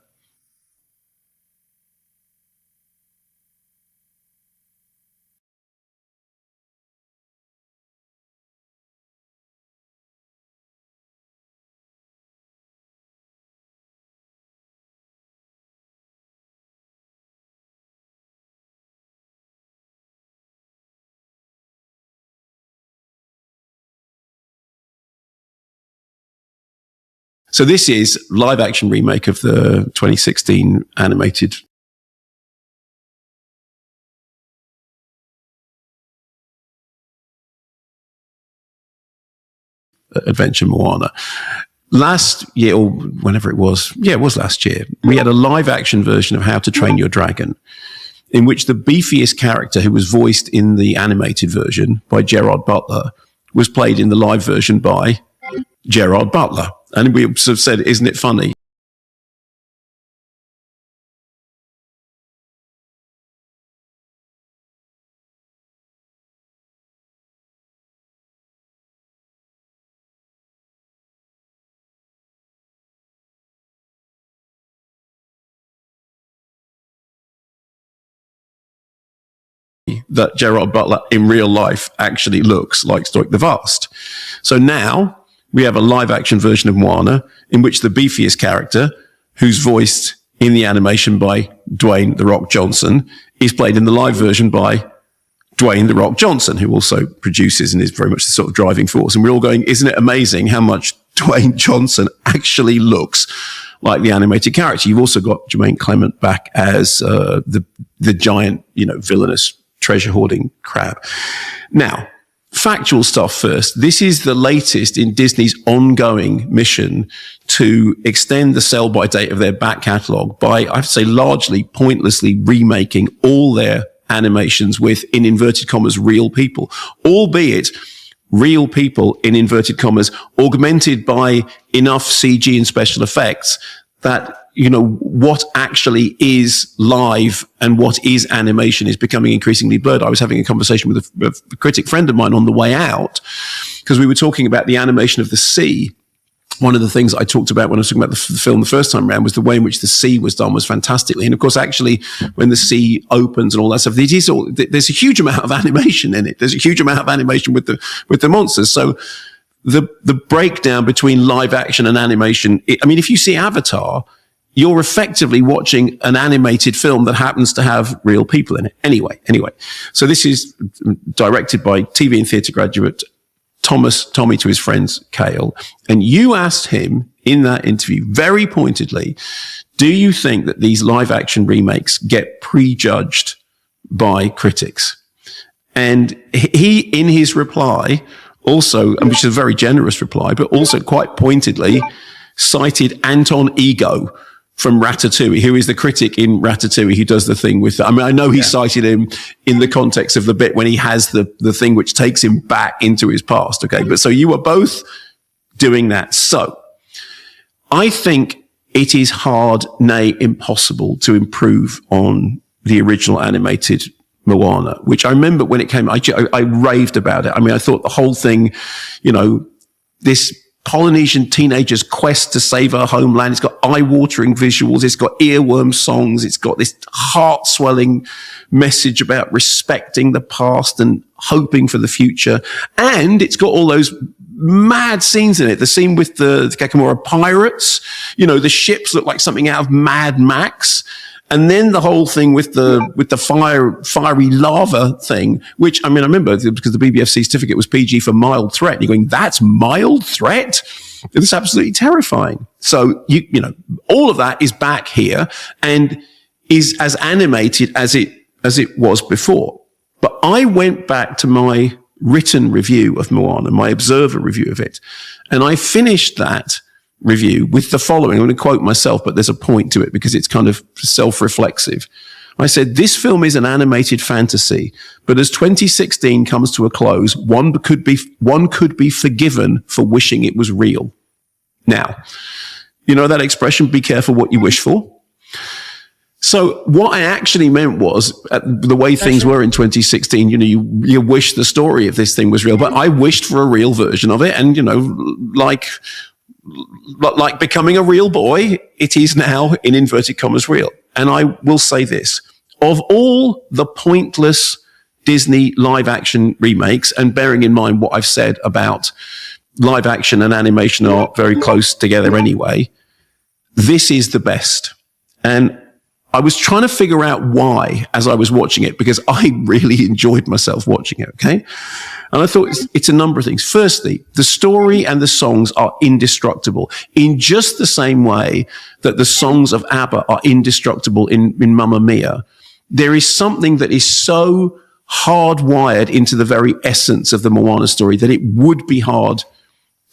So this is live action remake of the 2016 animated adventure Moana. Last year, or whenever it was last year, we had a live action version of How to Train Your Dragon, in which the beefiest character, who was voiced in the animated version by Gerard Butler, was played in the live version by Gerard Butler. And we sort of said, isn't it funny? That Gerard Butler in real life actually looks like Stoic the Vast. So now we have a live action version of Moana in which the beefiest character, who's voiced in the animation by Dwayne "The Rock" Johnson, is played in the live version by Dwayne "The Rock" Johnson, who also produces and is very much the sort of driving force. And we're all going, isn't it amazing how much Dwayne Johnson actually looks like the animated character? You've also got Jermaine Clement back as the giant, you know, villainous treasure hoarding crab. Now, factual stuff first. This is the latest in Disney's ongoing mission to extend the sell-by date of their back catalogue by, I have to say, largely pointlessly remaking all their animations with, in inverted commas, real people, albeit real people, in inverted commas, augmented by enough CG and special effects that, you know, what actually is live and what is animation is becoming increasingly blurred. I was having a conversation with a critic friend of mine on the way out because we were talking about the animation of the sea. One of the things I talked about when I was talking about the film the first time around was the way in which the sea was done was fantastically. And of course, actually, when the sea opens and all that stuff, there's a huge amount of animation in it. There's a huge amount of animation with the monsters. So the breakdown between live action and animation, I mean, if you see Avatar, you're effectively watching an animated film that happens to have real people in it. Anyway. So this is directed by TV and theatre graduate Tommy to his friends, Kale. And you asked him in that interview very pointedly, do you think that these live action remakes get prejudged by critics? And he, in his reply, also, which is a very generous reply, but also quite pointedly cited Anton Ego from Ratatouille, who is the critic in Ratatouille who does the thing with, I mean, I know he cited him in the context of the bit when he has the thing which takes him back into his past. Okay. But so you were both doing that. So I think it is hard, nay, impossible to improve on the original animated Moana, which I remember when it came, I raved about it. I mean, I thought the whole thing, you know, this Polynesian teenager's quest to save her homeland. It's got eye-watering visuals. It's got earworm songs. It's got this heart-swelling message about respecting the past and hoping for the future. And it's got all those mad scenes in it. The scene with the Kakamora pirates, you know, the ships look like something out of Mad Max. And then the whole thing with the fiery lava thing, which, I mean, I remember because the BBFC certificate was PG for mild threat. And you're going, that's mild threat? It's absolutely terrifying. So, you know, all of that is back here and is as animated as it was before. But I went back to my written review of Moana, my Observer review of it, and I finished that review with the following. I'm going to quote myself, but there's a point to it because it's kind of self-reflexive. I said, this film is an animated fantasy, but as 2016 comes to a close, one could be forgiven for wishing it was real. Now, you know that expression, be careful what you wish for? So what I actually meant was the way things were in 2016, you wish the story of this thing was real, but I wished for a real version of it. And, like becoming a real boy, it is now in inverted commas real. And I will say this, of all the pointless Disney live action remakes, and bearing in mind what I've said about live action and animation are very close together anyway, this is the best. And I was trying to figure out why as I was watching it, because I really enjoyed myself watching it, okay? And I thought it's a number of things. Firstly, the story and the songs are indestructible in just the same way that the songs of ABBA are indestructible in Mamma Mia. There is something that is so hardwired into the very essence of the Moana story that it would be hard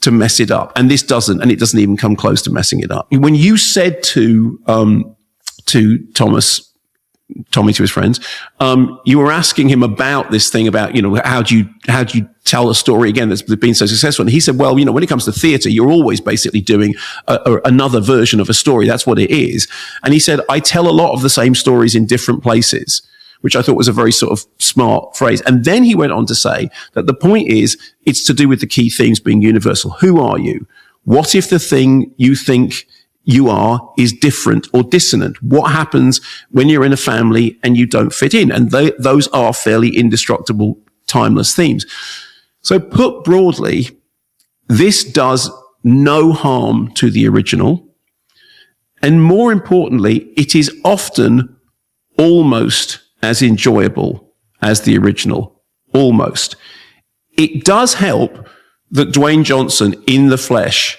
to mess it up. And this doesn't, and it doesn't even come close to messing it up. When you said to Tommy, to his friends, you were asking him about this thing about, how do you tell a story again that's been so successful? And he said, well, when it comes to theater, you're always basically doing another version of a story. That's what it is. And he said, I tell a lot of the same stories in different places, which I thought was a very sort of smart phrase. And then he went on to say that the point is, it's to do with the key themes being universal. Who are you? What if the thing you think you are is different or dissonant? What happens when you're in a family and you don't fit in? And those are fairly indestructible, timeless themes. So put broadly, this does no harm to the original. And more importantly, it is often almost as enjoyable as the original. Almost. It does help that Dwayne Johnson in the flesh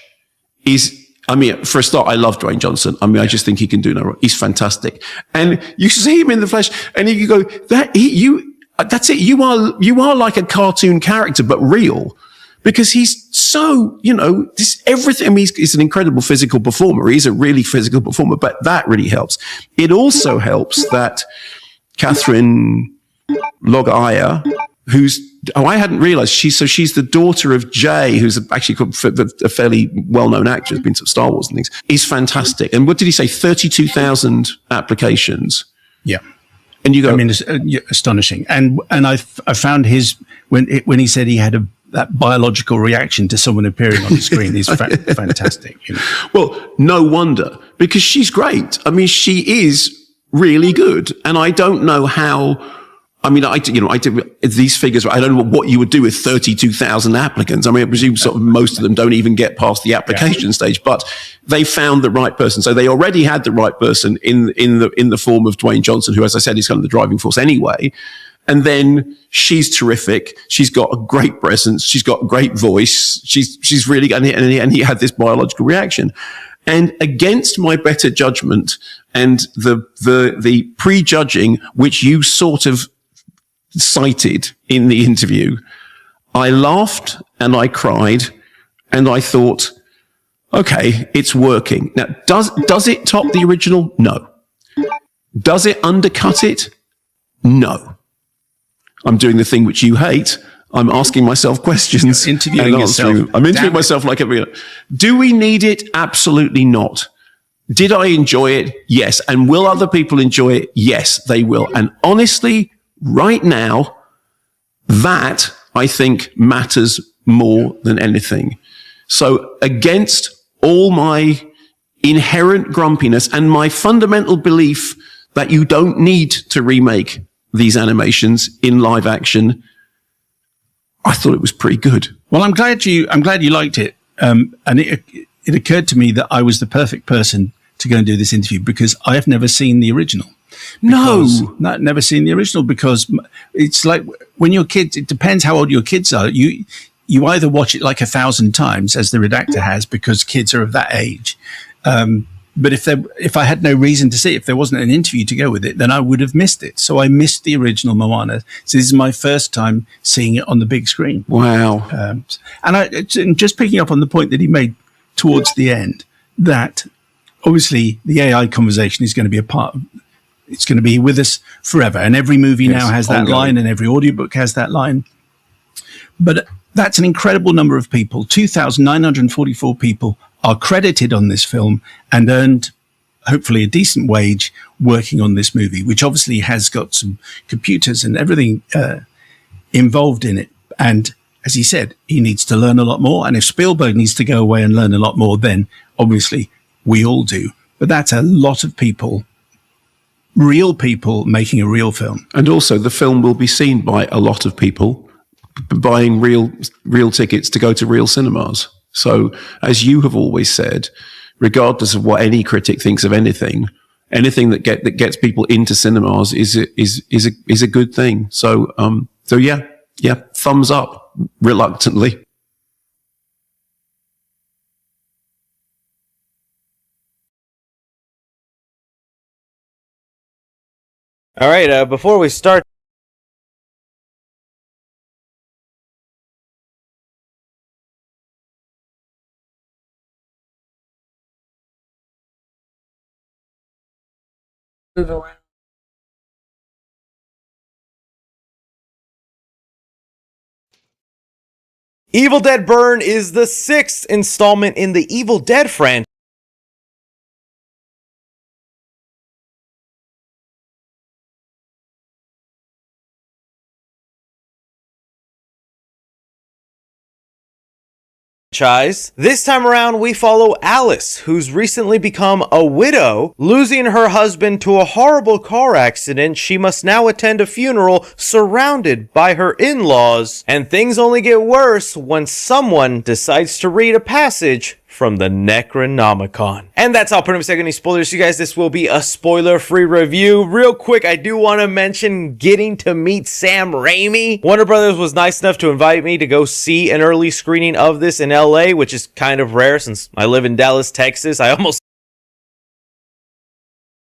is, for a start, I love Dwayne Johnson. I just think he can do no wrong. He's fantastic. And you see him in the flesh and you go, that's it. You are like a cartoon character, but real, because he's so, everything. He's an incredible physical performer. He's a really physical performer, but that really helps. It also helps that Catherine Logaya, I hadn't realized she's the daughter of Jay, who's actually a fairly well-known actor, has been to Star Wars and things. He's fantastic. And what did he say? 32,000 applications. Yeah. And you go, it's astonishing. And I found when he said he had that biological reaction to someone appearing on the screen is fantastic. Well, no wonder, because she's great. She is really good. And I don't know how, I did these figures. I don't know what you would do with 32,000 applicants. I presume sort of most of them don't even get past the application stage, but they found the right person. So they already had the right person in the form of Dwayne Johnson, who, as I said, is kind of the driving force anyway. And then she's terrific. She's got a great presence. She's got a great voice. She's really good. And he had this biological reaction. And against my better judgment and the prejudging, which you sort of cited in the interview, I laughed and I cried and I thought, okay, it's working. Now, does it top the original? No. Does it undercut it? No. I'm doing the thing which you hate. I'm asking myself questions. You're interviewing yourself. I'm interviewing myself like every. Do we need it? Absolutely not. Did I enjoy it? Yes. And will other people enjoy it? Yes, they will. And honestly, right now, that, I think, matters more than anything. So against all my inherent grumpiness and my fundamental belief that you don't need to remake these animations in live action, I thought it was pretty good. Well, I'm glad you liked it. And it occurred to me that I was the perfect person to go and do this interview because I have never seen the original. Never seen the original, because it's like when your kids, it depends how old your kids are. You either watch it like 1,000 times, as the redactor has, because kids are of that age. But if I had no reason to see it, if there wasn't an interview to go with it, then I would have missed it. So I missed the original Moana. So this is my first time seeing it on the big screen. Wow. And just picking up on the point that he made towards the end, that obviously the AI conversation is going to be a part of, it's going to be with us forever. And every movie now has that line, and every audiobook has that line. But that's an incredible number of people. 2,944 people are credited on this film and earned hopefully a decent wage working on this movie, which obviously has got some computers and everything involved in it. And as he said, he needs to learn a lot more. And if Spielberg needs to go away and learn a lot more, then obviously we all do. But that's a lot of people, real people making a real film. And also the film will be seen by a lot of people buying real tickets to go to real cinemas. So as you have always said, regardless of what any critic thinks of anything that gets people into cinemas is a good thing. So yeah, thumbs up reluctantly. All right, before we start, Move around. Evil Dead Burn is the 6th installment in the Evil Dead franchise. This time around, we follow Alice, who's recently become a widow. Losing her husband to a horrible car accident, she must now attend a funeral surrounded by her in-laws. And things only get worse when someone decides to read a passage from the Necronomicon. And that's all. Pretty much any spoilers, you guys. This will be a spoiler-free review. Real quick, I do want to mention getting to meet Sam Raimi. Warner Brothers was nice enough to invite me to go see an early screening of this in LA, which is kind of rare since I live in Dallas, Texas. I almost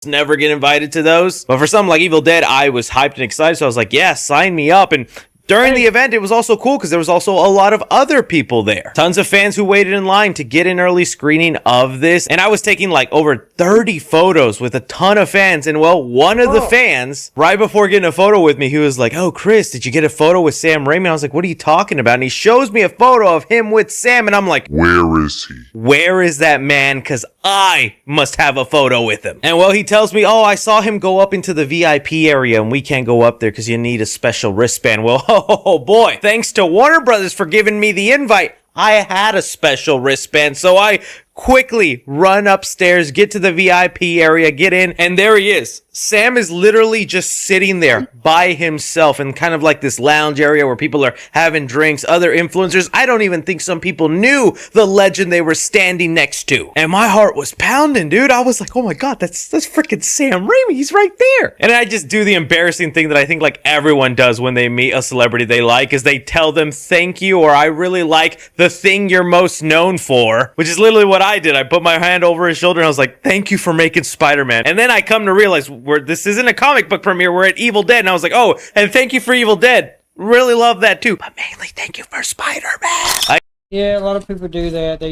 never get invited to those. But for something like Evil Dead, I was hyped and excited, so I was like, yeah, sign me up. And during the event, it was also cool because there was also a lot of other people there. Tons of fans who waited in line to get an early screening of this. And I was taking like over 30 photos with a ton of fans. And well, one of the fans, right before getting a photo with me, he was like, oh, Chris, did you get a photo with Sam Raimi? I was like, what are you talking about? And he shows me a photo of him with Sam. And I'm like, where is he? Where is that man? Because I must have a photo with him. And well, he tells me, oh, I saw him go up into the VIP area and we can't go up there because you need a special wristband. Well, oh boy, thanks to Warner Brothers for giving me the invite. I had a special wristband, so I quickly run upstairs, get to the VIP area, get in, and there he is. Sam is literally just sitting there by himself in kind of like this lounge area where people are having drinks, other influencers. I don't even think some people knew the legend they were standing next to. And my heart was pounding, dude. I was like, oh my God, that's freaking Sam Raimi. He's right there. And I just do the embarrassing thing that I think like everyone does when they meet a celebrity they like, is they tell them thank you, or I really like the thing you're most known for, which is literally what I did. I put my hand over his shoulder and I was like, thank you for making Spider-Man. And then I come to realize this isn't a comic book premiere, we're at Evil Dead. And I was like, oh, and thank you for Evil Dead. Really love that too. But mainly thank you for Spider-Man. Yeah, a lot of people do that.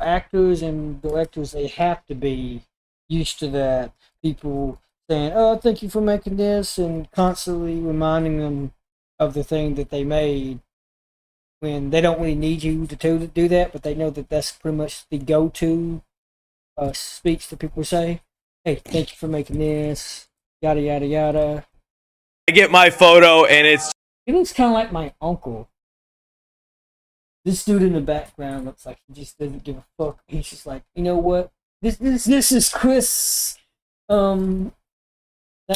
Actors and directors, they have to be used to that. People saying, oh, thank you for making this, and constantly reminding them of the thing that they made, when they don't really need you to do that, but they know that that's pretty much the go-to speech that people say. Hey, thank you for making this, yada, yada, yada. I get my photo, and he looks kind of like my uncle. This dude in the background looks like he just doesn't give a fuck. He's just like, you know what? This is Chris, not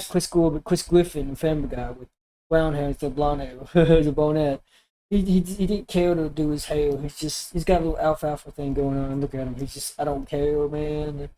Chris Gore, but Chris Griffin, the Family Guy, with brown hair instead of blonde hair, the bonnet. He didn't care to do his hair. He's got a little alfalfa thing going on. Look at him. He's just, I don't care, man.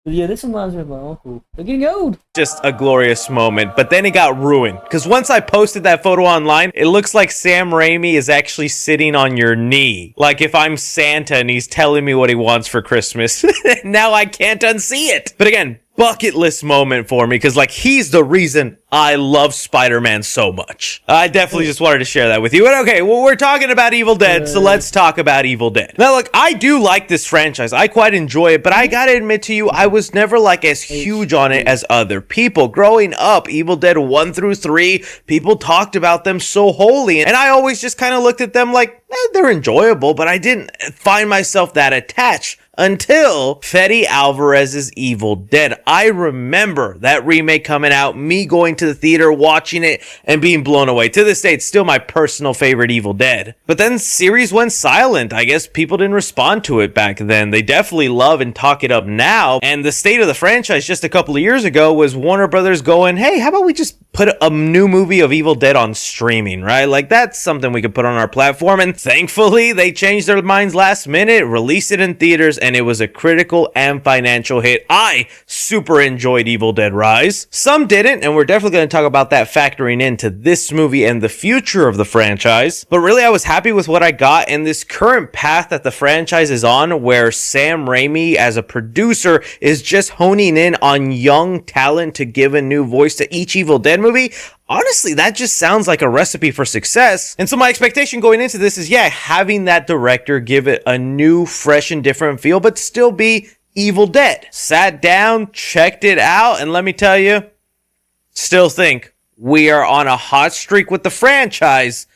Yeah, this reminds me of my uncle. They're getting old. Just a glorious moment, but then it got ruined. Because once I posted that photo online, it looks like Sam Raimi is actually sitting on your knee. Like if I'm Santa and he's telling me what he wants for Christmas. Now I can't unsee it. But again, bucket list moment for me, because like he's the reason I love Spider-Man so much. I definitely just wanted to share that with you. But okay, well, we're talking about Evil Dead, so let's talk about Evil Dead. Now, look, I do like this franchise. I quite enjoy it, but I gotta admit to you, I was never like as huge on it as other people. Growing up, Evil Dead 1 through 3, people talked about them so wholly, and I always just kind of looked at them like, they're enjoyable, but I didn't find myself that attached until Fede Alvarez's Evil Dead. I remember that remake coming out, me going to the theater, watching it, and being blown away. To this day, it's still my personal favorite Evil Dead. But then series went silent. I guess people didn't respond to it back then. They definitely love and talk it up now. And the state of the franchise just a couple of years ago was Warner Brothers going, hey, how about we just put a new movie of Evil Dead on streaming, right? Like, that's something we could put on our platform. And thankfully, they changed their minds last minute, released it in theaters, and it was a critical and financial hit. I super enjoyed Evil Dead Rise. Some didn't, and we're definitely going to talk about that factoring into this movie and the future of the franchise. But really, I was happy with what I got, and this current path that the franchise is on, where Sam Raimi, as a producer, is just honing in on young talent to give a new voice to each Evil Dead movie. Honestly, that just sounds like a recipe for success. And so my expectation going into this is, yeah, having that director give it a new, fresh, and different feel, but still be Evil Dead. Sat down, checked it out, and let me tell you, still think we are on a hot streak with the franchise,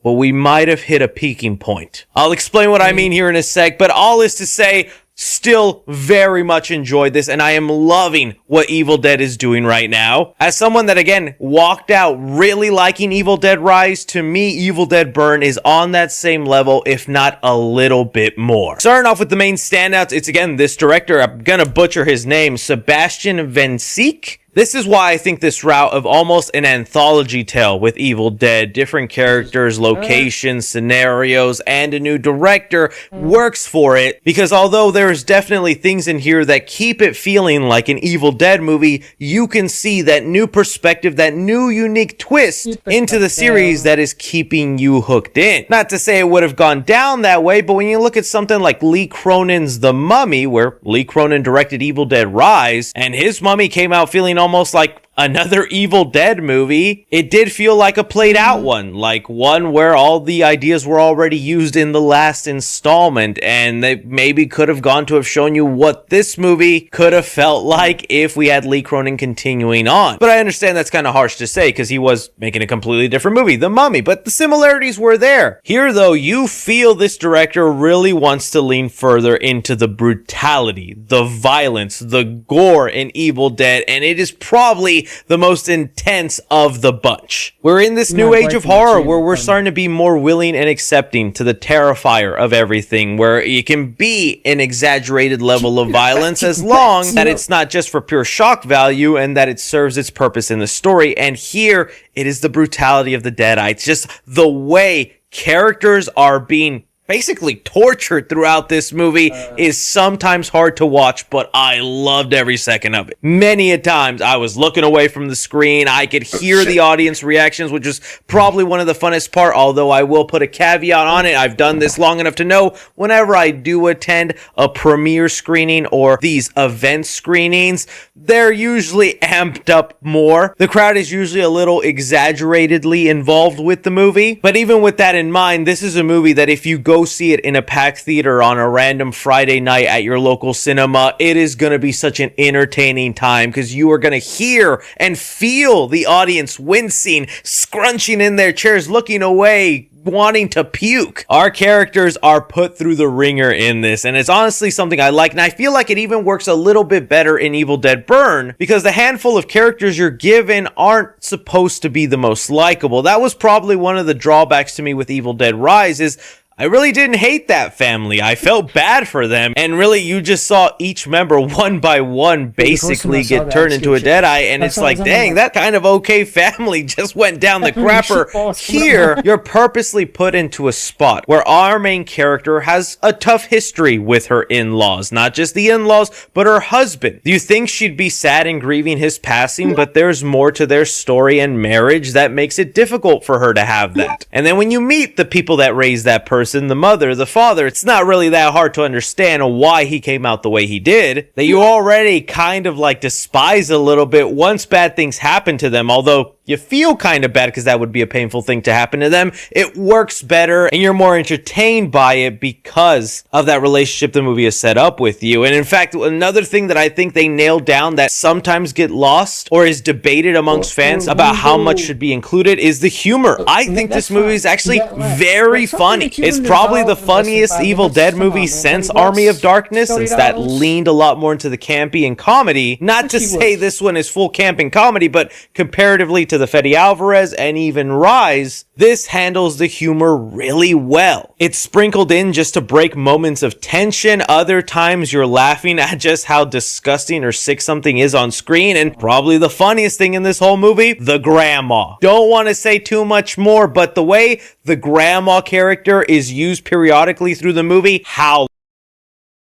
but we might have hit a peaking point. I'll explain what I mean here in a sec, but all is to say, still very much enjoyed this, and I am loving what Evil Dead is doing right now. As someone that, again, walked out really liking Evil Dead Rise, to me, Evil Dead Burn is on that same level, if not a little bit more. Starting off with the main standouts, it's, again, this director, I'm gonna butcher his name, Sebastian Venseek. This is why I think this route of almost an anthology tale with Evil Dead, different characters, locations, scenarios, and a new director works for it, because although there's definitely things in here that keep it feeling like an Evil Dead movie, you can see that new perspective, that new unique twist into the series that is keeping you hooked in. Not to say it would have gone down that way, but when you look at something like Lee Cronin's The Mummy, where Lee Cronin directed Evil Dead Rise, and his Mummy came out feeling almost like another Evil Dead movie, it did feel like a played out one, like one where all the ideas were already used in the last installment, and they maybe could have gone to have shown you what this movie could have felt like if we had Lee Cronin continuing on. But I understand that's kind of harsh to say, because he was making a completely different movie, The Mummy, but the similarities were there. Here, though, you feel this director really wants to lean further into the brutality, the violence, the gore in Evil Dead, and it is probably the most intense of the bunch. We're in this new age of horror where we're starting to be more willing and accepting to the terrifier of everything, where it can be an exaggerated level of violence as long that it's not just for pure shock value and that it serves its purpose in the story. And here it is the brutality of the Deadites, just the way characters are being basically tortured throughout this movie is sometimes hard to watch, but I loved every second of it. Many a times I was looking away from the screen. I could hear the audience reactions, which was probably one of the funnest part, although I will put a caveat on it. I've done this long enough to know whenever I do attend a premiere screening or these event screenings, they're usually amped up more. The crowd is usually a little exaggeratedly involved with the movie, but even with that in mind, this is a movie that if you go see it in a packed theater on a random Friday night at your local cinema, it is going to be such an entertaining time, because you are going to hear and feel the audience wincing, scrunching in their chairs, looking away, wanting to puke. Our characters are put through the ringer in this, and it's honestly something I like, and I feel like it even works a little bit better in Evil Dead Burn, because the handful of characters you're given aren't supposed to be the most likable. That was probably one of the drawbacks to me with Evil Dead Rise, is I really didn't hate that family. I felt bad for them. And really, you just saw each member one by one basically get turned into a Deadite. And it's like, dang, that kind of okay family just went down the crapper. Here, you're purposely put into a spot where our main character has a tough history with her in-laws. Not just the in-laws, but her husband. You think she'd be sad and grieving his passing, but there's more to their story and marriage that makes it difficult for her to have that. And then when you meet the people that raised that person, person, the mother, the father, it's not really that hard to understand why he came out the way he did, that you already kind of like despise a little bit once bad things happen to them, although you feel kind of bad because that would be a painful thing to happen to them. It works better and you're more entertained by it because of that relationship the movie has set up with you. And in fact, another thing that I think they nailed down that sometimes get lost or is debated amongst fans about how much should be included is the humor. I think this movie is actually very funny. It's probably the funniest Evil Dead movie since Army of Darkness, since that leaned a lot more into the campy and comedy. Not to say this one is full camp and comedy, but comparatively to the Fede Alvarez and even Rise, this handles the humor really well. It's sprinkled in just to break moments of tension. Other times you're laughing at just how disgusting or sick something is on screen. And probably the funniest thing in this whole movie, the grandma. Don't want to say too much more, but the way the grandma character is used periodically through the movie, how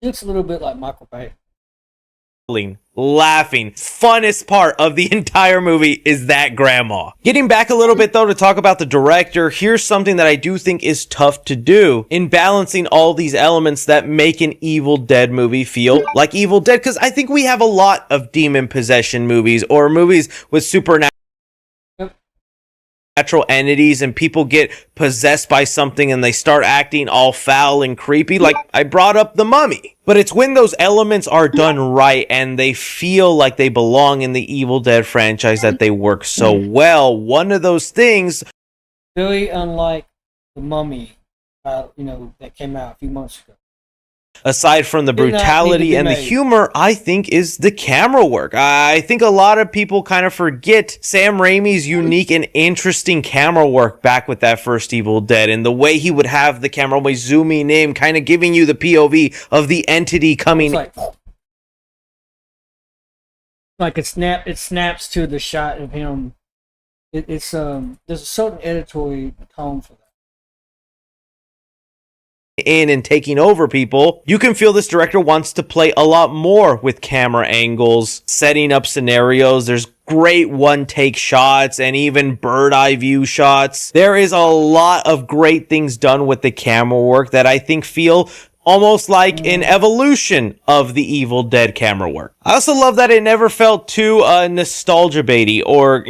Looks a little bit like Michael Bay. laughing. Funnest part of the entire movie is that grandma. Getting back a little bit though to talk about the director, here's something that I do think is tough to do in balancing all these elements that make an Evil Dead movie feel like Evil Dead, because I think we have a lot of demon possession movies or movies with supernatural entities and people get possessed by something and they start acting all foul and creepy, like I brought up The Mummy. But it's when those elements are done right and they feel like they belong in the Evil Dead franchise that they work so well. One of those things, Very unlike The Mummy, that came out a few months ago. aside from the Did not need to brutality be and the made. humor, I think is the camera work. I think a lot of people kind of forget Sam Raimi's unique and interesting camera work back with that first Evil Dead, and the way he would have the camera always zooming in, kind of giving you the POV of the entity coming. It's like it snaps to the shot of him. There's a certain editorial tone for that. In and taking over people, you can feel this director wants to play a lot more with camera angles, setting up scenarios. There's great one-take shots and even bird-eye view shots. There is a lot of great things done with the camera work that I think feel almost like an evolution of the Evil Dead camera work. I also love that it never felt too nostalgia baity or,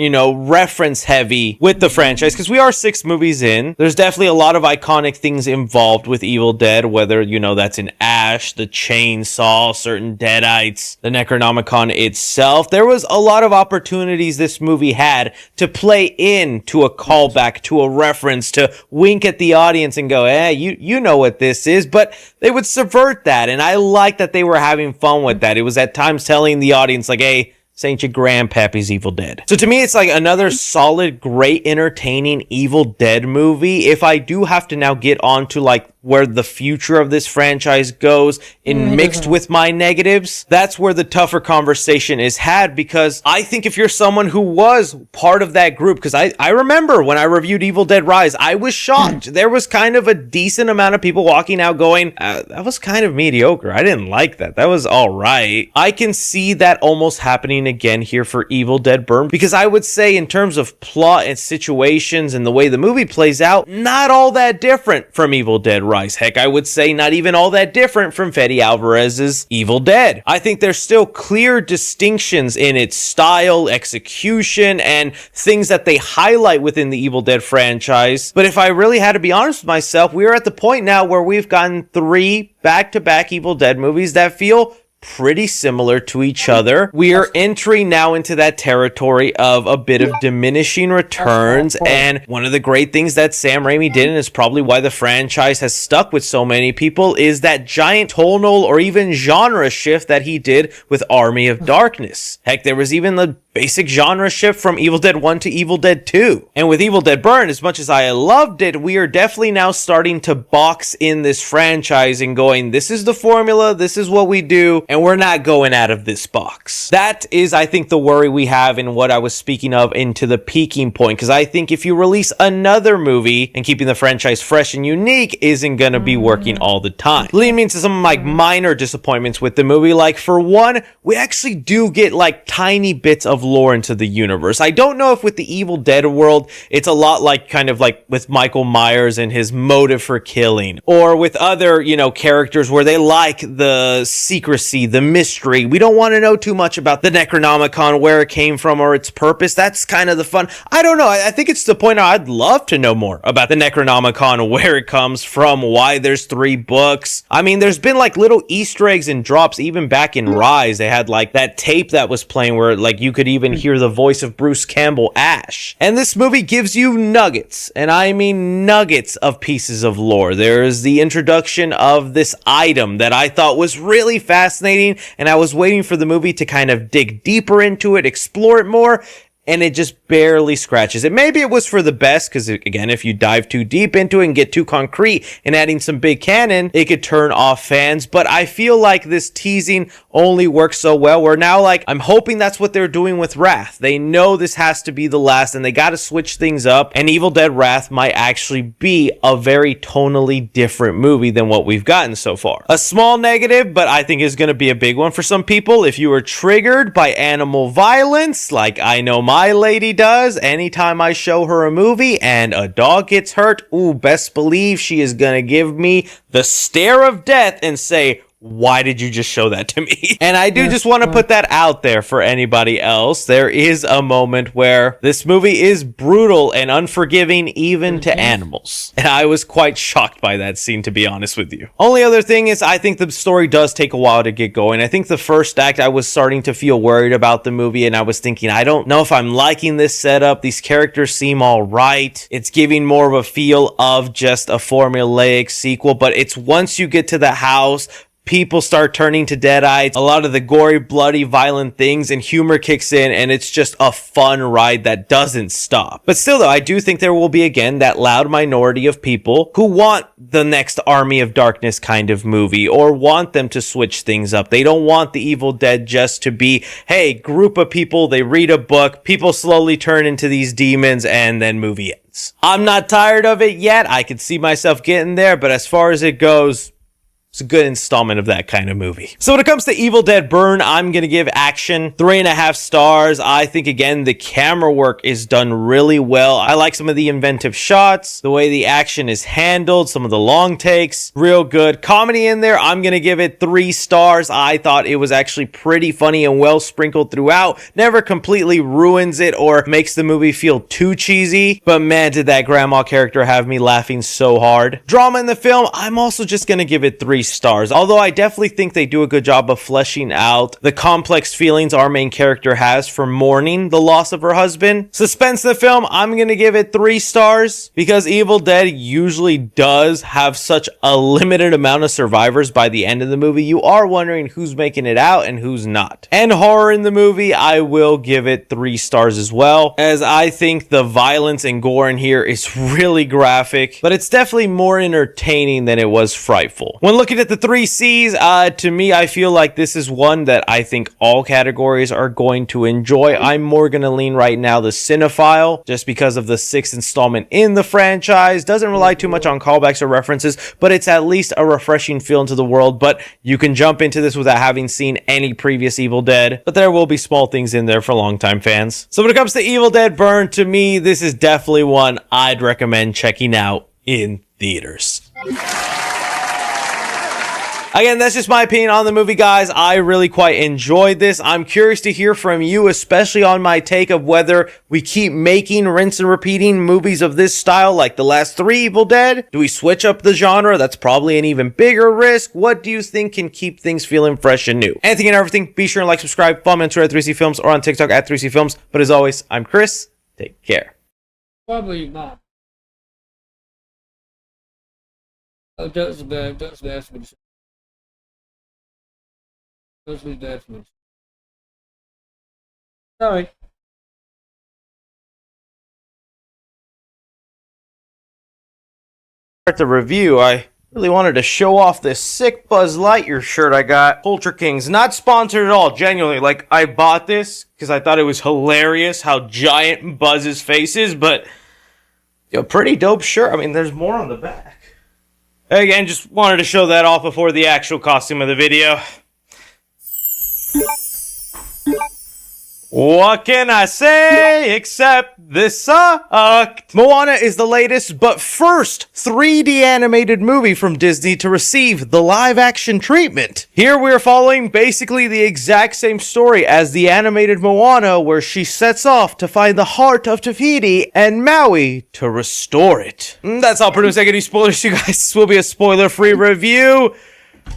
reference heavy with the franchise, because we are 6 movies in. There's definitely a lot of iconic things involved with Evil Dead, whether, that's an Ash, the chainsaw, certain Deadites, the Necronomicon itself. There was a lot of opportunities this movie had to play into a callback, to a reference, to wink at the audience and go, you know what this is, but they would subvert that, and I like that they were having fun with that. It was at times telling the audience, like, hey, this ain't your grandpappy's Evil Dead. So to me, it's like another solid, great, entertaining Evil Dead movie. If I do have to now get on to, like, where the future of this franchise goes in mixed with my negatives, that's where the tougher conversation is had, because I think if you're someone who was part of that group, because I remember when I reviewed Evil Dead Rise, I was shocked. There was kind of a decent amount of people walking out going, that was kind of mediocre. I didn't like that. That was all right. I can see that almost happening again here for Evil Dead Burn, because I would say in terms of plot and situations and the way the movie plays out, not all that different from Evil Dead Rise. Heck, I would say not even all that different from Fede Alvarez's Evil Dead. I think there's still clear distinctions in its style, execution, and things that they highlight within the Evil Dead franchise. But if I really had to be honest with myself, we are at the point now where we've gotten 3 back-to-back Evil Dead movies that feel pretty similar to each other. We are entering now into that territory of a bit of diminishing returns, and one of the great things that Sam Raimi did, and is probably why the franchise has stuck with so many people, is that giant tonal or even genre shift that he did with Army of Darkness. Heck, there was even the basic genre shift from Evil Dead 1 to Evil Dead 2. And with Evil Dead Burn, as much as I loved it, we are definitely now starting to box in this franchise and going, this is the formula, this is what we do, and we're not going out of this box. That is, I think, the worry we have in what I was speaking of into the peaking point, because I think if you release another movie and keeping the franchise fresh and unique isn't going to be working all the time. Leading me into some like minor disappointments with the movie, like for one, we actually do get like tiny bits of lore into the universe. I don't know if with the Evil Dead world, it's a lot like kind of like with Michael Myers and his motive for killing, or with other, you know, characters where they like the secrecy, the mystery. We don't want to know too much about the Necronomicon, where it came from, or its purpose. That's kind of the fun. I don't know. I think it's the point I'd love to know more about the Necronomicon, where it comes from, why there's 3 books. I mean, there's been like little Easter eggs and drops even back in Rise. They had like that tape that was playing where like you could even hear the voice of Bruce Campbell, Ash. And this movie gives you nuggets, and I mean nuggets of pieces of lore. There is the introduction of this item that I thought was really fascinating, and I was waiting for the movie to kind of dig deeper into it, explore it more, and it just barely scratches it. Maybe it was for the best, because again, if you dive too deep into it and get too concrete and adding some big canon, it could turn off fans. But I feel like this teasing only works so well, where now, like, I'm hoping that's what they're doing with Wrath. They know this has to be the last, and they got to switch things up, and Evil Dead Wrath might actually be a very tonally different movie than what we've gotten so far. A small negative, but I think is going to be a big one for some people. If you were triggered by animal violence, like I know my lady does, anytime I show her a movie and a dog gets hurt, ooh, best believe she is gonna give me the stare of death and say, why did you just show that to me? And I do just want to put that out there for anybody else. There is a moment where this movie is brutal and unforgiving even to animals. And I was quite shocked by that scene, to be honest with you. Only other thing is, I think the story does take a while to get going. I think the first act, I was starting to feel worried about the movie, and I was thinking, I don't know if I'm liking this setup. These characters seem all right. It's giving more of a feel of just a formulaic sequel, but it's once you get to the house, people start turning to deadites, a lot of the gory, bloody, violent things, and humor kicks in, and it's just a fun ride that doesn't stop. But still, though, I do think there will be, again, that loud minority of people who want the next Army of Darkness kind of movie, or want them to switch things up. They don't want the Evil Dead just to be, hey, group of people, they read a book, people slowly turn into these demons, and then movie ends. I'm not tired of it yet. I could see myself getting there, but as far as it goes, it's a good installment of that kind of movie. So when it comes to Evil Dead Burn, I'm going to give Action 3.5 stars. I think, again, the camera work is done really well. I like some of the inventive shots, the way the action is handled, some of the long takes, real good. Comedy in there, I'm going to give it 3 stars. I thought it was actually pretty funny and well sprinkled throughout. Never completely ruins it or makes the movie feel too cheesy. But man, did that grandma character have me laughing so hard. Drama in the film, I'm also just going to give it 3 stars. Although I definitely think they do a good job of fleshing out the complex feelings our main character has for mourning the loss of her husband. Suspense in the film, I'm going to give it 3 stars because Evil Dead usually does have such a limited amount of survivors by the end of the movie. You are wondering who's making it out and who's not. And horror in the movie, I will give it 3 stars as well, as I think the violence and gore in here is really graphic, but it's definitely more entertaining than it was frightful. When looking at the 3 C's, to me, I feel like this is one that I think all categories are going to enjoy. I'm more going to lean right now the cinephile, just because of the 6th installment in the franchise. Doesn't rely too much on callbacks or references, but it's at least a refreshing feel into the world. But you can jump into this without having seen any previous Evil Dead, but there will be small things in there for longtime fans. So when it comes to Evil Dead Burn, to me, this is definitely one I'd recommend checking out in theaters. Again, that's just my opinion on the movie, guys. I really quite enjoyed this. I'm curious to hear from you, especially on my take of whether we keep making, rinse and repeating movies of this style like the last 3 Evil Dead. Do we switch up the genre? That's probably an even bigger risk. What do you think can keep things feeling fresh and new? Anything and everything, be sure and like, subscribe, follow me on Twitter at 3C Films or on TikTok at 3C Films. But as always, I'm Chris. Take care. Probably not. Oh, that's bad. That's bad. Sorry. Start the review. I really wanted to show off this sick Buzz Lightyear shirt I got. Culture Kings, not sponsored at all, genuinely. Like, I bought this because I thought it was hilarious how giant Buzz's face is, but pretty dope shirt. I mean, there's more on the back. Again, just wanted to show that off before the actual costume of the video. What can I say except this sucked? Moana is the latest but first 3D animated movie from Disney to receive the live action treatment. Here we're following basically the exact same story as the animated Moana, where she sets off to find the heart of Te Fiti and Maui to restore it. That's all, producer. Any spoilers, you guys? This will be a spoiler-free review.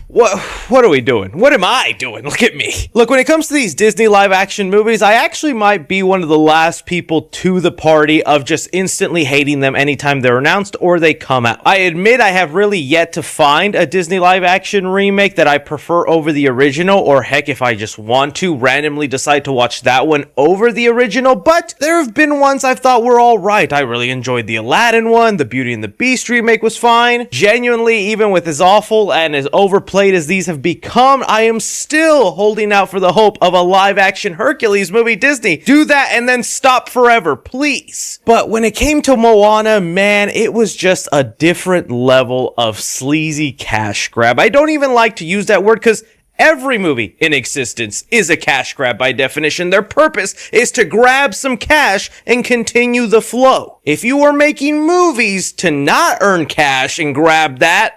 What are we doing? What am I doing? Look at me. Look, when it comes to these Disney live action movies, I actually might be one of the last people to the party of just instantly hating them anytime they're announced or they come out. I admit I have really yet to find a Disney live action remake that I prefer over the original, or heck, if I just want to randomly decide to watch that one over the original, but there have been ones I've thought were all right. I really enjoyed the Aladdin one. The Beauty and the Beast remake was fine. Genuinely, even with as awful and as overplayed as these have become, I am still holding out for the hope of a live-action Hercules movie. Disney, do that and then stop forever, please. But when it came to Moana, man, it was just a different level of sleazy cash grab. I don't even like to use that word because every movie in existence is a cash grab by definition. Their purpose is to grab some cash and continue the flow. If you are making movies to not earn cash and grab that,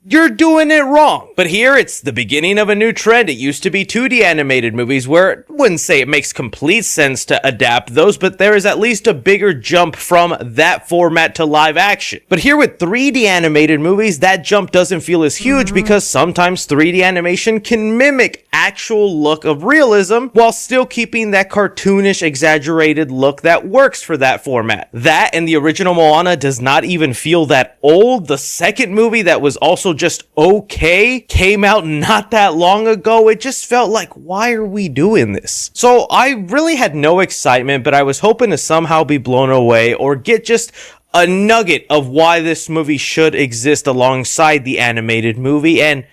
you're doing it wrong. But here, it's the beginning of a new trend. It used to be 2D animated movies where I wouldn't say it makes complete sense to adapt those, but there is at least a bigger jump from that format to live action. But here with 3D animated movies, that jump doesn't feel as huge because sometimes 3D animation can mimic actual look of realism while still keeping that cartoonish, exaggerated look that works for that format. That and the original Moana does not even feel that old. The second movie that was also just okay came out not that long ago. It just felt like, why are we doing this? So I really had no excitement, but I was hoping to somehow be blown away or get just a nugget of why this movie should exist alongside the animated movie, and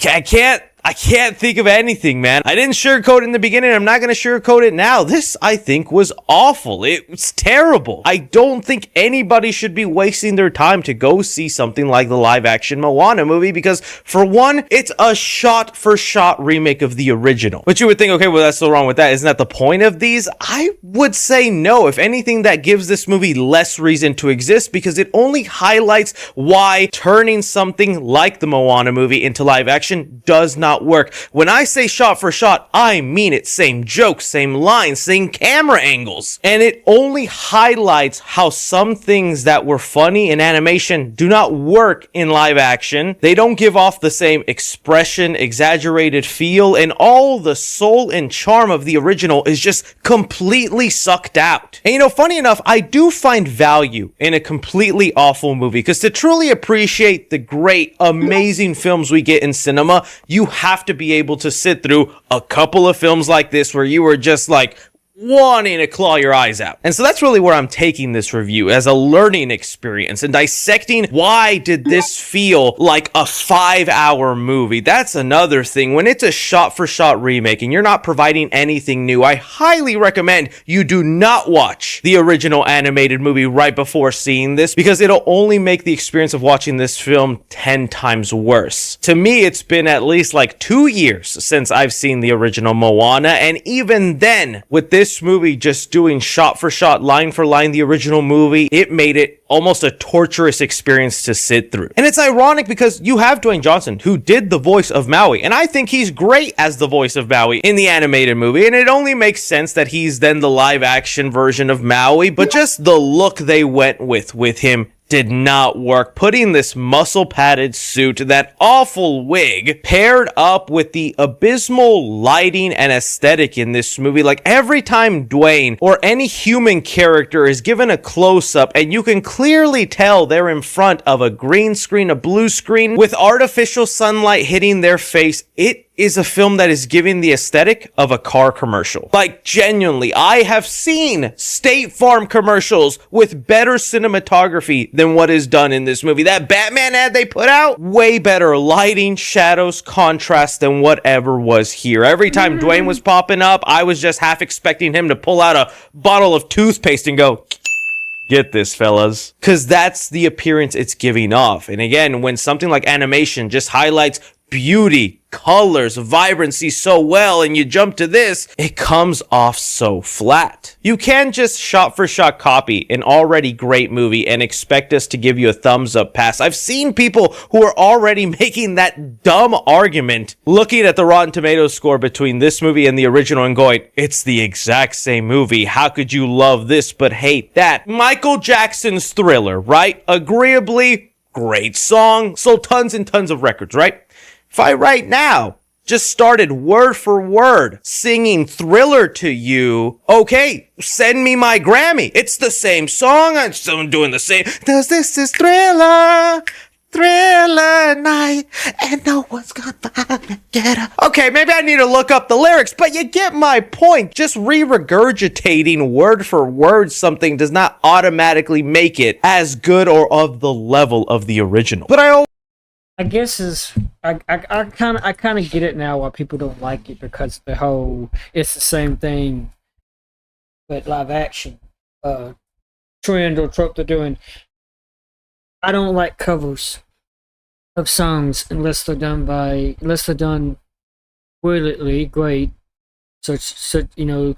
I can't think of anything, man. I didn't sugarcoat it in the beginning. I'm not going to sugarcoat it now. This, I think, was awful. It was terrible. I don't think anybody should be wasting their time to go see something like the live-action Moana movie because, for one, it's a shot-for-shot remake of the original. But you would think, okay, well, that's so wrong with that. Isn't that the point of these? I would say no. If anything, that gives this movie less reason to exist because it only highlights why turning something like the Moana movie into live-action does not work. When I say shot for shot, I mean it. Same jokes, same lines, same camera angles. And it only highlights how some things that were funny in animation do not work in live action. They don't give off the same expression, exaggerated feel, and all the soul and charm of the original is just completely sucked out. And you know, funny enough, I do find value in a completely awful movie because to truly appreciate the great, amazing films we get in cinema, you have to be able to sit through a couple of films like this where you were just like wanting to claw your eyes out. And so that's really where I'm taking this review, as a learning experience and dissecting why did this feel like a 5-hour movie. That's another thing. When it's a shot-for-shot remake and you're not providing anything new, I highly recommend you do not watch the original animated movie right before seeing this because it'll only make the experience of watching this film 10 times worse. To me, it's been at least like 2 years since I've seen the original Moana, and even then, with this movie just doing shot for shot, line for line the original movie, it made it almost a torturous experience to sit through. And it's ironic because you have Dwayne Johnson, who did the voice of Maui, and I think he's great as the voice of Maui in the animated movie, and it only makes sense that he's then the live action version of Maui, but just the look they went with him did not work. Putting this muscle-padded suit, that awful wig, paired up with the abysmal lighting and aesthetic in this movie. Like every time Dwayne or any human character is given a close-up and you can clearly tell they're in front of a green screen, a blue screen, with artificial sunlight hitting their face, it is a film that is giving the aesthetic of a car commercial. Like, genuinely, I have seen State Farm commercials with better cinematography than what is done in this movie. That Batman ad they put out, way better lighting, shadows, contrast than whatever was here. Every time Dwayne was popping up, I was just half expecting him to pull out a bottle of toothpaste and go, "Get this, fellas." Because that's the appearance it's giving off. And again, when something like animation just highlights beauty, colors, vibrancy so well, and you jump to this, it comes off so flat. You can't just shot for shot copy an already great movie and expect us to give you a thumbs up pass. I've seen people who are already making that dumb argument, looking at the Rotten Tomatoes score between this movie and the original and going, it's the exact same movie. How could you love this but hate that? Michael Jackson's Thriller, right? Agreeably, great song, sold tons and tons of records, right? If I right now just started word for word singing Thriller to you, okay, send me my Grammy. It's the same song. I'm still doing the same. This is Thriller night, and no one's gonna get up. Okay, maybe I need to look up the lyrics, but you get my point. Just re-regurgitating word for word something does not automatically make it as good or of the level of the original. But I guess I kind of get it now why people don't like it, because the whole it's the same thing but live action trend or trope they're doing. I don't like covers of songs unless they're done brilliantly great. So you know,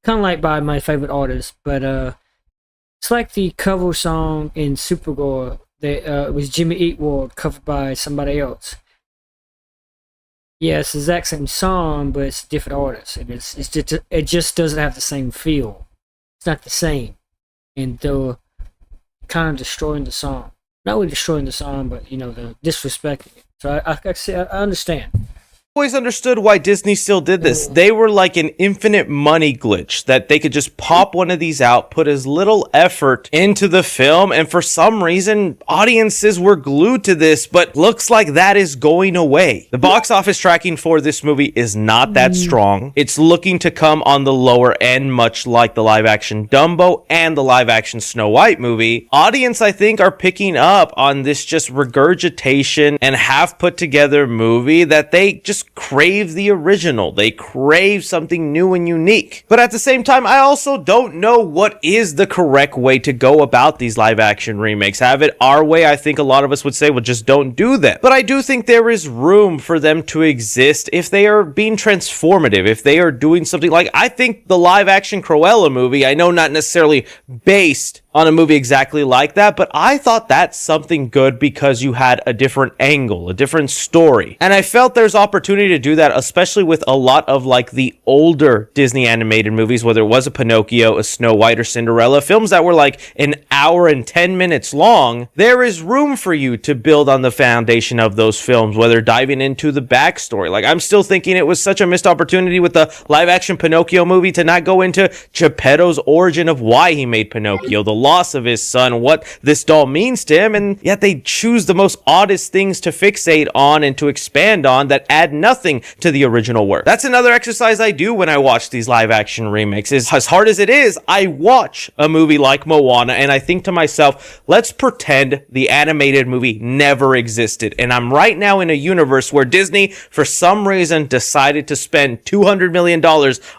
kind of like by my favorite artist, but it's like the cover song in Supergirl. It was Jimmy Eat World covered by somebody else. Yeah, it's the exact same song, but it's a different artist. It just doesn't have the same feel. It's not the same, and they're kind of destroying the song. Not really destroying the song, but you know, the disrespecting it. So I understand. Always understood why Disney still did this. They were like an infinite money glitch that they could just pop one of these out, put as little effort into the film, and for some reason audiences were glued to this, but looks like that is going away. The box office tracking for this movie is not that strong. It's looking to come on the lower end, much like the live action Dumbo and the live action Snow White movie. Audience, I think, are picking up on this just regurgitation and half put together movie that they just crave the original. They crave something new and unique. But at the same time, I also don't know what is the correct way to go about these live action remakes. Have it our way, I think a lot of us would say, well, just don't do them. But I do think there is room for them to exist if they are being transformative, if they are doing something like, I think the live action Cruella movie, I know not necessarily based on a movie exactly like that, but I thought that's something good because you had a different angle, a different story. And I felt there's opportunity to do that, especially with a lot of like the older Disney animated movies, whether it was a Pinocchio, a Snow White, or Cinderella, films that were like an hour and 10 minutes long. There is room for you to build on the foundation of those films, whether diving into the backstory. Like, I'm still thinking it was such a missed opportunity with the live action Pinocchio movie to not go into Geppetto's origin of why he made Pinocchio, the loss of his son, what this doll means to him, and yet they choose the most oddest things to fixate on and to expand on that add nothing to the original work. That's another exercise I do when I watch these live action remakes. Is as hard as it is, I watch a movie like Moana and I think to myself, let's pretend the animated movie never existed. And I'm right now in a universe where Disney, for some reason, decided to spend $200 million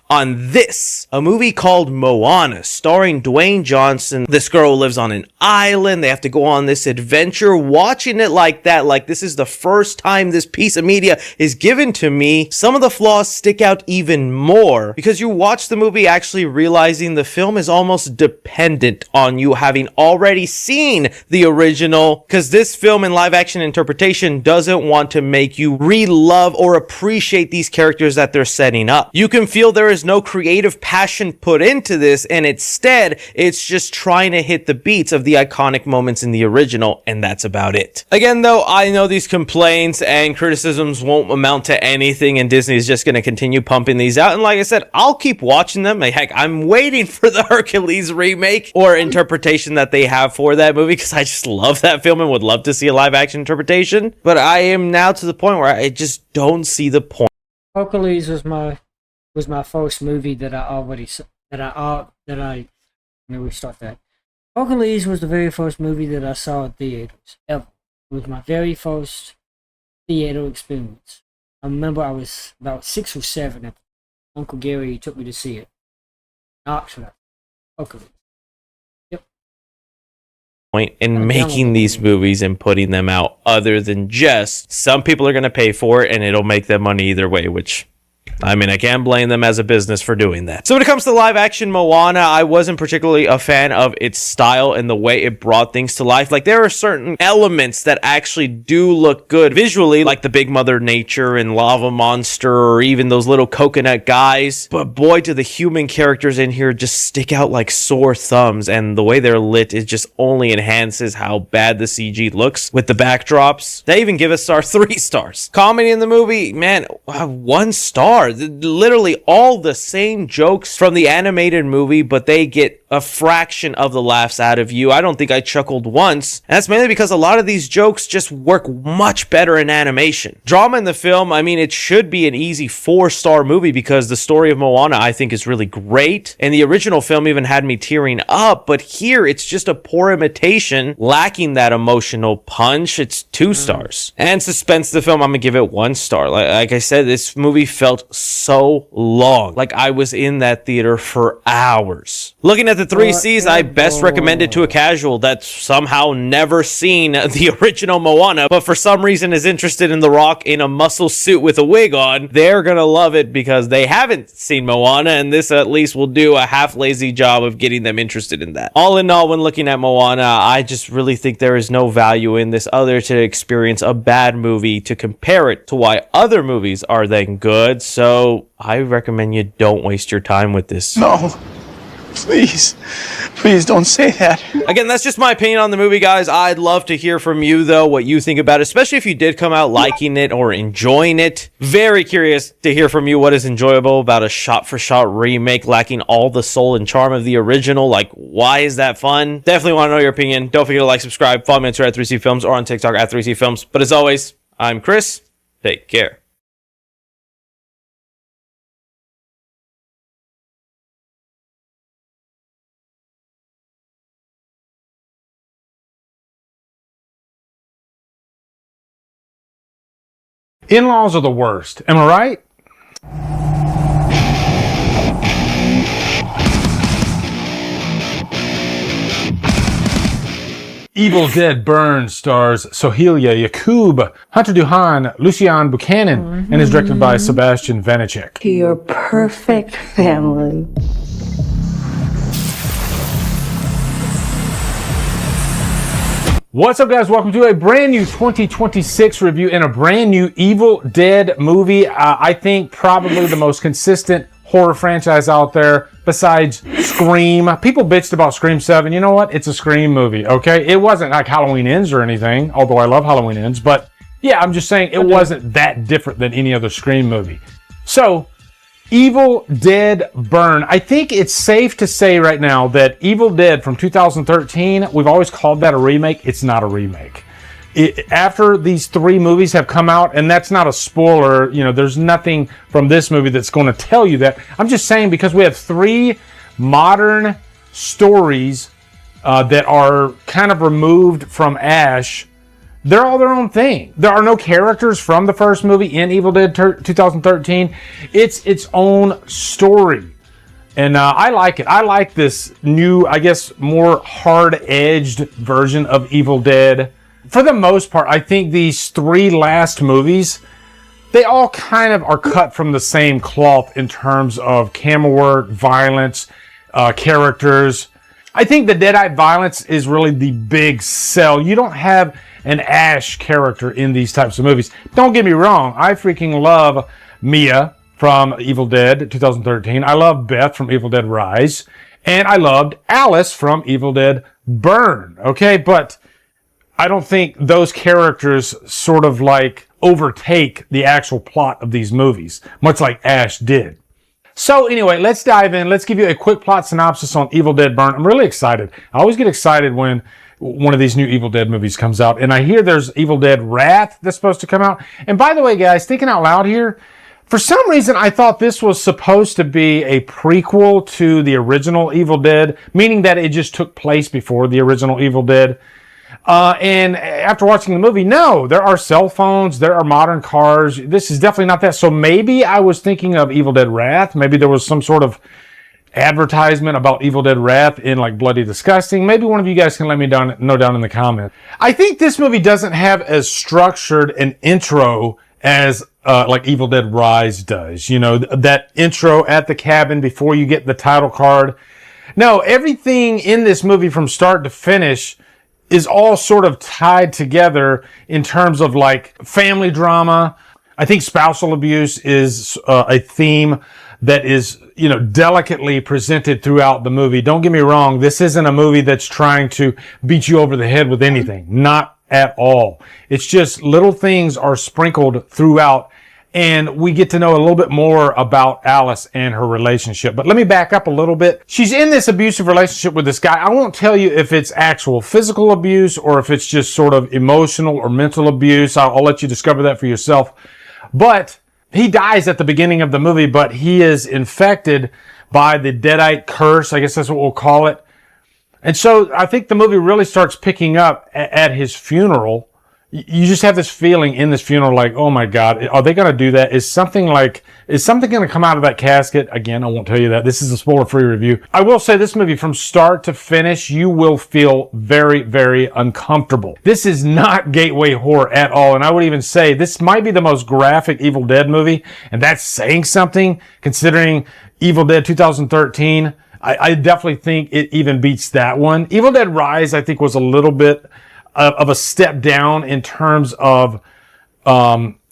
on this, a movie called Moana, starring Dwayne Johnson. This girl lives on an island. They have to go on this adventure. Watching it like that, like this is the first time this piece of media is given to me, some of the flaws stick out even more because you watch the movie actually realizing the film is almost dependent on you having already seen the original, because this film in live action interpretation doesn't want to make you re-love or appreciate these characters that they're setting up. You can feel there is no creative passion put into this, and instead it's just trying to hit the beats of the iconic moments in the original, and that's about it. Again, though, I know these complaints and criticisms won't amount to anything, and Disney is just going to continue pumping these out, and like I said, I'll keep watching them. Like, heck, I'm waiting for the Hercules remake or interpretation that they have for that movie, because I just love that film and would love to see a live action interpretation, but I am now to the point where I just don't see the point. Hercules was my first movie that Hercules was the very first movie that I saw in theaters ever. It was my very first theater experience. I remember I was about 6 or 7 at Uncle Gary took me to see it. Oxford. Hercules. point in making these movies and putting them out other than just some people are going to pay for it and it'll make them money either way, which I mean, I can't blame them as a business for doing that. So when it comes to live action Moana, I wasn't particularly a fan of its style and the way it brought things to life. Like, there are certain elements that actually do look good visually, like the big mother nature and lava monster, or even those little coconut guys. But boy, do the human characters in here just stick out like sore thumbs, and the way they're lit, it just only enhances how bad the CG looks with the backdrops. They even give us 3 stars. Comedy in the movie, man, 1 star. Literally all the same jokes from the animated movie, but they get a fraction of the laughs out of you. I don't think I chuckled once. And that's mainly because a lot of these jokes just work much better in animation. Drama in the film, I mean, it should be an easy 4-star movie because the story of Moana, I think, is really great. And the original film even had me tearing up, but here it's just a poor imitation, lacking that emotional punch. It's 2 stars. And suspense, the film, I'm gonna give it 1 star. Like I said, this movie felt so long. Like I was in that theater for hours. Looking at the 3 C's, I best recommend it to a casual that's somehow never seen the original Moana, but for some reason is interested in The Rock in a muscle suit with a wig on. They're gonna love it because they haven't seen Moana, and this at least will do a half-lazy job of getting them interested in that. All in all, when looking at Moana, I just really think there is no value in this other to experience a bad movie to compare it to why other movies are then good, so I recommend you don't waste your time with this. No. Please don't say that. Again, that's just my opinion on the movie, guys. I'd love to hear from you, though, what you think about it, especially if you did come out liking it or enjoying it. Very curious to hear from you what is enjoyable about a shot-for-shot remake lacking all the soul and charm of the original. Like, why is that fun? Definitely want to know your opinion. Don't forget to like, subscribe, follow me on Twitter at 3C Films or on TikTok at 3C Films. But as always, I'm Chris. Take care. In-laws are the worst. Am I right? Evil Dead Burn stars Sohelia Yacoub, Hunter Duhan, Lucian Buchanan, and is directed by Sebastian Vanacek. To your perfect family. What's up, guys? Welcome to a brand new 2026 review and a brand new Evil Dead movie. I think probably the most consistent horror franchise out there besides Scream. People bitched about Scream 7. You know what? It's a Scream movie, okay? It wasn't like Halloween Ends or anything, although I love Halloween Ends. But yeah, I'm just saying it wasn't that different than any other Scream movie. So, Evil Dead Burn. I think it's safe to say right now that Evil Dead from 2013, we've always called that a remake. It's not a remake. After these 3 movies have come out, and that's not a spoiler, you know, there's nothing from this movie that's going to tell you that. I'm just saying because we have 3 modern stories that are kind of removed from Ash. They're all their own thing. There are no characters from the first movie in Evil Dead 2013. It's its own story. And I like it. I like this new, I guess, more hard-edged version of Evil Dead. For the most part, I think these 3 last movies, they all kind of are cut from the same cloth in terms of camera work, violence, characters. I think the Deadite violence is really the big sell. You don't have an Ash character in these types of movies. Don't get me wrong, I freaking love Mia from Evil Dead 2013. I love Beth from Evil Dead Rise. And I loved Alice from Evil Dead Burn. Okay, but I don't think those characters sort of like overtake the actual plot of these movies, much like Ash did. So anyway, let's dive in. Let's give you a quick plot synopsis on Evil Dead Burn. I'm really excited. I always get excited when one of these new Evil Dead movies comes out. And I hear there's Evil Dead Wrath that's supposed to come out. And by the way, guys, thinking out loud here, for some reason I thought this was supposed to be a prequel to the original Evil Dead, meaning that it just took place before the original Evil Dead. And after watching the movie, no, there are cell phones, there are modern cars. This is definitely not that. So maybe I was thinking of Evil Dead Wrath. Maybe there was some sort of advertisement about Evil Dead Wrath in like Bloody Disgusting. Maybe one of you guys can let me know down in the comments. I think this movie doesn't have as structured an intro as like Evil Dead Rise does. You know, that intro at the cabin before you get the title card. No, everything in this movie from start to finish is all sort of tied together in terms of like family drama. I think spousal abuse is a theme that is, you know, delicately presented throughout the movie. Don't get me wrong. This isn't a movie that's trying to beat you over the head with anything. Not at all. It's just little things are sprinkled throughout, and we get to know a little bit more about Alice and her relationship. But let me back up a little bit. She's in this abusive relationship with this guy. I won't tell you if it's actual physical abuse or if it's just sort of emotional or mental abuse. I'll let you discover that for yourself. But he dies at the beginning of the movie, but he is infected by the Deadite curse. I guess that's what we'll call it. And so I think the movie really starts picking up at his funeral. You just have this feeling in this funeral like, oh my God, are they going to do that? Is something going to come out of that casket? Again, I won't tell you that. This is a spoiler-free review. I will say this movie, from start to finish, you will feel very, very uncomfortable. This is not gateway horror at all. And I would even say this might be the most graphic Evil Dead movie. And that's saying something, considering Evil Dead 2013. I definitely think it even beats that one. Evil Dead Rise, I think, was a little bit of a step down in terms of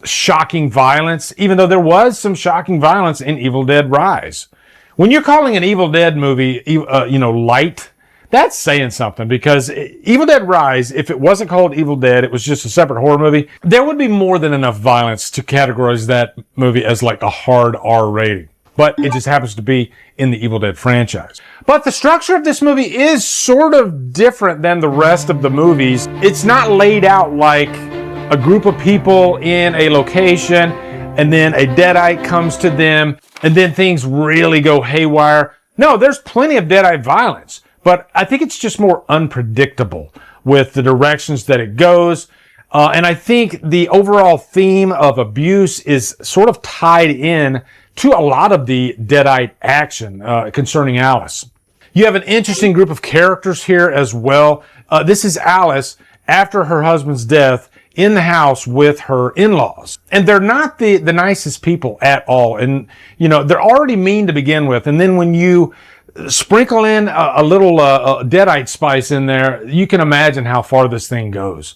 shocking violence, even though there was some shocking violence in Evil Dead Rise. When you're calling an Evil Dead movie, light, that's saying something, because Evil Dead Rise, if it wasn't called Evil Dead, it was just a separate horror movie, there would be more than enough violence to categorize that movie as like a hard R rating. But it just happens to be in the Evil Dead franchise. But the structure of this movie is sort of different than the rest of the movies. It's not laid out like a group of people in a location and then a Deadite comes to them and then things really go haywire. No, there's plenty of Deadite violence, but I think it's just more unpredictable with the directions that it goes. And I think the overall theme of abuse is sort of tied in to a lot of the Deadite action concerning Alice. You have an interesting group of characters here as well. This is Alice after her husband's death in the house with her in-laws. And they're not the nicest people at all. And, you know, they're already mean to begin with. And then when you sprinkle in a little Deadite spice in there, you can imagine how far this thing goes.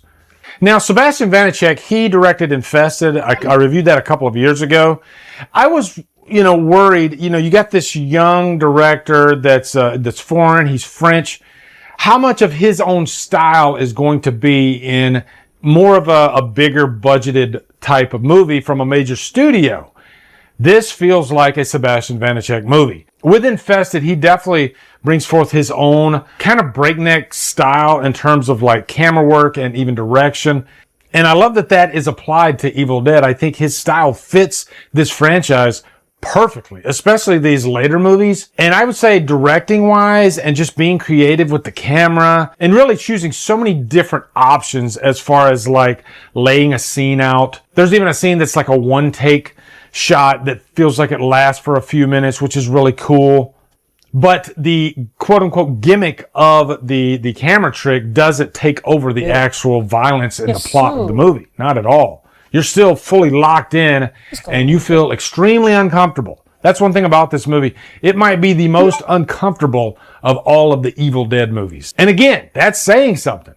Now, Sebastian Vanacek, he directed Infested. I reviewed that a couple of years ago. I was, worried. You got this young director that's foreign. He's French. How much of his own style is going to be in more of a bigger budgeted type of movie from a major studio? This feels like a Sebastian Vanacek movie. With Infested, he definitely brings forth his own kind of breakneck style in terms of like camera work and even direction. And I love that is applied to Evil Dead. I think his style fits this franchise perfectly, especially these later movies. And I would say directing wise and just being creative with the camera and really choosing so many different options as far as like laying a scene out. There's even a scene that's like a one take shot that feels like it lasts for a few minutes, which is really cool. But the quote unquote gimmick of the camera trick doesn't take over the actual violence and the plot of the movie. Not at all. You're still fully locked in and you feel extremely uncomfortable. That's one thing about this movie. It might be the most uncomfortable of all of the Evil Dead movies. And again, that's saying something.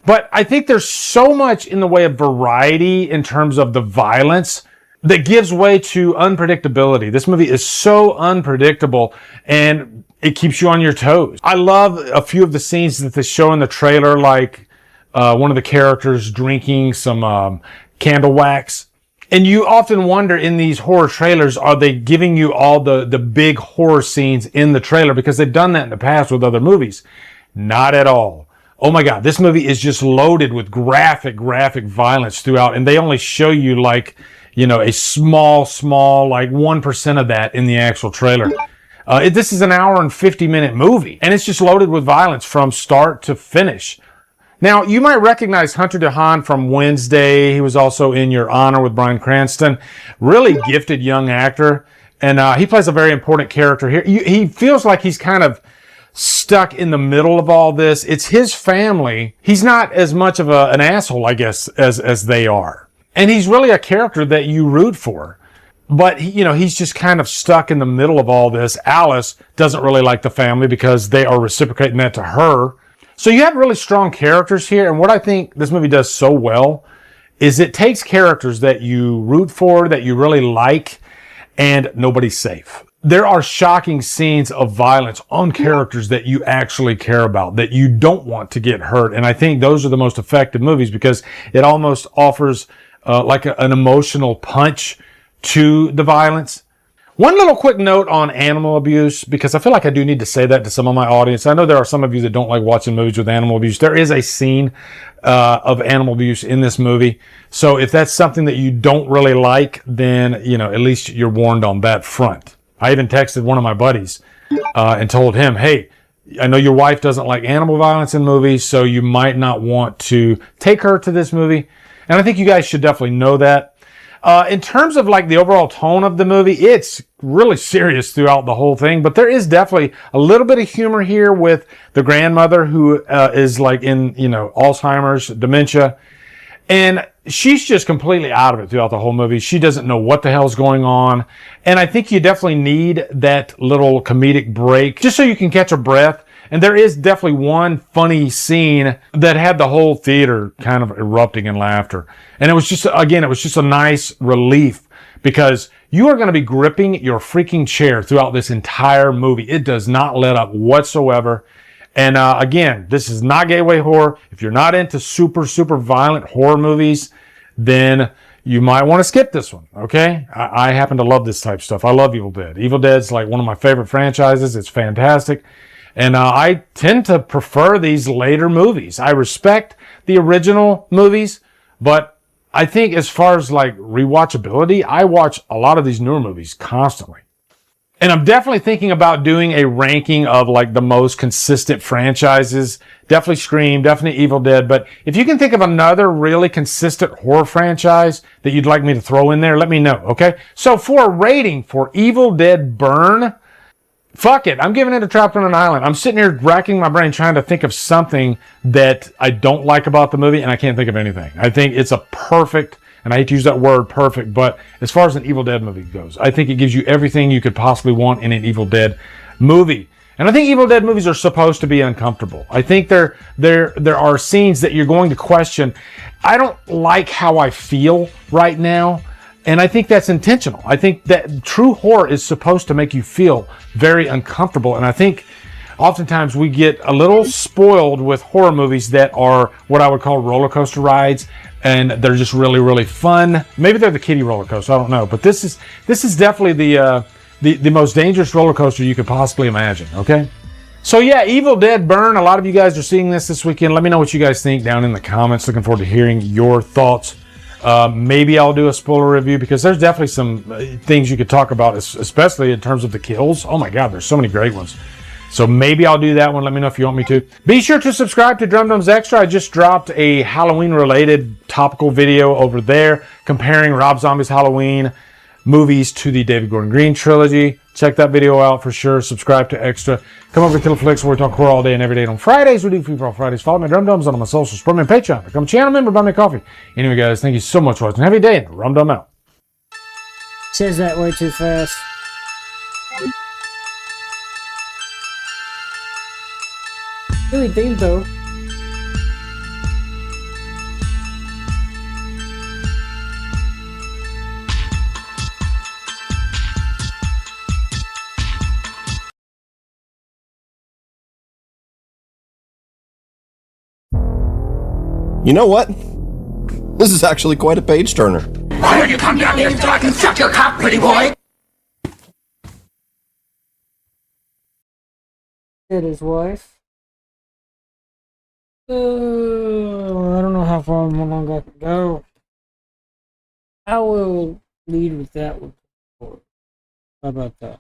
But I think there's so much in the way of variety in terms of the violence that gives way to unpredictability. This movie is so unpredictable and it keeps you on your toes. I love a few of the scenes that they show in the trailer, like one of the characters drinking some candle wax. And you often wonder in these horror trailers, are they giving you all the big horror scenes in the trailer? Because they've done that in the past with other movies. Not at all. Oh my God, this movie is just loaded with graphic violence throughout. And they only show you like, a small, like 1% of that in the actual trailer. This is an hour and 50-minute movie, and it's just loaded with violence from start to finish. Now, you might recognize Hunter DeHaan from Wednesday. He was also in Your Honor with Bryan Cranston. Really gifted young actor. And he plays a very important character here. He feels like he's kind of stuck in the middle of all this. It's his family. He's not as much of an asshole, I guess, as they are. And he's really a character that you root for. But, he's just kind of stuck in the middle of all this. Alice doesn't really like the family because they are reciprocating that to her. So you have really strong characters here. And what I think this movie does so well is it takes characters that you root for, that you really like, and nobody's safe. There are shocking scenes of violence on characters that you actually care about, that you don't want to get hurt. And I think those are the most effective movies because it almost offers like an emotional punch to the violence. One little quick note on animal abuse, because I feel like I do need to say that to some of my audience. I know there are some of you that don't like watching movies with animal abuse. There is a scene of animal abuse in this movie. So if that's something that you don't really like, then, at least you're warned on that front. I even texted one of my buddies and told him, hey, I know your wife doesn't like animal violence in movies, so you might not want to take her to this movie. And I think you guys should definitely know that. In terms of like the overall tone of the movie, it's really serious throughout the whole thing, but there is definitely a little bit of humor here with the grandmother who is like in, Alzheimer's, dementia. And she's just completely out of it throughout the whole movie. She doesn't know what the hell's going on. And I think you definitely need that little comedic break just so you can catch a breath. And there is definitely one funny scene that had the whole theater kind of erupting in laughter. And it was just a nice relief because you are going to be gripping your freaking chair throughout this entire movie. It does not let up whatsoever. And again, this is not gateway horror. If you're not into super, super violent horror movies, then you might want to skip this one, okay? I happen to love this type of stuff. I love Evil Dead. Evil Dead's like one of my favorite franchises. It's fantastic. And I tend to prefer these later movies. I respect the original movies, but I think as far as like rewatchability, I watch a lot of these newer movies constantly. And I'm definitely thinking about doing a ranking of like the most consistent franchises. Definitely Scream, definitely Evil Dead. But if you can think of another really consistent horror franchise that you'd like me to throw in there, let me know, okay? So for a rating for Evil Dead Burn, fuck it. I'm giving it a Trapped on an Island. I'm sitting here racking my brain trying to think of something that I don't like about the movie, and I can't think of anything. I think it's a perfect, and I hate to use that word perfect, but as far as an Evil Dead movie goes, I think it gives you everything you could possibly want in an Evil Dead movie. And I think Evil Dead movies are supposed to be uncomfortable. I think there are scenes that you're going to question. I don't like how I feel right now. And I think that's intentional. I think that true horror is supposed to make you feel very uncomfortable. And I think oftentimes we get a little spoiled with horror movies that are what I would call roller coaster rides. And they're just really, really fun. Maybe they're the kiddie roller coaster. I don't know. But this is definitely the most dangerous roller coaster you could possibly imagine. Okay. So yeah, Evil Dead Burn. A lot of you guys are seeing this weekend. Let me know what you guys think down in the comments. Looking forward to hearing your thoughts. Maybe I'll do a spoiler review because there's definitely some things you could talk about, especially in terms of the kills. Oh my God, there's so many great ones. So maybe I'll do that one. Let me know if you want me to. Be sure to subscribe to Drum Dums Extra. I just dropped a Halloween-related topical video over there comparing Rob Zombie's Halloween movies to the David Gordon Green trilogy. Check that video out for sure. Subscribe to Extra. Come over to Killer Flicks where we talk horror all day and every day. And on Fridays, we do Free For All Fridays. Follow my Drum Dums on my social. Support me on Patreon. Become a channel member. Buy me a coffee. Anyway, guys, thank you so much for watching. Have a day and Rum Dum out. Says that way too fast. Really theme though. You know what? This is actually quite a page turner. Why don't you come down here so I can suck your cock, pretty boy? Hit his wife. I don't know how far I'm going to go. I will lead with that one. How about that?